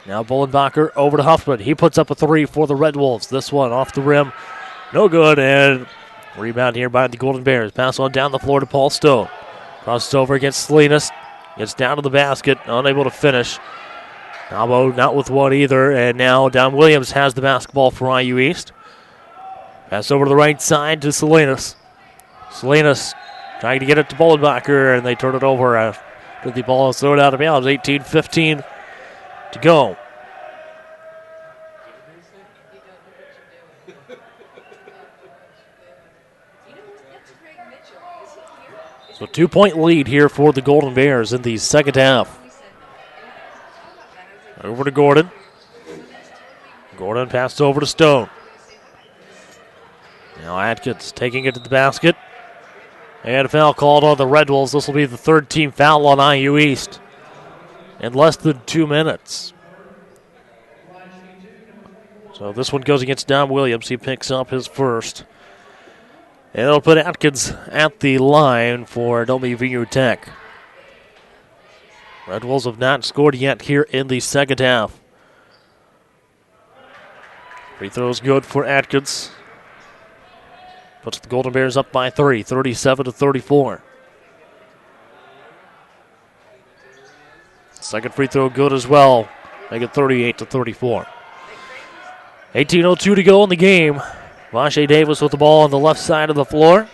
Now Bollenbacher over to Huffman. He puts up a 3 for the Red Wolves. This one off the rim. No good, and rebound here by the Golden Bears. Pass on down the floor to Paul Stone. Crosses over against Salinas. Gets down to the basket, unable to finish. Albo not with one either, and now Don Williams has the basketball for IU East. Pass over to the right side to Salinas. Salinas trying to get it to Bollenbacher, and they turn it over after the ball is thrown out of bounds. 18:15 to go. So 2-point lead here for the Golden Bears in the second half. Over to Gordon. Gordon passes over to Stone. Now Atkins taking it to the basket. And a foul called on the Red Wolves. This will be the third team foul on IU East in less than 2 minutes. So this one goes against Don Williams. He picks up his first. And it'll put Atkins at the line for WVU Tech. Red Wolves have not scored yet here in the second half. Free throw's good for Atkins. Puts the Golden Bears up by 3, 37-34. Second free throw good as well. Make it 38-34. 18:02 to go in the game. Vache Davis with the ball on the left side of the floor.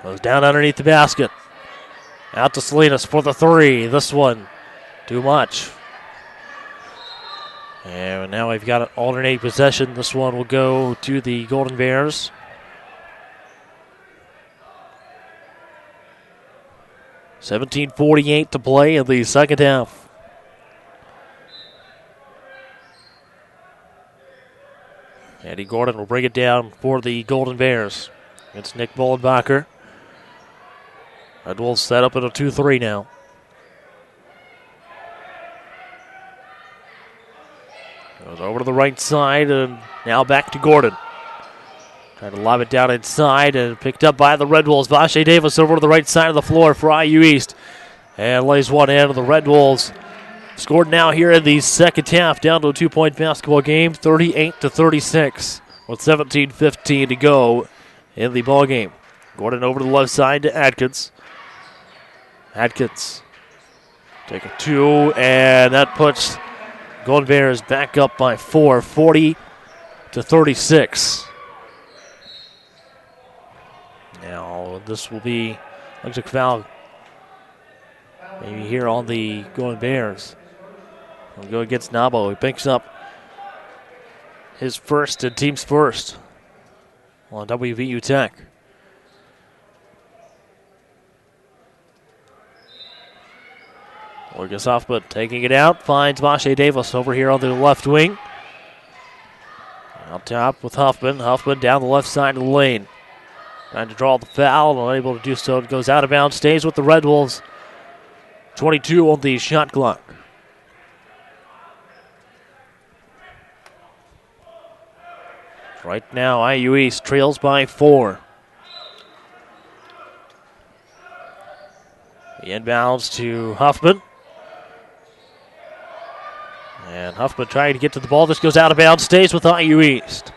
Goes down underneath the basket. Out to Salinas for the 3. This one, too much. And now we've got an alternating possession. This one will go to the Golden Bears. $17:48 to play in the second half. Eddie Gordon will bring it down for the Golden Bears. It's Nick Bollenbacher. Red Wolves set up at a 2-3 now. Goes over to the right side, and Now back to Gordon. Trying to lob it down inside and picked up by the Red Wolves. Vache Davis over to the right side of the floor for IU East. And lays one in. The Red Wolves scored now here in the second half, down to a 2-point basketball game, 38-36, with 17:15 to go in the ball game. Gordon over to the left side to Adkins. Adkins take a two, and that puts Golden Bears back up by 4, 40-36. Now this will be electric foul maybe here on the Golden Bears. We'll go against Nabo. He picks up his first and team's first on WVU Tech. Lucas Huffman taking it out, finds Vache Davis over here on the left wing. Out top with Huffman. Huffman down the left side of the lane. Trying to draw the foul, unable to do so. It goes out of bounds, stays with the Red Wolves. 22 on the shot clock. Right now, IU East trails by 4. The inbounds to Huffman. And Huffman trying to get to the ball. This goes out of bounds, stays with IU East.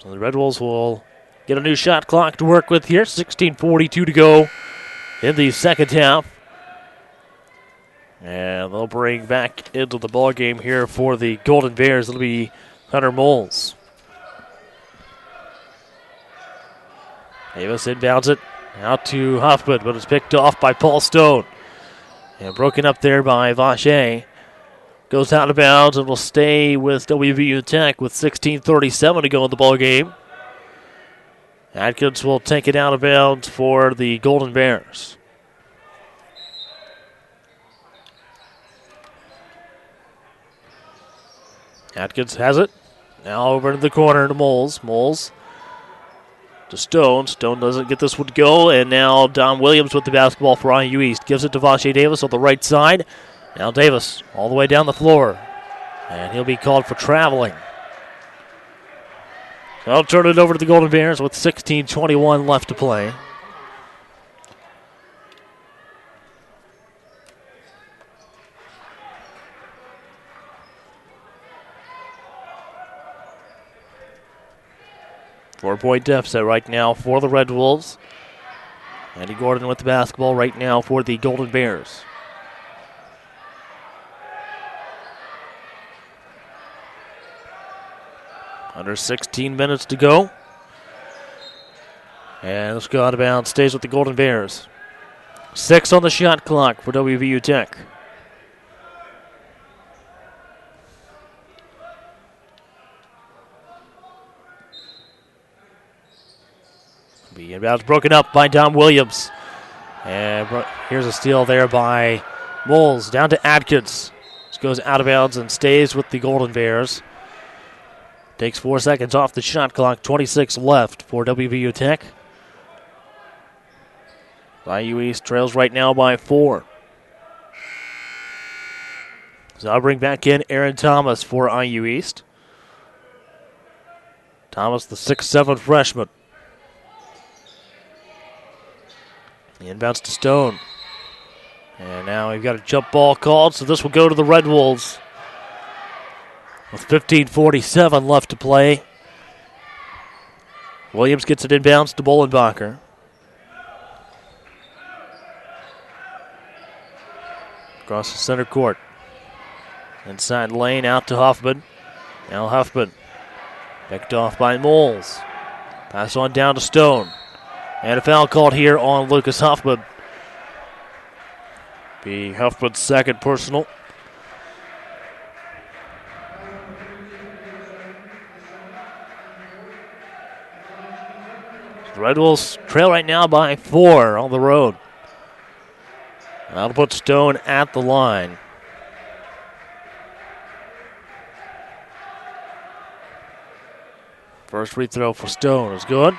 So the Red Wolves will get a new shot clock to work with here. 16:42 to go in the second half. And they'll bring back into the ball game here for the Golden Bears. It'll be Hunter Moles. Davis inbounds it out to Huffman, but it's picked off by Paul Stone. And broken up there by Vache. Goes out of bounds and will stay with WVU Tech with 16:37 to go in the ball game. Atkins will take it out of bounds for the Golden Bears. Atkins has it. Now over to the corner to Moles. Moles to Stone. Stone doesn't get this one to go. And now Don Williams with the basketball for IU East. Gives it to Vache Davis on the right side. Now Davis all the way down the floor. And he'll be called for traveling. I'll turn it over to the Golden Bears with 16:21 left to play. Four-point deficit right now for the Red Wolves. Andy Gordon with the basketball right now for the Golden Bears. Under 16 minutes to go. And let's go out of bounds. Stays with the Golden Bears. 6 on the shot clock for WVU Tech. The inbounds broken up by Dom Williams. And here's a steal there by Moles. Down to Adkins. This goes out of bounds and stays with the Golden Bears. Takes 4 seconds off the shot clock. 26 left for WVU Tech. IU East trails right now by 4. So I'll bring back in Aaron Thomas for IU East. Thomas, the 6'7" freshman. The inbounds to Stone. And now we've got a jump ball called, so this will go to the Red Wolves. With 15:47 left to play. Williams gets it inbounds to Bollenbacher. Across the center court. Inside lane out to Huffman. Now Huffman. Picked off by Moles. Pass on down to Stone. And a foul called here on Lucas Huffman. Be Huffman's second personal. The Red Wolves trail right now by 4 on the road. That'll put Stone at the line. First free throw for Stone is good.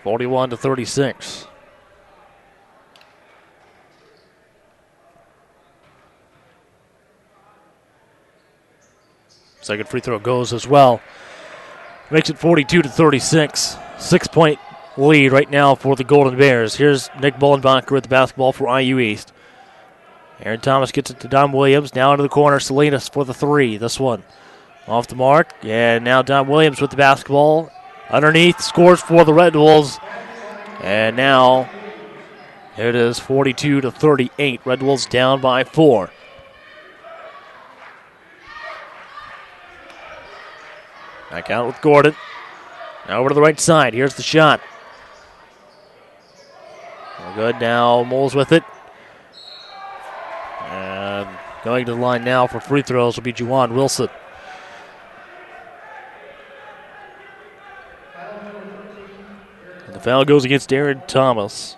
41-36. Second free throw goes as well. Makes it 42-36. 6-point lead right now for the Golden Bears. Here's Nick Bullenbacher with the basketball for IU East. Aaron Thomas gets it to Don Williams. Now into the corner. Salinas for the three. This one off the mark. And now Don Williams with the basketball. Underneath. Scores for the Red Wolves. And now it is 42-38. Red Wolves down by 4. Back out with Gordon. Now over to the right side. Here's the shot. Good. Now Moles with it. And going to the line now for free throws will be Juwan Wilson. And the foul goes against Aaron Thomas.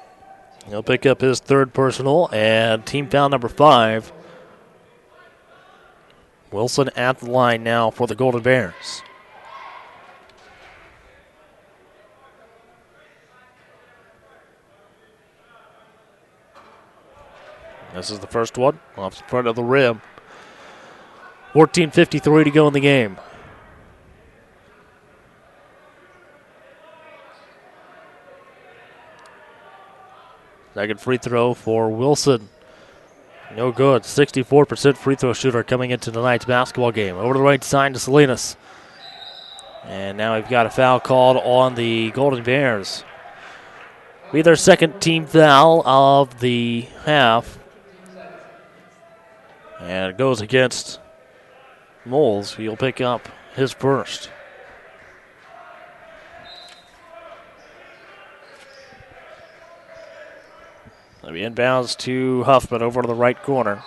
He'll pick up his third personal and team foul number 5. Wilson at the line now for the Golden Bears. This is the first one off the front of the rim. 14:53 to go in the game. Second free throw for Wilson. No good. 64% free throw shooter coming into tonight's basketball game. Over to the right side to Salinas. And now we've got a foul called on the Golden Bears. Be their second team foul of the half. And it goes against Moles. He'll pick up his first. It'll be inbounds to Huffman over to the right corner.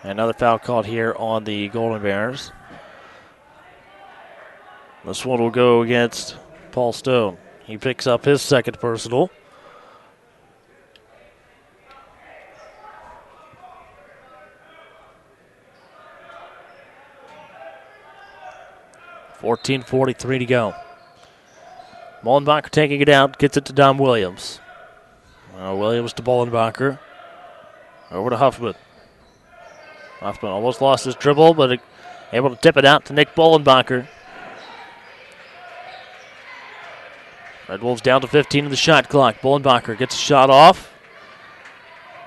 Another foul called here on the Golden Bears. This one will go against Paul Stone. He picks up his second personal. .43 to go. Bullenbacher taking it out, gets it to Dom Williams. Williams to Bullenbacher. Over to Huffman. Huffman almost lost his dribble, but able to tip it out to Nick Bullenbacher. Red Wolves down to 15 in the shot clock. Bullenbacher gets a shot off.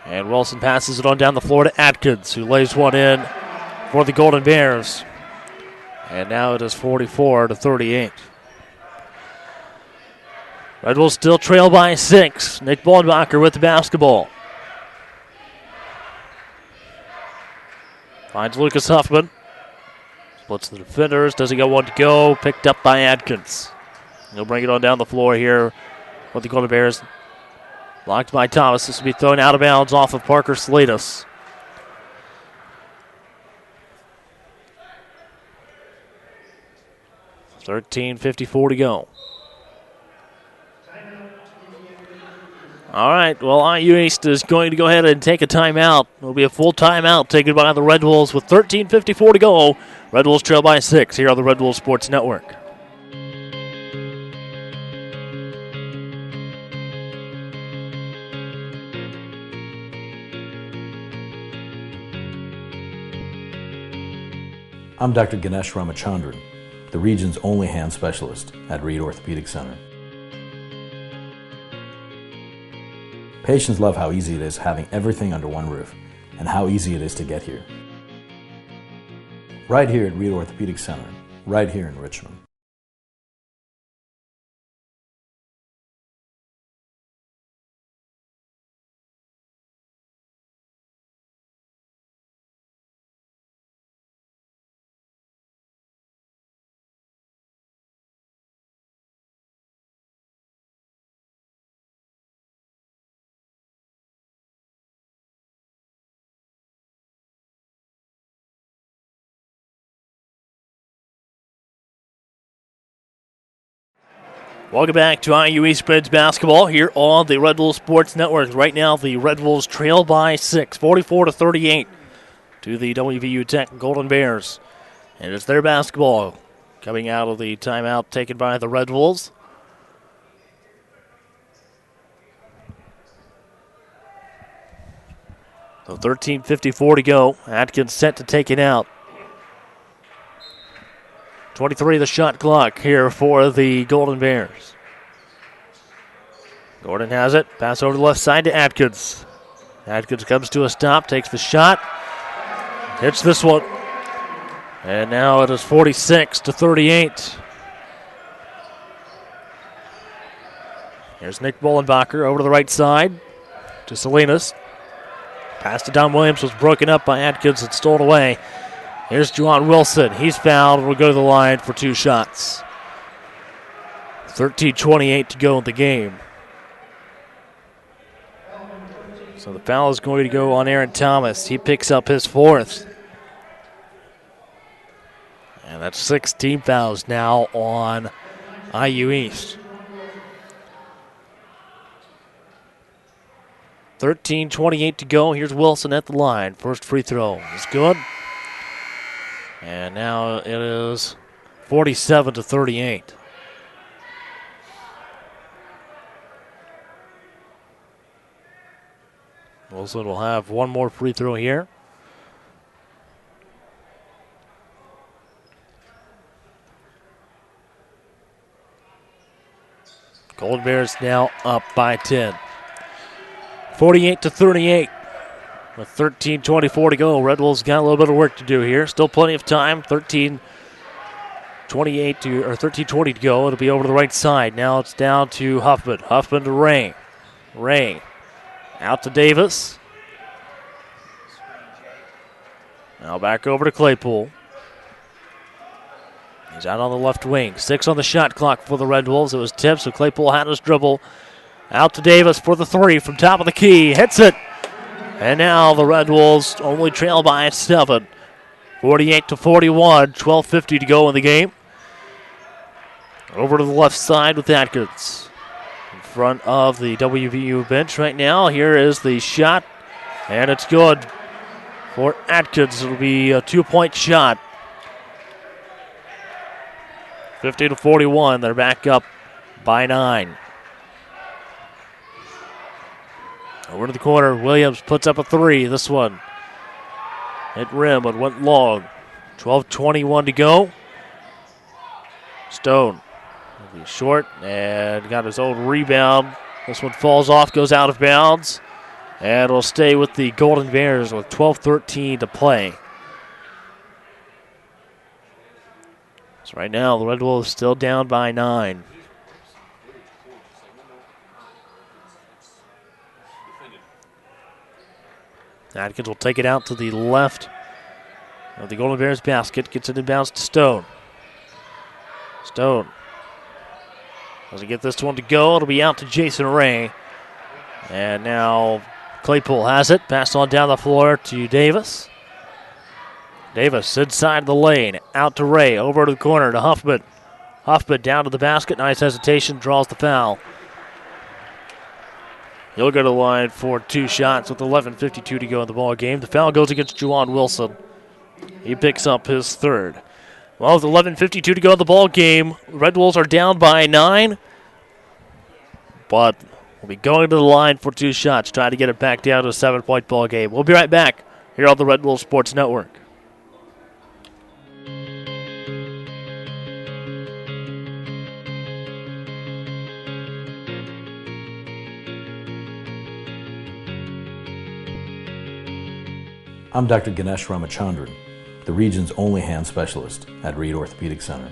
And Wilson passes it on down the floor to Atkins, who lays one in for the Golden Bears. And now it is 44-38. Red Wolves still trail by 6. Nick Bullenbacher with the basketball. Finds Lucas Huffman. Splits the defenders. Doesn't get one to go. Picked up by Atkins. He'll bring it on down the floor here for the Golden Bears. Blocked by Thomas. This will be thrown out of bounds off of Parker Salinas. .54 to go. All right, well, IU East is going to go ahead and take a timeout. It'll be a full timeout taken by the Red Wolves with 13:54 to go. Red Wolves trail by 6 here on the Red Wolves Sports Network. I'm Dr. Ganesh Ramachandran, the region's only hand specialist at Reed Orthopedic Center. Patients love how easy it is having everything under one roof and how easy it is to get here. Right here at Reed Orthopedic Center, right here in Richmond. Welcome back to IU East Men's basketball here on the Red Wolves Sports Network. Right now, the Red Wolves trail by 6, 44-38 to the WVU Tech Golden Bears. And it's their basketball coming out of the timeout taken by the Red Wolves. So 13:54 to go. Atkins set to take it out. 23 the shot clock here for the Golden Bears. Gordon has it. Pass over to the left side to Atkins. Atkins comes to a stop, takes the shot. Hits this one. And now it is 46-38. Here's Nick Bollenbacher over to the right side to Salinas. Pass to Don Williams was broken up by Atkins and stolen away. Here's Juwan Wilson. He's fouled and will go to the line for 2 shots. 13:28 to go in the game. So the foul is going to go on Aaron Thomas. He picks up his 4th. And that's 6 team fouls now on IU East. 13:28 to go. Here's Wilson at the line. First free throw is good. And now it is 47-38. Wilson will have one more free throw here. Golden Bears now up by 10. 48-38. With 13:24 to go, Red Wolves got a little bit of work to do here. Still plenty of time. 13:20 to go. It'll be over to the right side. Now it's down to Huffman. Huffman to Ray. Ray out to Davis. Now back over to Claypool. He's out on the left wing. 6 on the shot clock for the Red Wolves. It was tipped, so Claypool had his dribble. Out to Davis for the 3 from top of the key. Hits it. And now the Red Wolves only trail by 7. 48-41. 12:50 to go in the game. Over to the left side with Atkins. In front of the WVU bench right now. Here is the shot. And it's good for Atkins. It'll be a 2-point shot. 50-41. They're back up by 9. Over to the corner. Williams puts up a 3. This one hit rim but went long. 12:21 to go. Stone will be short and got his own rebound. This one falls off, goes out of bounds, and will stay with the Golden Bears with 12:13 to play. So right now the Red Wolves still down by 9. Atkins will take it out to the left of the Golden Bears basket. Gets it inbounds to Stone. Stone doesn't get this one to go. It'll be out to Jason Ray. And now Claypool has it. Passed on down the floor to Davis. Davis inside the lane. Out to Ray. Over to the corner to Huffman. Huffman down to the basket. Nice hesitation. Draws the foul. He'll go to the line for 2 shots with 11:52 to go in the ball game. The foul goes against Juwan Wilson. He picks up his 3rd. Well, with 11:52 to go in the ball game, Red Wolves are down by 9. But we'll be going to the line for 2 shots, trying to get it back down to a 7-point ball game. We'll be right back here on the Red Wolves Sports Network. I'm Dr. Ganesh Ramachandran, the region's only hand specialist at Reed Orthopedic Center.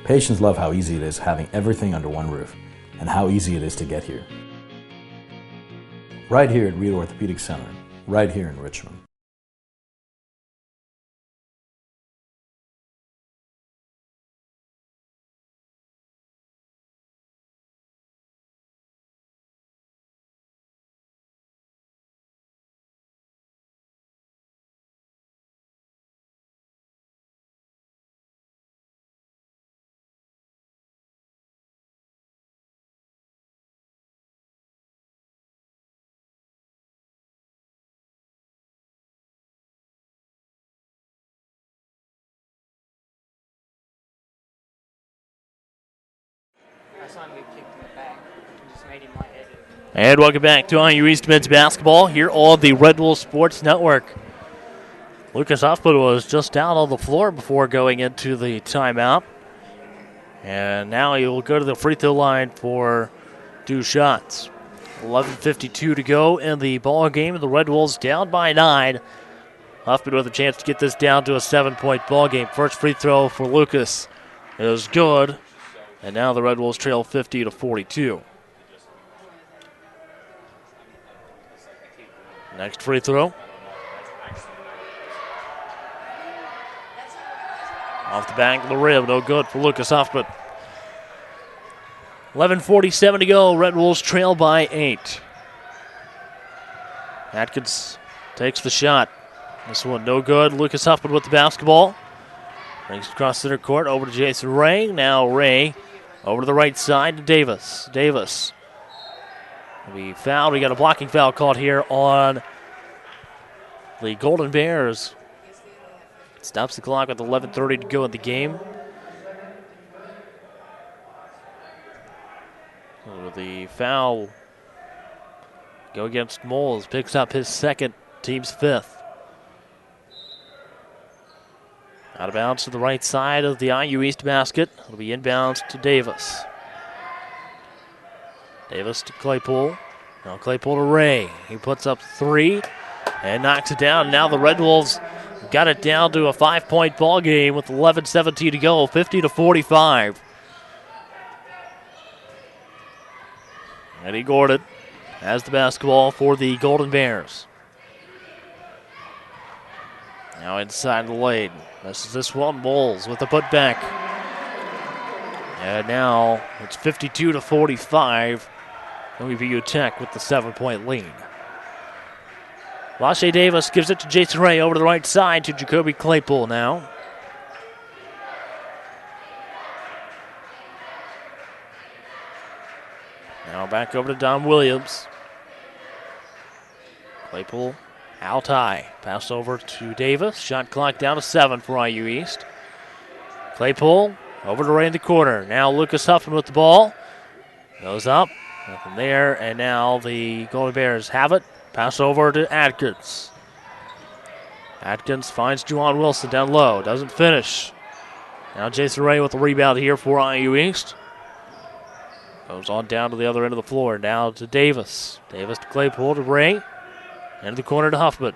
Patients love how easy it is having everything under one roof and how easy it is to get here. Right here at Reed Orthopedic Center, right here in Richmond. And welcome back to IU East men's basketball here on the Red Wolves Sports Network. Lucas Huffman was just down on the floor before going into the timeout. And now he will go to the free throw line for 2 shots. 11:52 to go in the ball game. The Red Wolves down by 9. Huffman with a chance to get this down to a 7-point ball game. First free throw for Lucas is good. And now the Red Wolves trail 50-42. Next free throw. Off the back of the rim, no good for Lucas Huffman. 11:47 to go. Red Wolves trail by 8. Atkins takes the shot. This one no good. Lucas Huffman with the basketball. Brings it across center court over to Jason Ray. Now Ray over to the right side to Davis. Davis will be fouled. We got a blocking foul called here on the Golden Bears. Stops the clock with 11:30 to go in the game. The foul go against Moles. Picks up his second, team's 5th. Out of bounds to the right side of the IU East basket. It'll be inbounds to Davis. Davis to Claypool. Now Claypool to Ray. He puts up 3 and knocks it down. Now the Red Wolves got it down to a 5-point ball game with 11:17 to go, 50-45. Eddie Gordon has the basketball for the Golden Bears. Now inside the lane. This one, Moles with the putback. And now it's 52-45. WVU Tech with the 7-point lead. Lachey Davis gives it to Jason Ray over to the right side to Jacoby Claypool now. Now back over to Don Williams. Claypool out high. Pass over to Davis. Shot clock down to 7 for IU East. Claypool over to Ray in the corner. Now Lucas Huffman with the ball. Goes up. Nothing there. And now the Golden Bears have it. Pass over to Atkins. Atkins finds Juwan Wilson down low. Doesn't finish. Now Jason Ray with the rebound here for IU East. Goes on down to the other end of the floor. Now to Davis. Davis to Claypool to Ray. Into the corner to Huffman.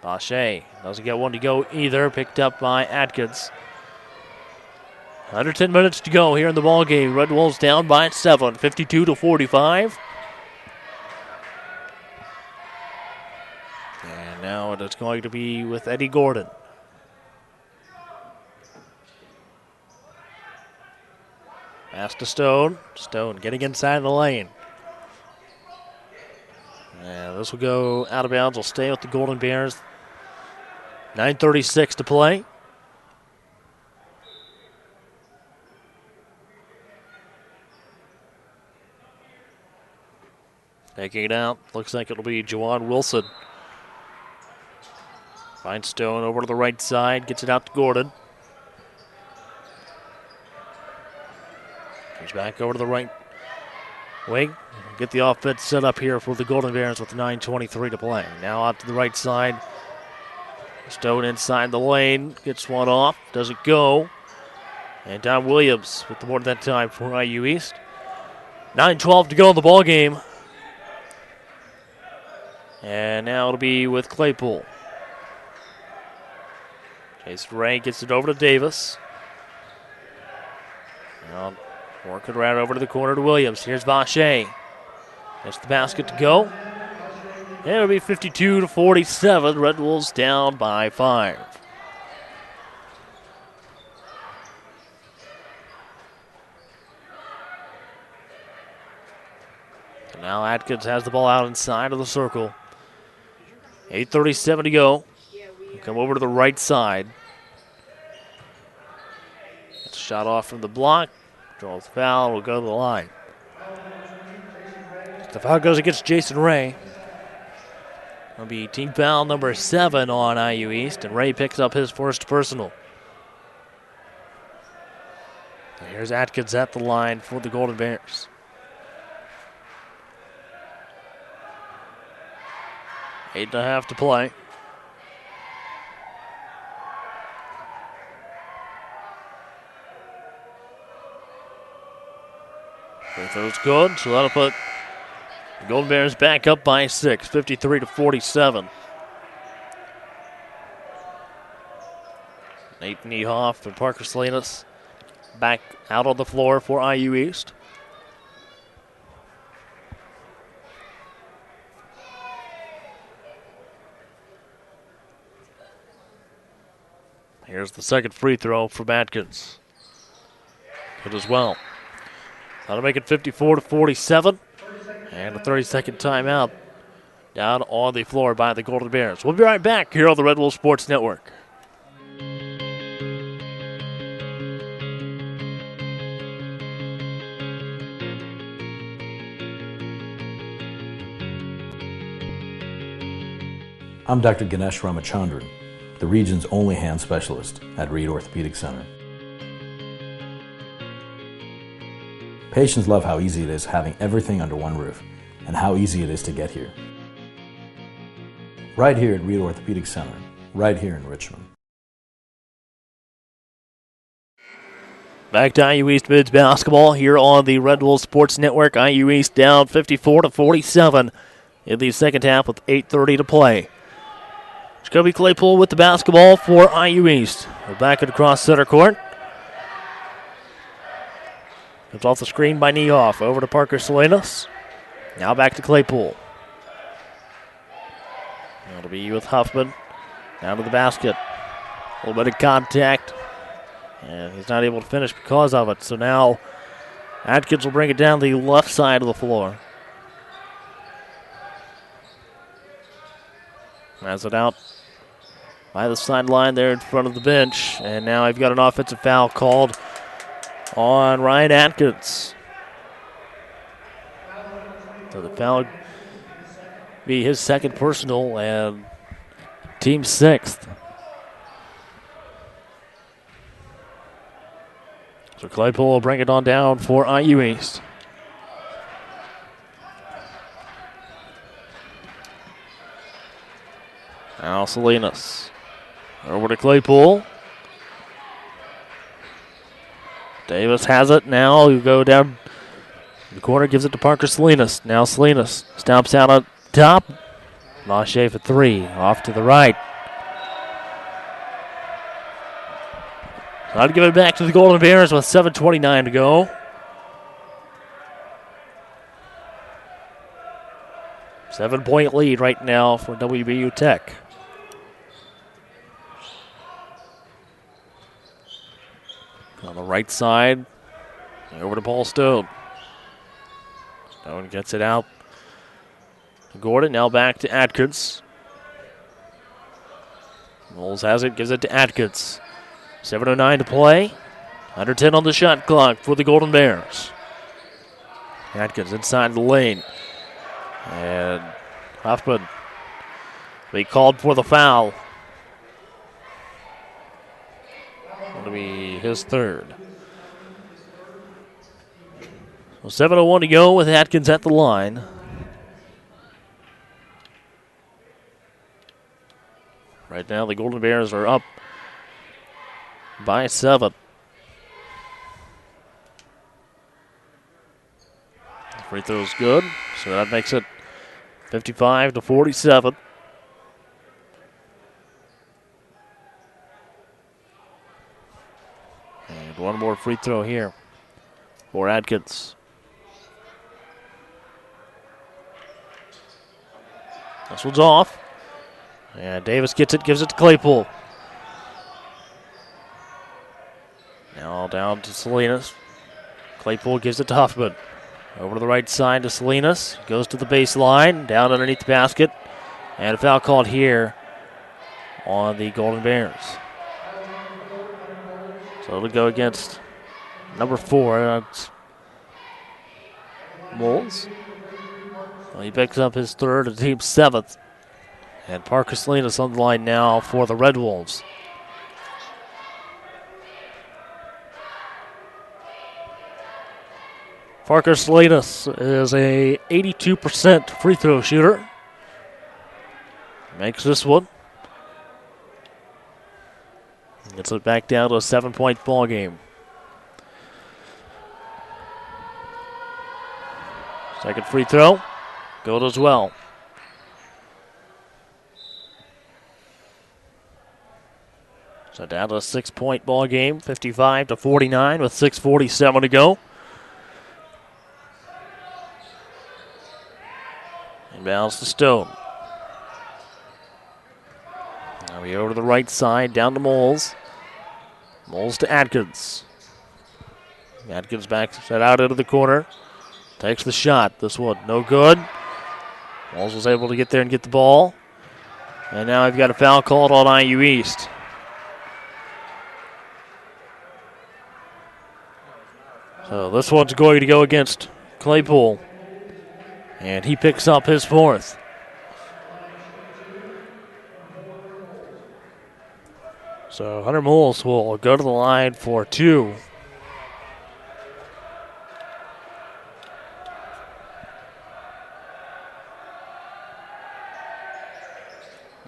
Lachey doesn't get one to go either. Picked up by Atkins. Under 10 minutes to go here in the ball game. Red Wolves down by 7, 52-45. And now it is going to be with Eddie Gordon. Pass to Stone. Stone getting inside the lane. And this will go out of bounds. Will stay with the Golden Bears. 9:36 to play. Taking it out. Looks like it'll be Juwan Wilson. Finds Stone over to the right side. Gets it out to Gordon. He's back over to the right wing. Get the offense set up here for the Golden Bears with 9:23 to play. Now out to the right side. Stone inside the lane. Gets one off. Doesn't go. And Don Williams with the board that time for IU East. 9:12 to go in the ball game. And now it'll be with Claypool. Jason Ray gets it over to Davis. Now working around over to the corner to Williams. Here's Vache. That's the basket to go. And it'll be 52-47. Red Wolves down by 5. So now Atkins has the ball out inside of the circle. 8:37 to go. Come over to the right side. It's a shot off from the block. Draws the foul. Will go to the line. The foul goes against Jason Ray. It'll be team foul number 7 on IU East, and Ray picks up his first personal. And here's Atkins at the line for the Golden Bears. Eight and a half to play. Free throw's good, so that'll put the Golden Bears back up by 6, 53-47. Nate Niehoff and Parker Salinas back out on the floor for IU East. Here's the second free throw from Atkins. Good as well. That'll make it 54-47. And a 30-second timeout down on the floor by the Golden Bears. We'll be right back here on the Red Wolf Sports Network. I'm Dr. Ganesh Ramachandran, the region's only hand specialist at Reed Orthopedic Center. Patients love how easy it is having everything under one roof and how easy it is to get here. Right here at Reed Orthopedic Center, right here in Richmond. Back to IU East men's basketball here on the Red Wolf Sports Network. IU East down 54-47 in the second half with 8:30 to play. Jacoby Claypool with the basketball for IU East. We're back across center court. Comes off the screen by Niehoff. Over to Parker Salinas. Now back to Claypool. That'll be with Huffman. Down to the basket. A little bit of contact. And he's not able to finish because of it. So now Atkins will bring it down the left side of the floor. Has it out by the sideline there in front of the bench. And now I've got an offensive foul called on Ryan Atkins. So the foul would be his second personal and team sixth. So Claypool will bring it on down for IU East. Now Salinas. Over to Claypool. Davis has it now. You go down the corner, gives it to Parker Salinas. Now Salinas stomps out on top. Lachey for three. Off to the right. I'd give it back to the Golden Bears with 7:29 to go. Seven-point lead right now for WVU Tech. On the right side, over to Paul Stone. Stone gets it out to Gordon. Now back to Atkins. Knowles has it, gives it to Atkins. 7:09 to play. Under 10 on the shot clock for the Golden Bears. Atkins inside the lane. And Huffman be called for the foul. That'll be his third. So 7:01 to go with Atkins at the line. Right now the Golden Bears are up by 7. The free throw is good, so that makes it 55-47. And one more free throw here for Atkins. This one's off. And Davis gets it, gives it to Claypool. Now down to Salinas. Claypool gives it to Huffman. Over to the right side to Salinas. Goes to the baseline. Down underneath the basket. And a foul called here on the Golden Bears. So it'll go against number 4. That's Moles. Well, he picks up his third and team 7th. And Parker Salinas on the line now for the Red Wolves. Parker Salinas is a 82% free throw shooter. Makes this one. Gets it back down to a 7-point ball game. Second free throw, good as well. So down to a 6-point ball game, 55-49 with 6:47 to go. Inbounds to Stone. Now we over to the right side, down to Moles. Moles to Atkins. Atkins back, set out into the corner. Takes the shot. This one, no good. Moles was able to get there and get the ball. And now I've got a foul called on IU East. So this one's going to go against Claypool. And he picks up his fourth. So Hunter Moles will go to the line for two.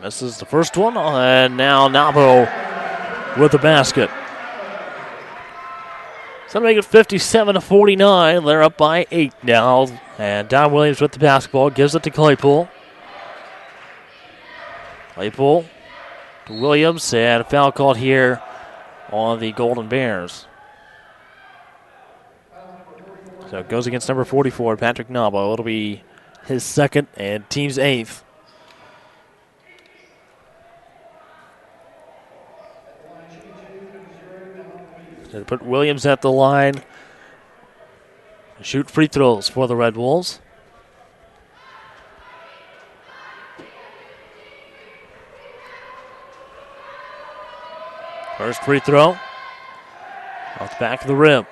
Misses the first one, and now Nabo with the basket. So to make it 57-49, they're up by 8 now. And Don Williams with the basketball, gives it to Claypool. Claypool to Williams, and a foul called here on the Golden Bears. So it goes against number 44, Patrick Nabo. It'll be his second and team's eighth. To put Williams at the line. Shoot free throws for the Red Wolves. First free throw. Off the back of the rim.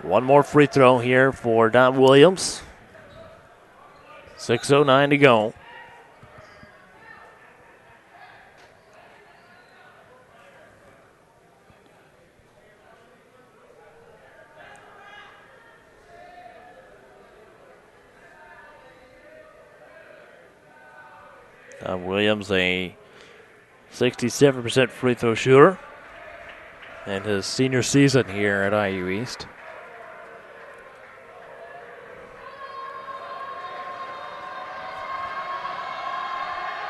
One more free throw here for Don Williams. 6:09 to go. Williams, a 67% free throw shooter in his senior season here at IU East.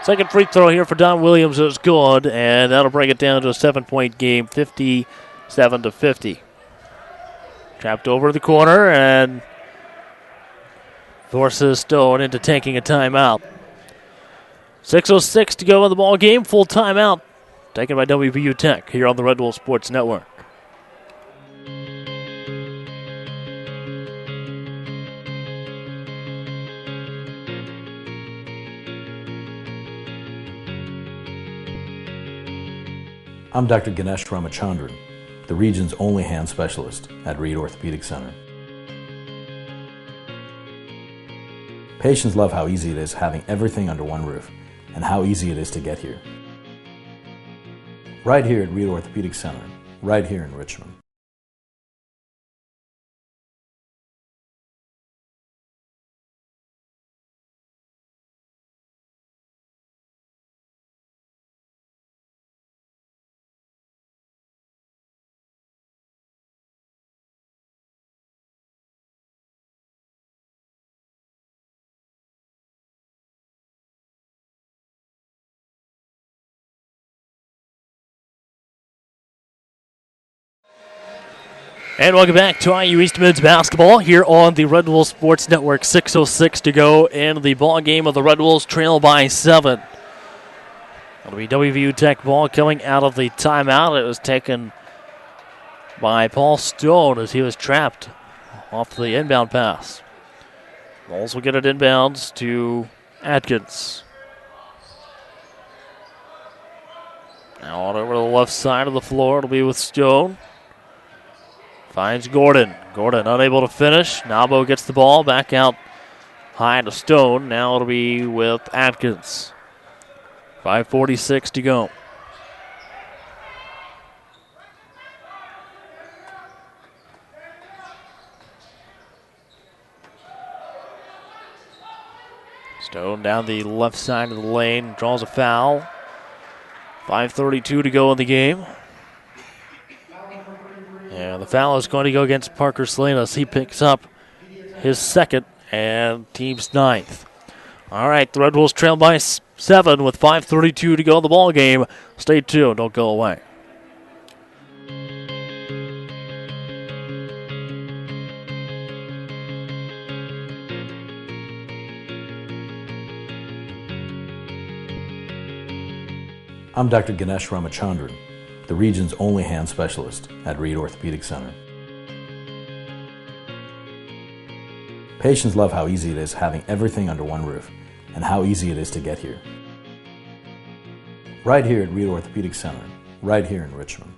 Second free throw here for Don Williams is good, and that'll bring it down to a 7-point game, 57-50. Trapped over the corner and forces Stone into taking a timeout. 6:06 to go in the ball game. Full timeout taken by WVU Tech here on the Red Wolf Sports Network. I'm Dr. Ganesh Ramachandran, the region's only hand specialist at Reed Orthopedic Center. Patients love how easy it is having everything under one roof and how easy it is to get here. Right here at Reed Orthopedic Center, right here in Richmond. And welcome back to IU East Men's basketball here on the Red Wolves Sports Network. 6:06 to go in the ball game of the Red Wolves trail by 7. It'll be WVU Tech ball coming out of the timeout. It was taken by Paul Stone as he was trapped off the inbound pass. Moles will get it inbounds to Atkins. Now on over to the left side of the floor. It'll be with Stone. Finds Gordon. Gordon unable to finish. Nabo gets the ball back out high to Stone. Now it'll be with Atkins. 5:46 to go. Stone down the left side of the lane. Draws a foul. 5:32 to go in the game. And the foul is going to go against Parker Salinas. He picks up his second and team's ninth. All right, the Red Wolves trail by 7 with 5:32 to go in the ball game. Stay tuned. Don't go away. I'm Dr. Ganesh Ramachandran, the region's only hand specialist at Reed Orthopedic Center. Patients love how easy it is having everything under one roof and how easy it is to get here. Right here at Reed Orthopedic Center, right here in Richmond.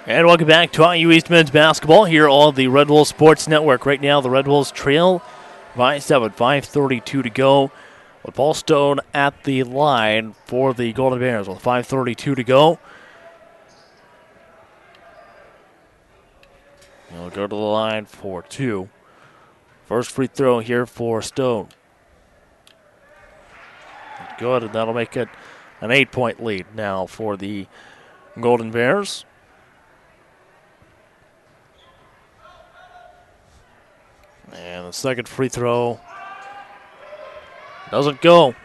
And welcome back to IU East men's basketball here on the Red Wolves Sports Network. Right now, the Red Wolves trail by 7, 5:32 to go. With Paul Stone at the line for the Golden Bears with 5:32 to go. He'll go to the line for 2. First free throw here for Stone. Good, and that'll make it an 8-point lead now for the Golden Bears. And the second free throw doesn't go.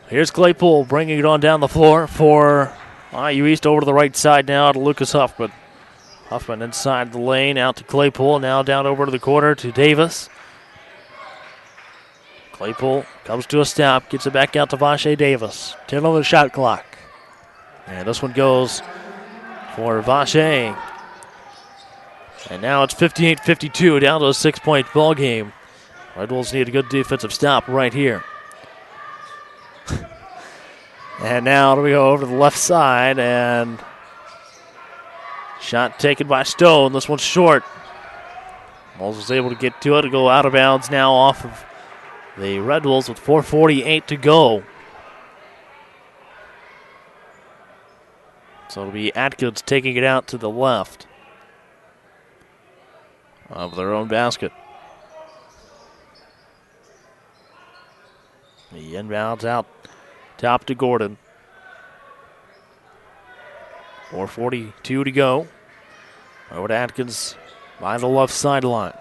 Here's Claypool bringing it on down the floor for IU East over to the right side now to Lucas Huffman. Huffman inside the lane, out to Claypool, now down over to the corner to Davis. Claypool comes to a stop, gets it back out to Vache Davis. 10 on the shot clock. And this one goes for Vache. And now it's 58-52, down to a 6-point ball game. Red Wolves need a good defensive stop right here. And now we go over to the left side, and shot taken by Stone. This one's short. Wolves was able to get to it and go out of bounds now off of the Red Wolves with 4:48 to go. So it'll be Atkins taking it out to the left of their own basket. The inbounds out top to Gordon. 4:42 to go. Over to Atkins by the left sideline.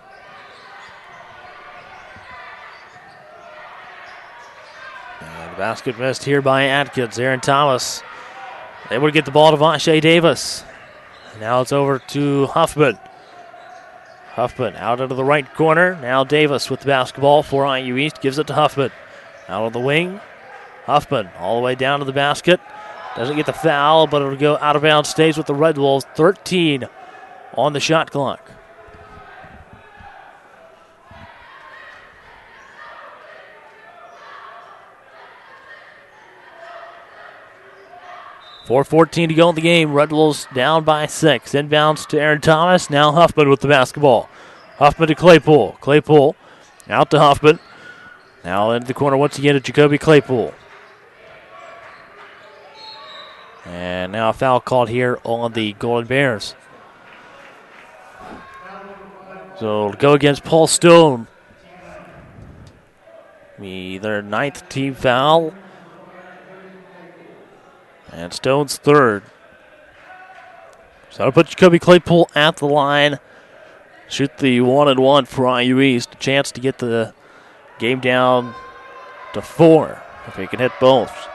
And the basket missed here by Atkins. Aaron Thomas able to get the ball to Vache Davis. Now it's over to Huffman. Huffman out into the right corner. Now Davis with the basketball for IU East. Gives it to Huffman. Out on the wing. Huffman all the way down to the basket. Doesn't get the foul, but it'll go out of bounds. Stays with the Red Wolves. 13 on the shot clock. .4:14 to go in the game. Red Wolves down by 6. Inbounds to Aaron Thomas. Now Huffman with the basketball. Huffman to Claypool. Claypool out to Huffman. Now into the corner once again to Jacoby Claypool. And now a foul called here on the Golden Bears. So it'll go against Paul Stone. Be their 9th team foul. And Stone's 3rd. So I'll put Jacoby Claypool at the line. Shoot the 1-and-1 for IU East. A chance to get the game down to 4 if he can hit both.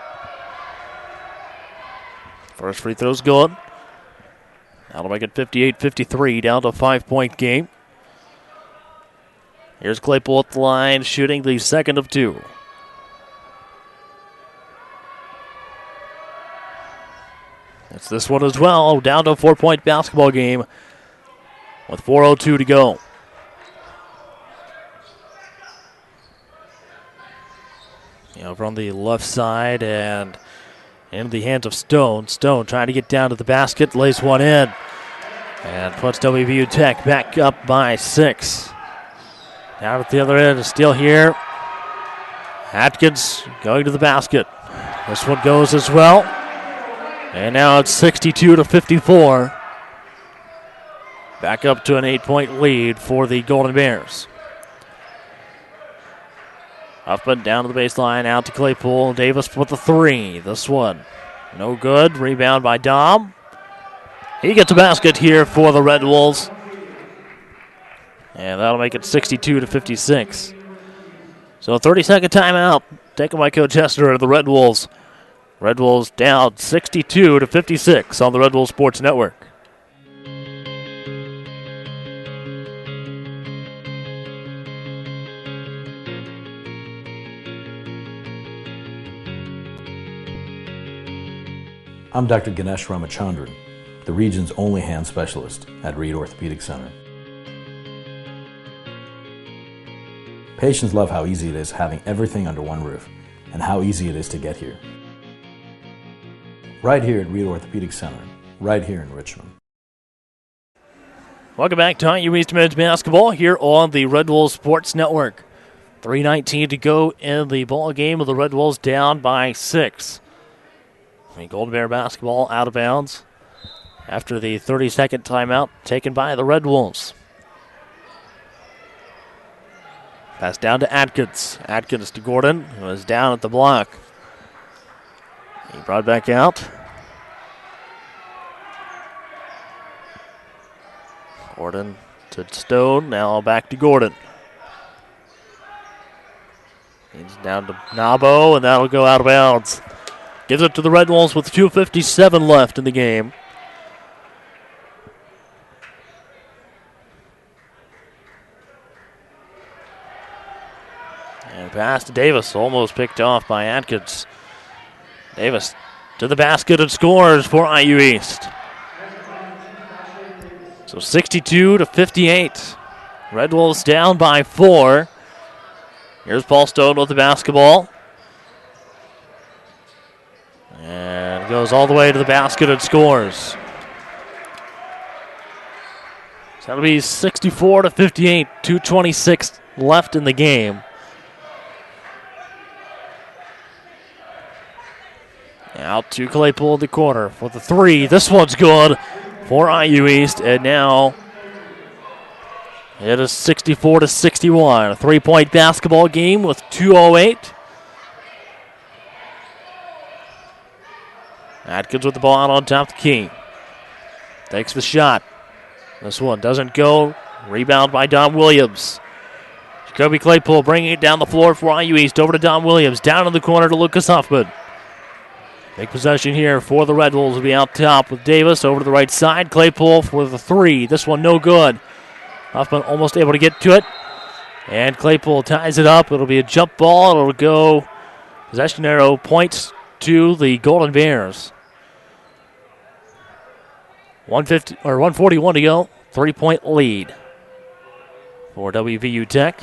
First free throw's good. That'll make it 58-53, down to a 5-point game. Here's Claypool at the line, shooting the second of 2. It's this one as well, down to a 4-point basketball game with 4:02 to go. Over on the left side and in the hands of Stone. Stone trying to get down to the basket, lays one in. And puts WVU Tech back up by 6. Down at the other end, still here. Atkins going to the basket. This one goes as well. And now it's 62-54. Back up to an 8-point lead for the Golden Bears. Huffman down to the baseline, out to Claypool. Davis with the 3. This one, no good. Rebound by Dom. He gets a basket here for the Red Wolves. And that'll make it 62-56. So a 30-second timeout taken by Coach Hester of the Red Wolves. Red Wolves down 62-56 on the Red Wolves Sports Network. I'm Dr. Ganesh Ramachandran, the region's only hand specialist at Reed Orthopedic Center. Patients love how easy it is having everything under one roof and how easy it is to get here. Right here at Reed Orthopedic Center, right here in Richmond. Welcome back to IU East Men's Basketball here on the Red Wolves Sports Network. 3:19 to go in the ball game with the Red Wolves down by 6. Golden Bear basketball out of bounds after the 30-second timeout taken by the Red Wolves. Pass down to Atkins. Atkins to Gordon, who was down at the block. He brought back out. Gordon to Stone, now back to Gordon. He's down to Nabo, and that'll go out of bounds. Gives it to the Red Wolves with 2:57 left in the game. And pass to Davis, almost picked off by Atkins. Davis to the basket and scores for IU East. So 62-58. Red Wolves down by 4. Here's Paul Stone with the basketball. And goes all the way to the basket and scores. So that'll be 64-58, 2:26 left in the game. Out to Claypool in the corner for the 3. This one's good for IU East, and now it is 64-61. A 3-point basketball game with 2:08. Atkins with the ball out on top of the key. Takes the shot. This one doesn't go. Rebound by Don Williams. Jacoby Claypool bringing it down the floor for IU East. Over to Don Williams. Down in the corner to Lucas Huffman. Big possession here for the Red Wolves. Will be out top with Davis over to the right side. Claypool for the 3. This one no good. Huffman almost able to get to it. And Claypool ties it up. It'll be a jump ball. It'll go possession arrow points to the Golden Bears. 141 to go. 3-point lead for WVU Tech.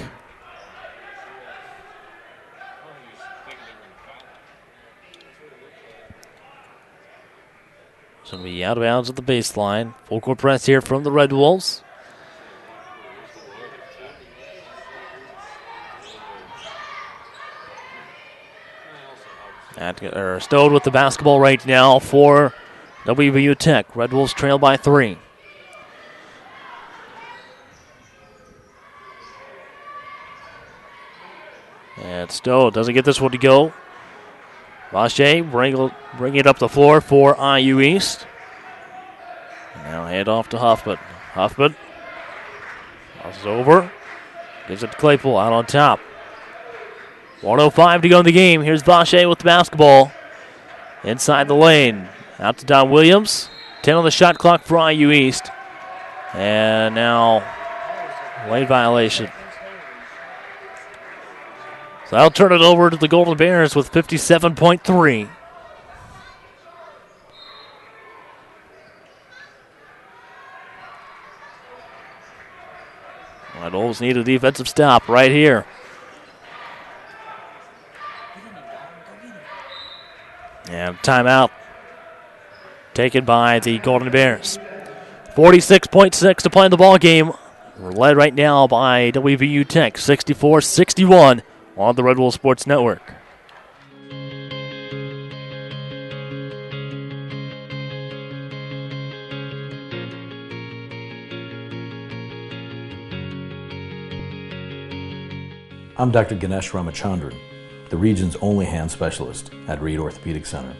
So it'll be out of bounds at the baseline. Full court press here from the Red Wolves. Stowed with the basketball right now for WVU Tech. Red Wolves trail by 3. And Stowe doesn't get this one to go. Vache bring it up the floor for IU East. Now hand off to Huffman. Huffman crosses over. Gives it to Claypool out on top. 1:05 to go in the game. Here's Vache with the basketball. Inside the lane. Out to Don Williams. 10 on the shot clock for IU East. And now lane violation. So I'll turn it over to the Golden Bears with 57.3. Red Wolves need a defensive stop right here. And timeout taken by the Golden Bears. 46.6 to play in the ball game. We're led right now by WVU Tech, 64-61 on the Red Wolf Sports Network. I'm Dr. Ganesh Ramachandran, the region's only hand specialist at Reed Orthopedic Center.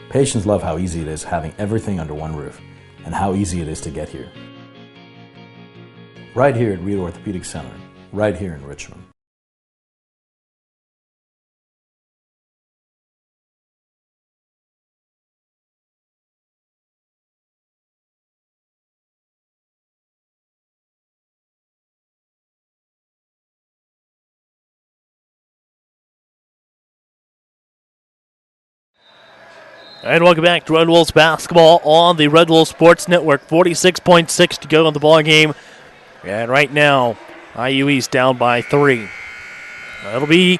Patients love how easy it is having everything under one roof and how easy it is to get here. Right here at Reed Orthopedic Center, right here in Richmond. And welcome back to Red Wolves basketball on the Red Wolves Sports Network. 46.6 to go in the ball game. And right now, IU East down by 3. It'll be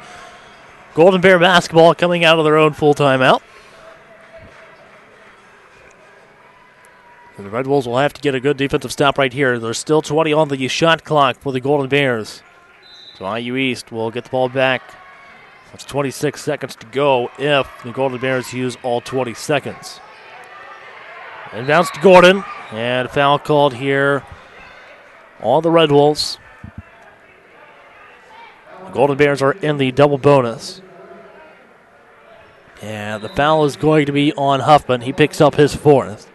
Golden Bear basketball coming out of their own full timeout. And the Red Wolves will have to get a good defensive stop right here. There's still 20 on the shot clock for the Golden Bears. So IU East will get the ball back. It's 26 seconds to go if the Golden Bears use all 20 seconds. Inbounds to Gordon, and a foul called here on the Red Wolves. The Golden Bears are in the double bonus. And the foul is going to be on Huffman. He picks up his 4th.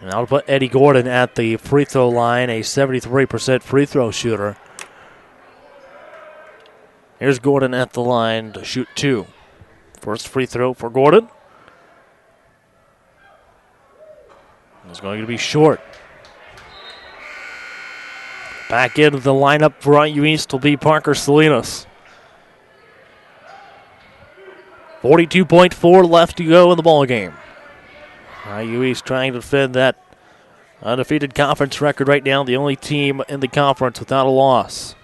And that'll put Eddie Gordon at the free throw line, a 73% free throw shooter. Here's Gordon at the line to shoot 2. First free throw for Gordon. It's going to be short. Back into the lineup for IU East will be Parker Salinas. 42.4 left to go in the ball game. IU East trying to defend that undefeated conference record right now, the only team in the conference without a loss.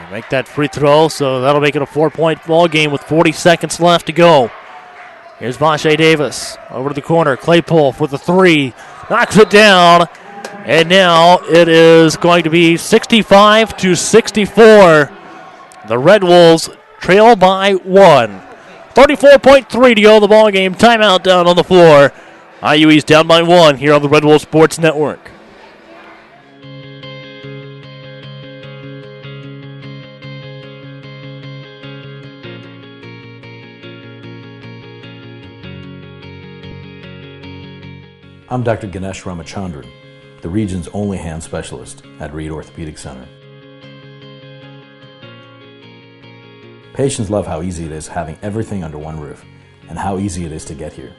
Make that free throw, so that'll make it a 4-point ball game with 40 seconds left to go. Here's Vache Davis over to the corner. Claypool for the 3. Knocks it down. And now it is going to be 65-64. The Red Wolves trail by 1. 34.3 to go in the ball game. Timeout down on the floor. IU East down by 1 here on the Red Wolves Sports Network. I'm Dr. Ganesh Ramachandran, the region's only hand specialist at Reed Orthopedic Center. Patients love how easy it is having everything under one roof and how easy it is to get here.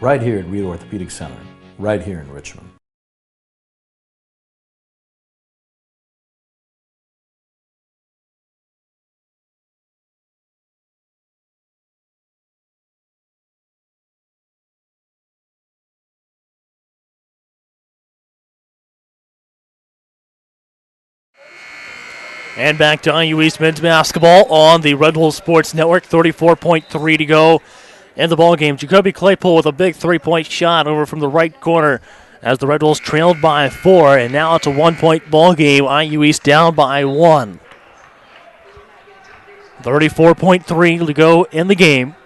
Right here at Reed Orthopedic Center, right here in Richmond. And back to IU East men's basketball on the Red Wolves Sports Network. 34.3 to go in the ball game. Jacoby Claypool with a big 3-point shot over from the right corner as the Red Wolves trailed by 4. And now it's a 1-point ball game. IU East down by 1. 34.3 to go in the game.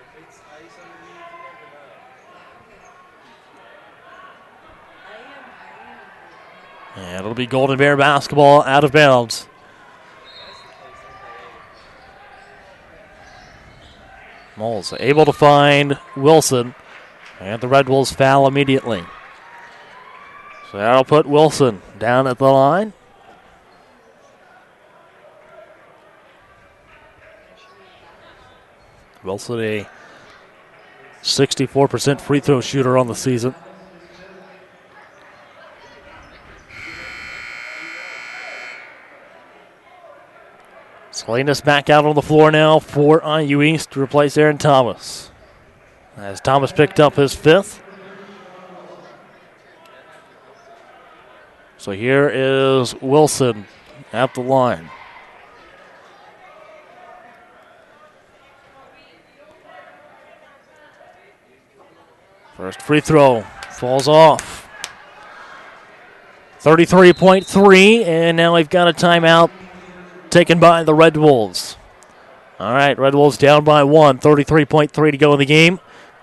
And it'll be Golden Bear basketball out of bounds. Moles able to find Wilson, and the Red Wolves foul immediately. So that'll put Wilson down at the line. Wilson, a 64% free throw shooter on the season. Salinas back out on the floor now for IU East to replace Aaron Thomas. As Thomas picked up his 5th. So here is Wilson at the line. First free throw falls off. 33.3, and now we've got a timeout taken by the Red Wolves. All right, Red Wolves down by 1, 33.3 to go in the game.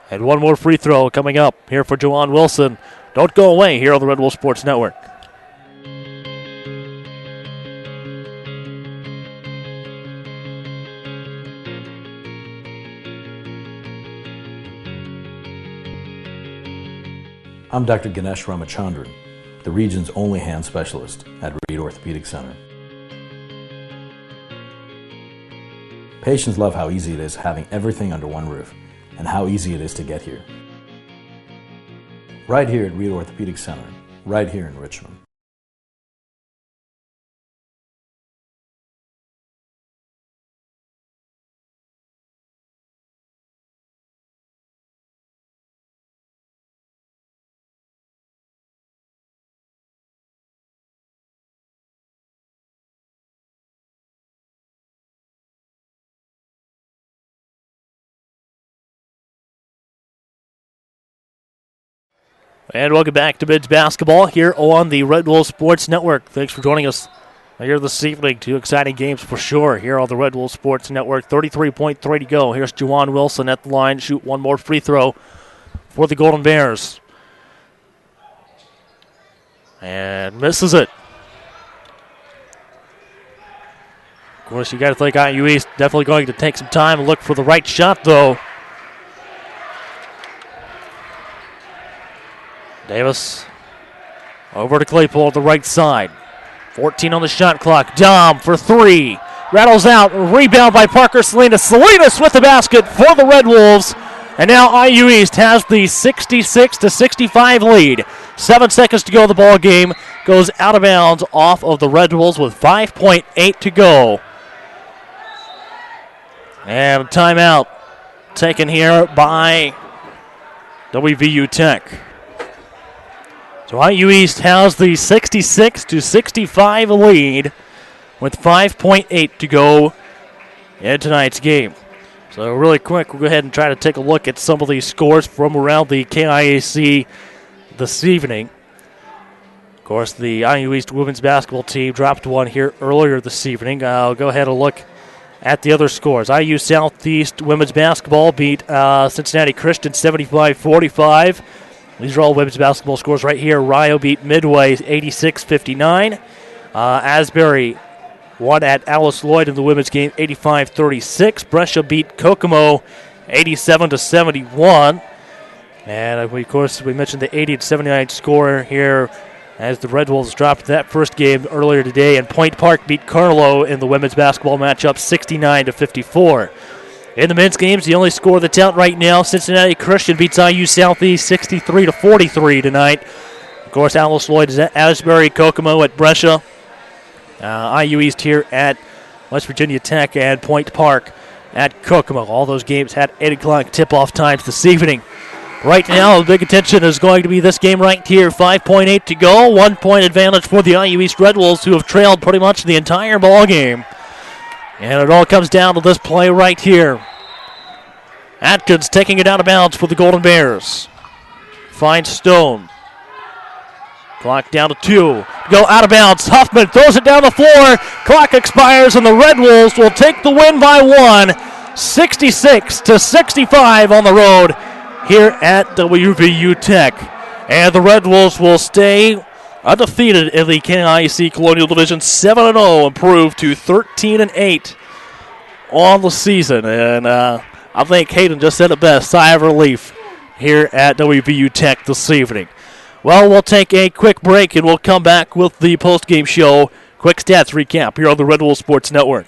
And one more free throw coming up here for Juwan Wilson. Don't go away here on the Red Wolf Sports Network. I'm Dr. Ganesh Ramachandran, the region's only hand specialist at Reed Orthopedic Center. Patients love how easy it is having everything under one roof and how easy it is to get here. Right here at Reed Orthopedic Center, right here in Richmond. And welcome back to Mids Basketball here on the Red Wolf Sports Network. Thanks for joining us here this evening. Two exciting games for sure here on the Red Wolf Sports Network. 33.3 to go. Here's Juwan Wilson at the line. Shoot one more free throw for the Golden Bears. And misses it. Of course, you got to think IU East definitely going to take some time and look for the right shot, though. Davis over to Claypool at the right side. 14 on the shot clock. Dom for three. Rattles out. Rebound by Parker Salinas. Salinas with the basket for the Red Wolves. And now IU East has the 66-65 lead. 7 seconds to go. The ball game goes out of bounds off of the Red Wolves with 5.8 to go. And a timeout taken here by WVU Tech. So IU East has the 66-65 lead with 5.8 to go in tonight's game. So really quick, we'll go ahead and try to take a look at some of these scores from around the KIAC this evening. Of course, the IU East women's basketball team dropped one here earlier this evening. I'll go ahead and look at the other scores. IU Southeast women's basketball beat Cincinnati Christian 75-45. These are all women's basketball scores right here. Rio beat Midway 86-59. Asbury won at Alice Lloyd in the women's game 85-36. Brescia beat Kokomo 87-71. And of course, we mentioned the 80-79 score here as the Red Wolves dropped that first game earlier today. And Point Park beat Carlo in the women's basketball matchup 69-54. In the men's games, the only score that's out right now, Cincinnati Christian beats IU Southeast 63-43 tonight. Of course, Alice Lloyd is at Asbury, Kokomo at Brescia. IU East here at West Virginia Tech and Point Park at Kokomo. All those games had 8 o'clock tip-off times this evening. Right now, the big attention is going to be this game right here. 5.8 to go. 1 point advantage for the IU East Red Wolves, who have trailed pretty much the entire ball game. And it all comes down to this play right here. Atkins taking it out of bounds for the Golden Bears. Finds Stone. Clock down to 2. Go out of bounds. Huffman throws it down the floor. Clock expires, and the Red Wolves will take the win by 1. 66-65 on the road here at WVU Tech. And the Red Wolves will stay undefeated in the KIC Colonial Division, 7-0, improved to 13-8 on the season. And I think Hayden just said it best, sigh of relief here at WVU Tech this evening. Well, we'll take a quick break and we'll come back with the post-game show. Quick stats recap here on the Red Wolf Sports Network.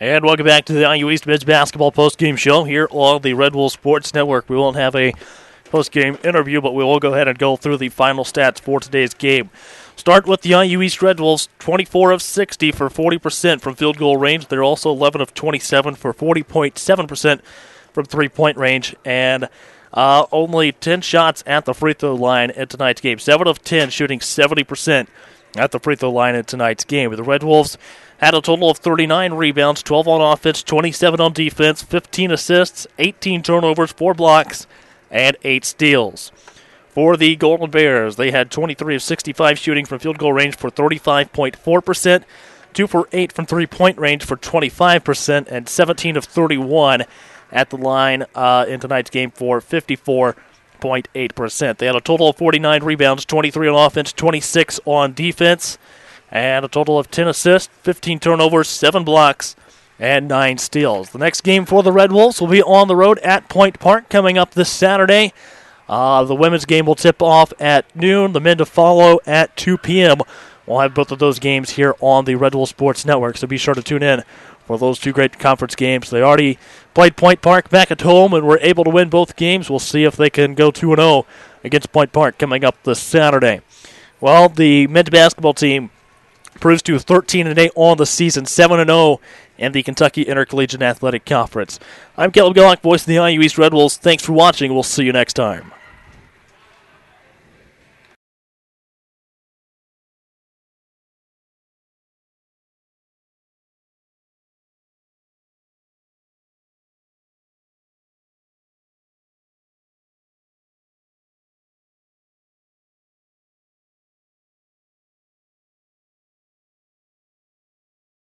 And welcome back to the IU East Men's Basketball postgame show here on the Red Wolf Sports Network. We won't have a postgame interview, but we will go ahead and go through the final stats for today's game. Start with the IU East Red Wolves, 24 of 60 for 40% from field goal range. They're also 11 of 27 for 40.7% from three-point range, and only 10 shots at the free throw line in tonight's game. 7 of 10 shooting 70% at the free throw line in tonight's game. The Red Wolves had a total of 39 rebounds, 12 on offense, 27 on defense, 15 assists, 18 turnovers, 4 blocks, and 8 steals. For the Golden Bears, they had 23 of 65 shooting from field goal range for 35.4%, 2 for 8 from three-point range for 25%, and 17 of 31 at the line in tonight's game for 54.8%. They had a total of 49 rebounds, 23 on offense, 26 on defense, and a total of 10 assists, 15 turnovers, 7 blocks, and 9 steals. The next game for the Red Wolves will be on the road at Point Park coming up this Saturday. The women's game will tip off at noon, the men to follow at 2 p.m. We'll have both of those games here on the Red Wolf Sports Network, so be sure to tune in for those two great conference games. They already played Point Park back at home and were able to win both games. We'll see if they can go 2-0 against Point Park coming up this Saturday. Well, the men's basketball team proves to 13-8 on the season, 7-0 in the Kentucky Intercollegiate Athletic Conference. I'm Caleb Gullock, voice of the IU East Red Wolves. Thanks for watching. We'll see you next time.